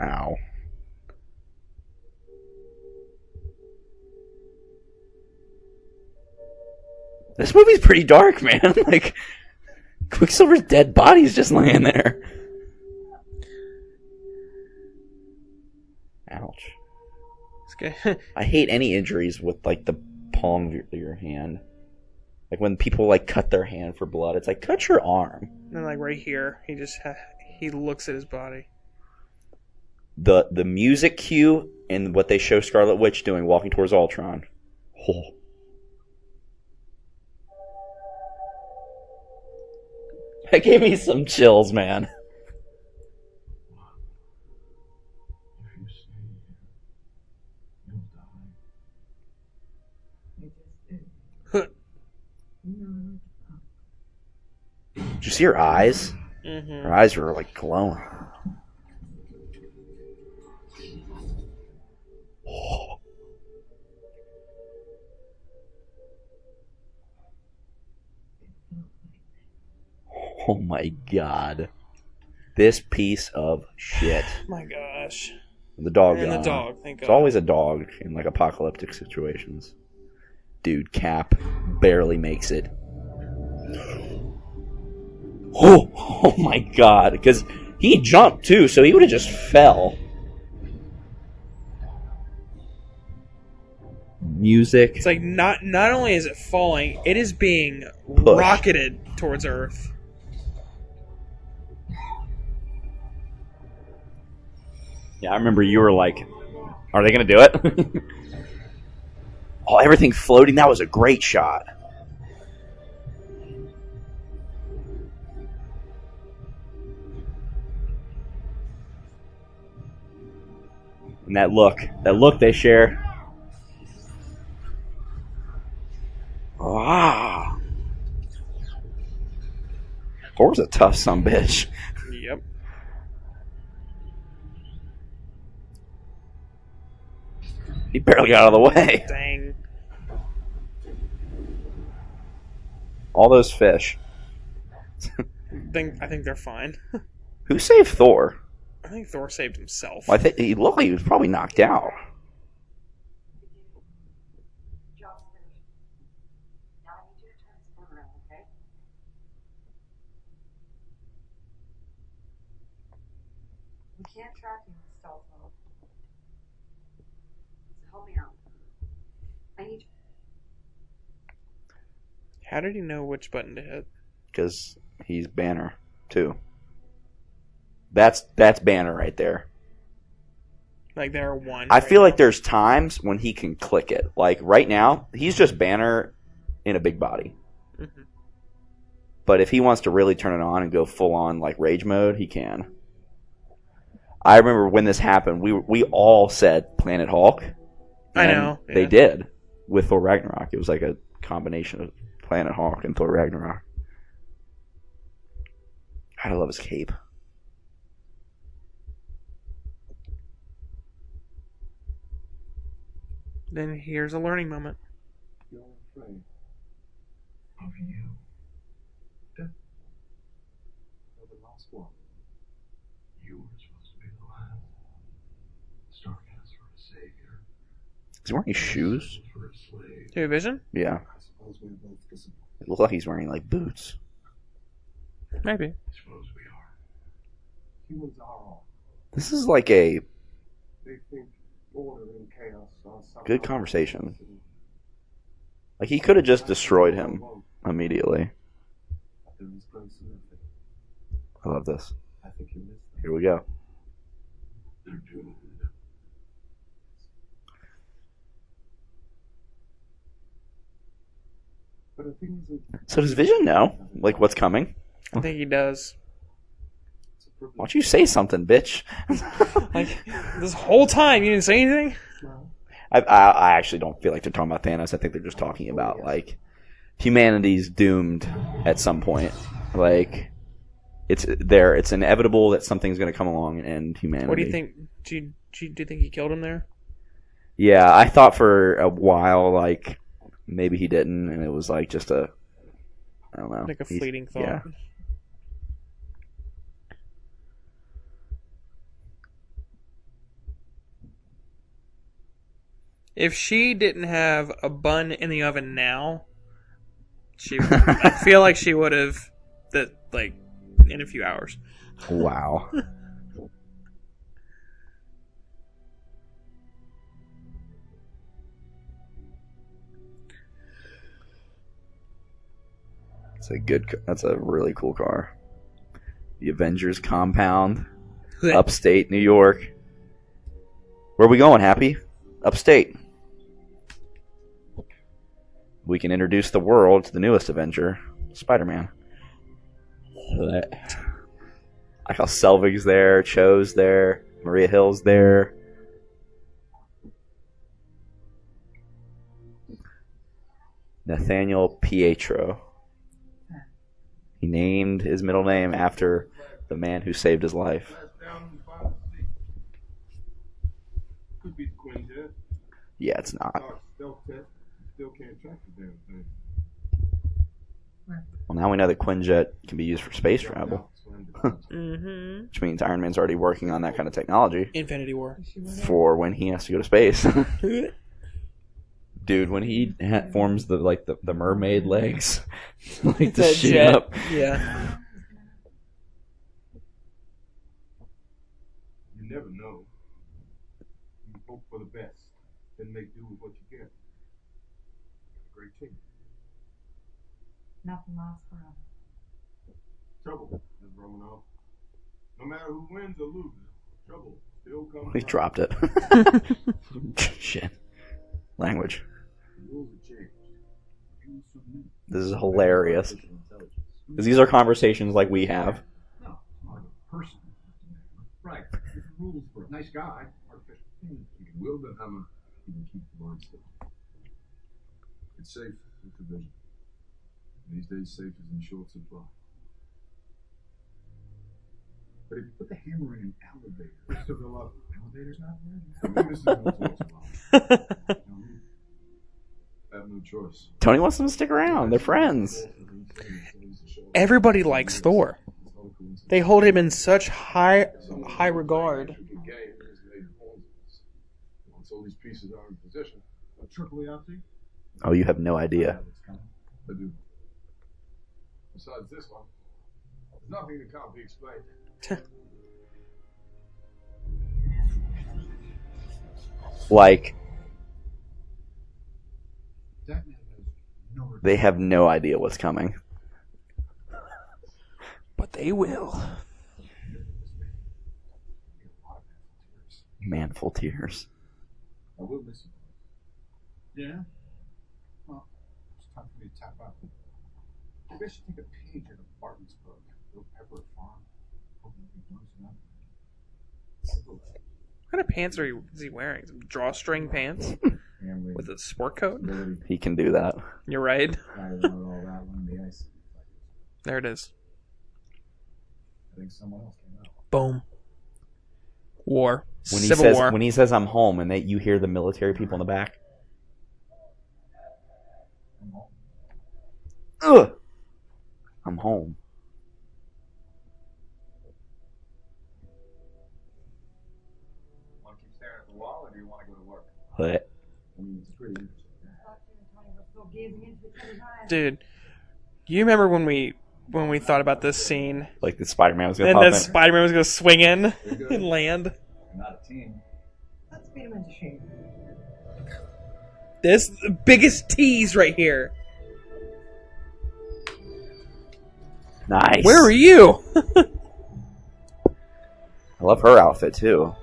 Ow. This movie's pretty dark, man. Like, Quicksilver's dead body's just laying there. Ouch. I hate any injuries with like the palm of your hand. Like when people like cut their hand for blood, it's like cut your arm. And like right here, he looks at his body. The music cue and what they show Scarlet Witch doing, walking towards Ultron. Oh. That gave me some chills, man. Did you see her eyes? Mm-hmm. Her eyes were like glowing. Oh my god. This piece of shit. My gosh. The dog. And the dog, thank God. There's always a dog in like apocalyptic situations. Dude, Cap barely makes it. Oh my god. Because he jumped too, so he would have just fell. Music. It's like not only is it falling, it is being Pushed. rocketed towards Earth. Yeah, I remember you were like, are they going to do it? Oh, everything floating. That was a great shot. And that look they share. Ah. Thor's a tough sumbitch. Yep. He barely got out of the way. Dang. All those fish. I think they're fine. Who saved Thor? I think Thor saved himself. Well, I think he looked like he was probably knocked out. Job's finished. Now I need you to turn this phone around, okay? We can't track you with stealth mode. So help me out. I need you. How did he know which button to hit? Because he's Banner, too. That's Banner right there. Like there are one. I feel like there's times when he can click it. Like right now, he's just Banner in a big body. Mm-hmm. But if he wants to really turn it on and go full on like rage mode, he can. I remember when this happened, we all said Planet Hulk. I know. Yeah. They did with Thor Ragnarok. It was like a combination of Planet Hulk and Thor Ragnarok. God, I love his cape. Then here's a learning moment. You're afraid of you. Death. You're the last one. You were supposed to be the last. Stark asked for a savior. Is he wearing shoes? For a slave. Do you have vision? Yeah. I suppose we're both disappointed. It looks like he's wearing like boots. Maybe. I suppose we are. Humans are all. This is like a They think order and chaos are somehow good conversation. Like he could have just destroyed him immediately. But there is grace in nothing. I love this. I think you missed Here we go. They're doomed. But the thing is, So does Vision know like what's coming? I think he does. Why don't you say something, bitch? Like this whole time you didn't say anything? I actually don't feel like they're talking about Thanos. I think they're just talking about like humanity's doomed at some point. Like it's there. It's inevitable that something's going to come along and end humanity. What do you think? Do you think he killed him there? Yeah, I thought for a while like maybe he didn't, and it was like just a I don't know, Like a fleeting thought. Yeah. If she didn't have a bun in the oven now, I feel like she would have that like in a few hours. Wow. That's a really cool car. The Avengers compound, upstate New York. Where are we going, Happy? Upstate. We can introduce the world to the newest Avenger, Spider-Man. Like how Selvig's there, Cho's there, Maria Hill's there. Nathaniel Pietro. He named his middle name after the man who saved his life. Could be the Quinjet. Yeah, it's not. Stealth test. Still can't track the damn thing. Well, now we know that Quinjet can be used for space travel. Mm-hmm. Which means Iron Man's already working on that kind of technology. Infinity War. For when he has to go to space. Dude, when he forms the mermaid legs, like to shoot jet. up. Yeah. You never know. You hope for the best, then make do with what you get. Great team. Nothing lasts forever. Trouble, Ms. Romanoff. No matter who wins or loses, trouble still comes. He dropped it. Shit. Language. The rules have changed. Rules submit. This is hilarious. Because these are conversations like we have. No, it's not like a person. Right. Different rules for a nice guy. Artificial. You can wield the hammer, you can keep the mind still. It's safe with the vision. These days, safe is in short supply. But if you put the hammer in an elevator, it's still go up. Elevator's not I mean, this is what it's about. I have no choice. Tony wants them to stick around. They're friends. Everybody likes Thor. They hold him in such high regard. Once all these pieces are in position, triple ELT? Oh, you have no idea. I do. Besides this one, there's nothing that can't be explained. Like, That man has no they have no idea what's coming. But they will. Manful tears. I will miss you. Yeah? Well, it's time for me to tap out. Maybe I should take a page out of Barton's book. Little Pepper Farm. Hoping he blows it up. What kind of pants is he wearing? Some drawstring pants? With a sport coat? He can do that. You're right. There it is. I think someone else came out. Boom. War. When Civil War. When he says I'm home and you hear the military people in the back. Ugh. I'm home. Want to keep staring at the wall, or do you want to go to work? What? I mean, it's pretty interesting. Dude, you remember when we thought about this scene? Like the Spider-Man was going to And pop then in? Spider-Man was going to swing in and land. We're not a team. Let's beat him into shape. This the biggest tease right here. Nice. Where are you? I love her outfit too.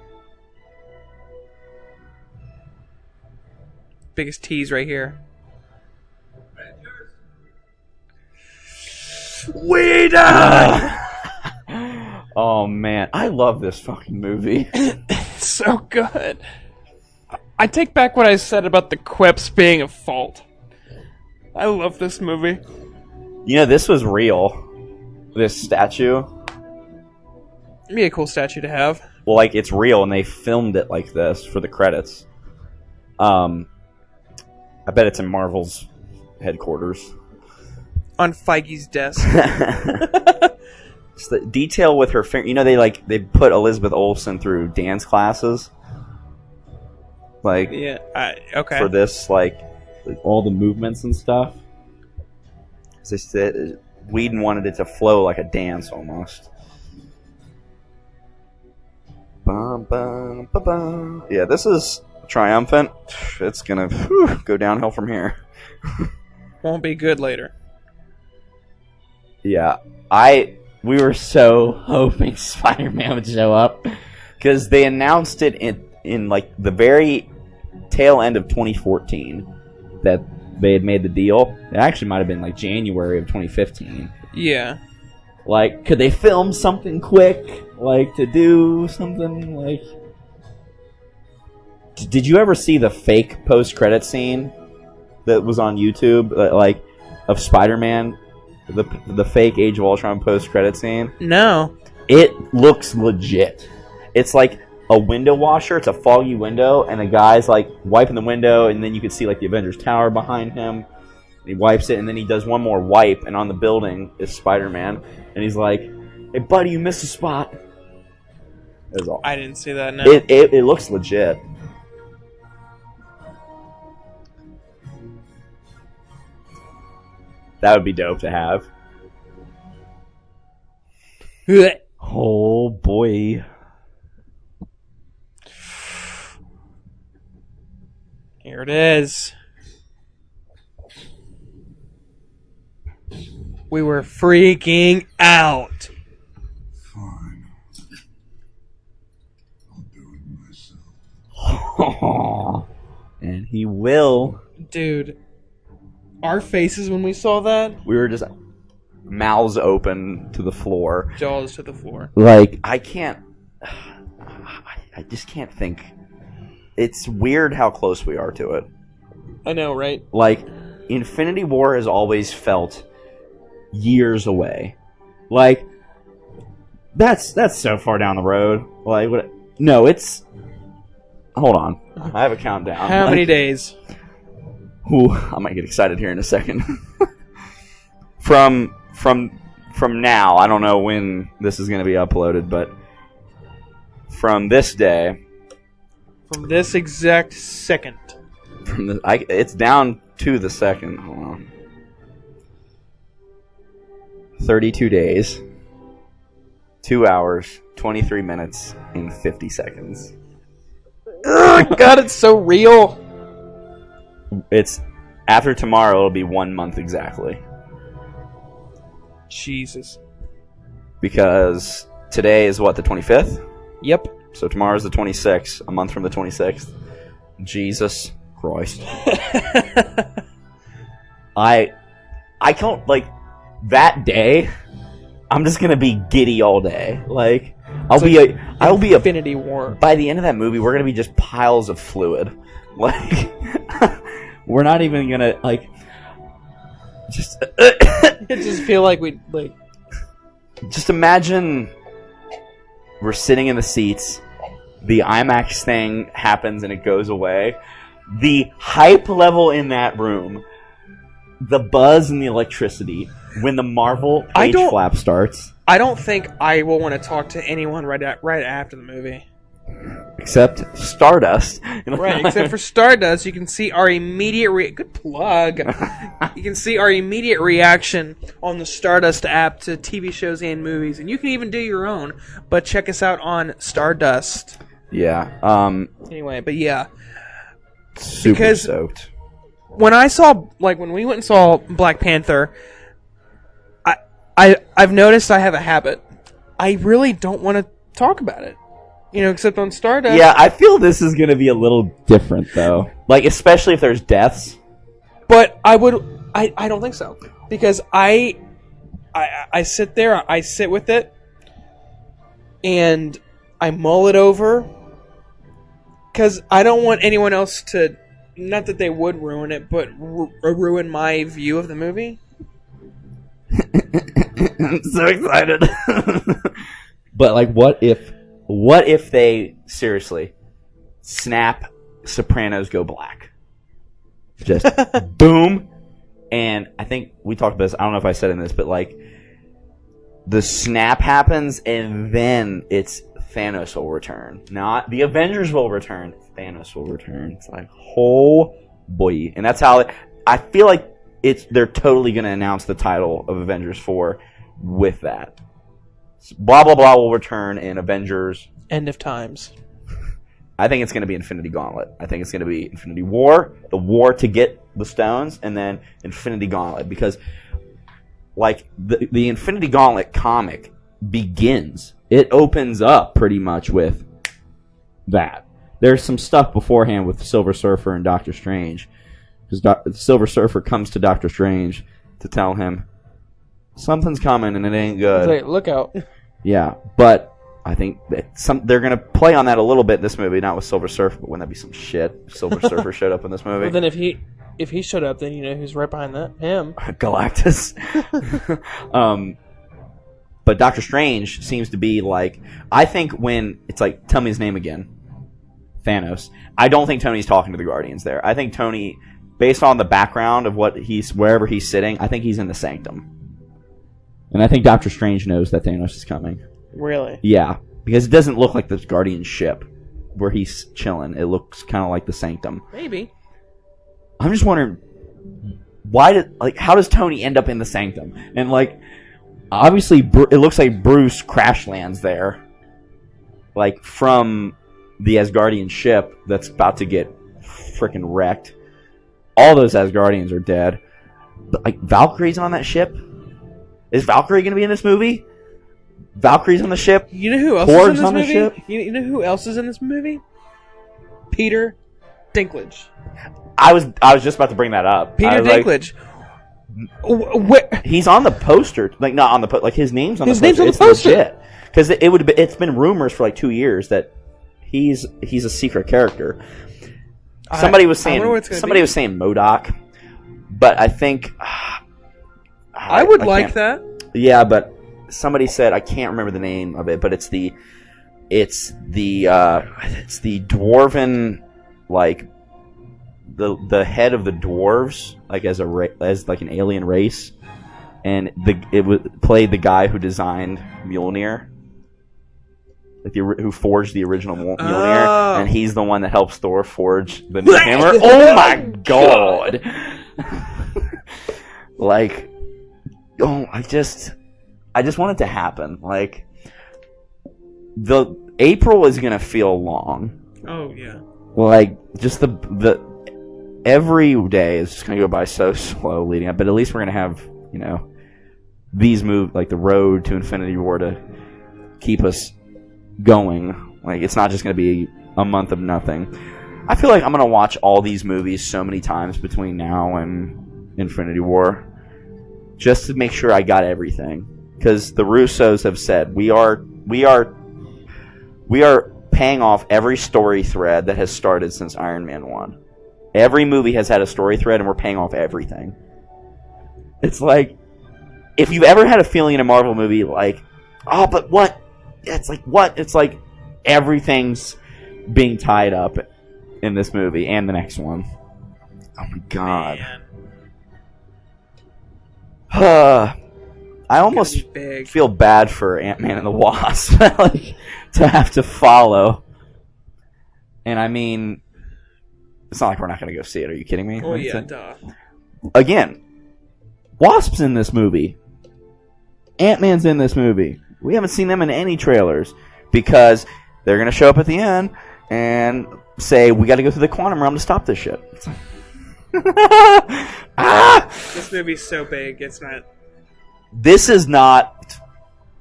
Biggest tease right here. We done! Oh man, I love this fucking movie. It's so good. I take back what I said about the quips being a fault. I love this movie. You know, this was real. This statue. It'd be a cool statue to have. Well, like, it's real, and they filmed it like this for the credits. I bet it's in Marvel's headquarters. On Feige's desk. Just the detail with her finger. You know, they put Elizabeth Olsen through dance classes. Like, yeah, okay. For this, like all the movements and stuff. They said Whedon wanted it to flow like a dance almost. Bum, bum, ba, bum. Yeah, this is triumphant. It's gonna go downhill from here. Won't be good later. Yeah, we were so hoping Spider-Man would show up because they announced it in like the very tail end of 2014 that they had made the deal. It actually might have been like January of 2015. Yeah. Like, could they film something quick? Like, to do something like... Did you ever see the fake post-credit scene that was on YouTube, like, of Spider-Man? The fake Age of Ultron post-credit scene? No. It looks legit. It's like a window washer. It's a foggy window, and a guy's, like, wiping the window, and then you can see, like, the Avengers Tower behind him. He wipes it, and then he does one more wipe, and on the building is Spider-Man. And he's like, "Hey, buddy, you missed a spot." That's all. I didn't see that, no. It looks legit. That would be dope to have. Oh, boy. Here it is. We were freaking out. Fine. I'll do it myself. And he will. Dude, our faces when we saw that, We were just mouths open to the floor. jaws to the floor. Like, I just can't think. It's weird how close we are to it. I know, right? Like, Infinity War has always felt years away. Like, that's so far down the road. Like, what? No, it's... Hold on. I have a countdown. How many days? Ooh, I might get excited here in a second. From now, I don't know when this is going to be uploaded, but from this day... From this exact second. It's down to the second. Hold on. 32 days, 2 hours, 23 minutes, and 50 seconds. Ugh, God, it's so real. It's after tomorrow. It'll be 1 month exactly. Jesus. Because today is what, the 25th? Yep. So tomorrow's the 26th. A month from the 26th. Jesus Christ. I can't, like, that day, I'm just gonna be giddy all day. Like, I'll be Infinity War. By the end of that movie, we're gonna be just piles of fluid. Like, we're not even gonna, like, just I just feel like we, like... Just imagine we're sitting in the seats, the IMAX thing happens and it goes away. The hype level in that room, the buzz and the electricity, when the Marvel page flap starts. I don't think I will want to talk to anyone right after the movie. Except Stardust. Right, except for Stardust, you can see our immediate good plug. You can see our immediate reaction on the Stardust app to TV shows and movies, and you can even do your own. But check us out on Stardust. Yeah. Anyway, but yeah, Super soaked. When I saw, like, when we went and saw Black Panther, I've noticed I have a habit. I really don't want to talk about it. You know, except on Stardust. Yeah, I feel this is going to be a little different, though. Like, especially if there's deaths. But I don't think so. Because I sit there, I sit with it, and I mull it over. Because I don't want anyone else to, not that they would ruin it, but ruin my view of the movie. I'm so excited. But, like, what if they, seriously, snap, Sopranos go black? Just boom. And I think we talked about this, I don't know if I said in this, but, like, the snap happens and then it's Thanos will return. Not the Avengers will return. Thanos will return. It's like, oh boy. And that's how I feel like they're totally going to announce the title of Avengers 4 with that. Blah, blah, blah will return in Avengers. End of times. I think it's going to be Infinity Gauntlet. I think it's going to be Infinity War, the war to get the stones, and then Infinity Gauntlet. Because like the Infinity Gauntlet comic begins. It opens up pretty much with that. There's some stuff beforehand with Silver Surfer and Doctor Strange, because Silver Surfer comes to Doctor Strange to tell him something's coming and it ain't good. Like, look out. Yeah, but I think that they're going to play on that a little bit in this movie, not with Silver Surfer, but wouldn't that be some shit if Silver Surfer showed up in this movie? Well, then if he showed up, then you know who's right behind that? Him. Galactus. But Doctor Strange seems to be like, I think when it's like, tell me his name again, Thanos. I don't think Tony's talking to the Guardians there. I think Tony, based on the background of wherever he's sitting, I think he's in the Sanctum. And I think Doctor Strange knows that Thanos is coming. Really? Yeah, because it doesn't look like the Guardian ship where he's chilling. It looks kind of like the Sanctum. Maybe. I'm just wondering, how does Tony end up in the Sanctum? And like, obviously, it looks like Bruce crash lands there, like from the Asgardian ship that's about to get freaking wrecked. All those Asgardians are dead. But like, Valkyrie's on that ship. Is Valkyrie going to be in this movie? Valkyrie's on the ship. You know who else Korg's is in this on the movie? ship? You know who else is in this movie? Peter Dinklage. I was just about to bring that up. Peter Dinklage. He's on the poster, like not on the his name's on the poster. Name's on the it's poster. Legit, because it's been rumors for like 2 years that he's a secret character. Somebody was saying MODOK, but I think I would like that. Yeah, but somebody said, I can't remember the name of it, but it's the dwarven, like the head of the dwarves, like as like an alien race, and played the guy who designed Mjolnir, like who forged the original Mjolnir, and he's the one that helps Thor forge the new hammer. Oh my god! Like, I just want it to happen. Like, the April is gonna feel long. Oh yeah. Like, just the every day is just gonna go by so slow leading up. But at least we're gonna have, these like the road to Infinity War to keep us going. Like, it's not just gonna be a month of nothing. I feel like I'm gonna watch all these movies so many times between now and Infinity War, just to make sure I got everything. Because the Russos have said we are paying off every story thread that has started since Iron Man 1. Every movie has had a story thread, and we're paying off everything. It's like, if you've ever had a feeling in a Marvel movie like, oh, but what? It's like, what? It's like everything's being tied up in this movie and the next one. Oh my god. I almost feel bad for Ant-Man and the Wasp, like, to have to follow. And I mean, it's not like we're not going to go see it. Are you kidding me? Oh yeah, duh. Again, Wasp's in this movie. Ant-Man's in this movie. We haven't seen them in any trailers because they're going to show up at the end and say, we got to go through the quantum realm to stop this shit. This movie's so big, it's not... This is not...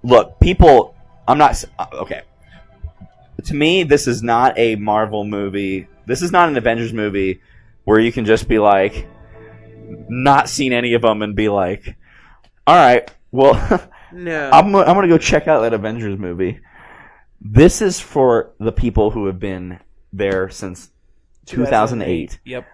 Look, people... I'm not... Okay. To me, this is not a Marvel movie. This is not an Avengers movie where you can just be like, not seen any of them and be like, alright, well, no. I'm going to go check out that Avengers movie. This is for the people who have been there since 2008. Yep.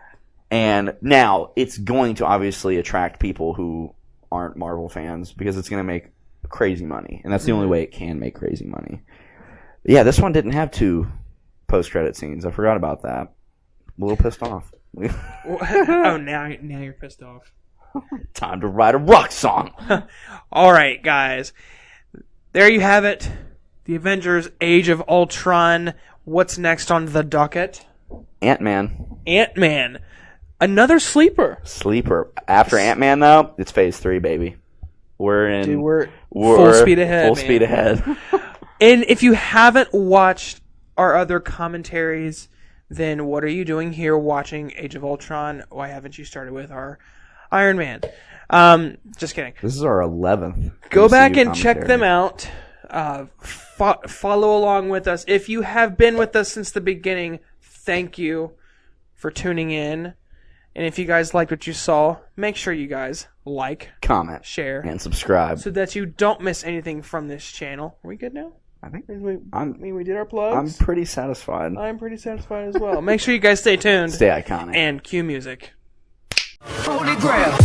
And now, it's going to obviously attract people who aren't Marvel fans because it's going to make crazy money. And that's the only way it can make crazy money. Yeah, this one didn't have 2 post-credit scenes. I forgot about that. A little pissed off. Oh, now you're pissed off. Time to write a rock song. All right, guys. There you have it. The Avengers Age of Ultron. What's next on the docket? Ant-Man. Another sleeper. After Ant-Man, though, it's Phase 3, baby. We're full speed ahead. Full speed ahead. And if you haven't watched our other commentaries, then what are you doing here watching Age of Ultron? Why haven't you started with our Iron Man. Just kidding. This is our 11th. Go back MCU and check commentary. them out. Follow along with us. If you have been with us since the beginning, thank you for tuning in. And if you guys liked what you saw, make sure you guys like, comment, share, and subscribe so that you don't miss anything from this channel. Are we good now? I think we did our plugs. I'm pretty satisfied. I'm pretty satisfied as well. Make sure you guys stay tuned. Stay iconic. And cue music. Holy Grail.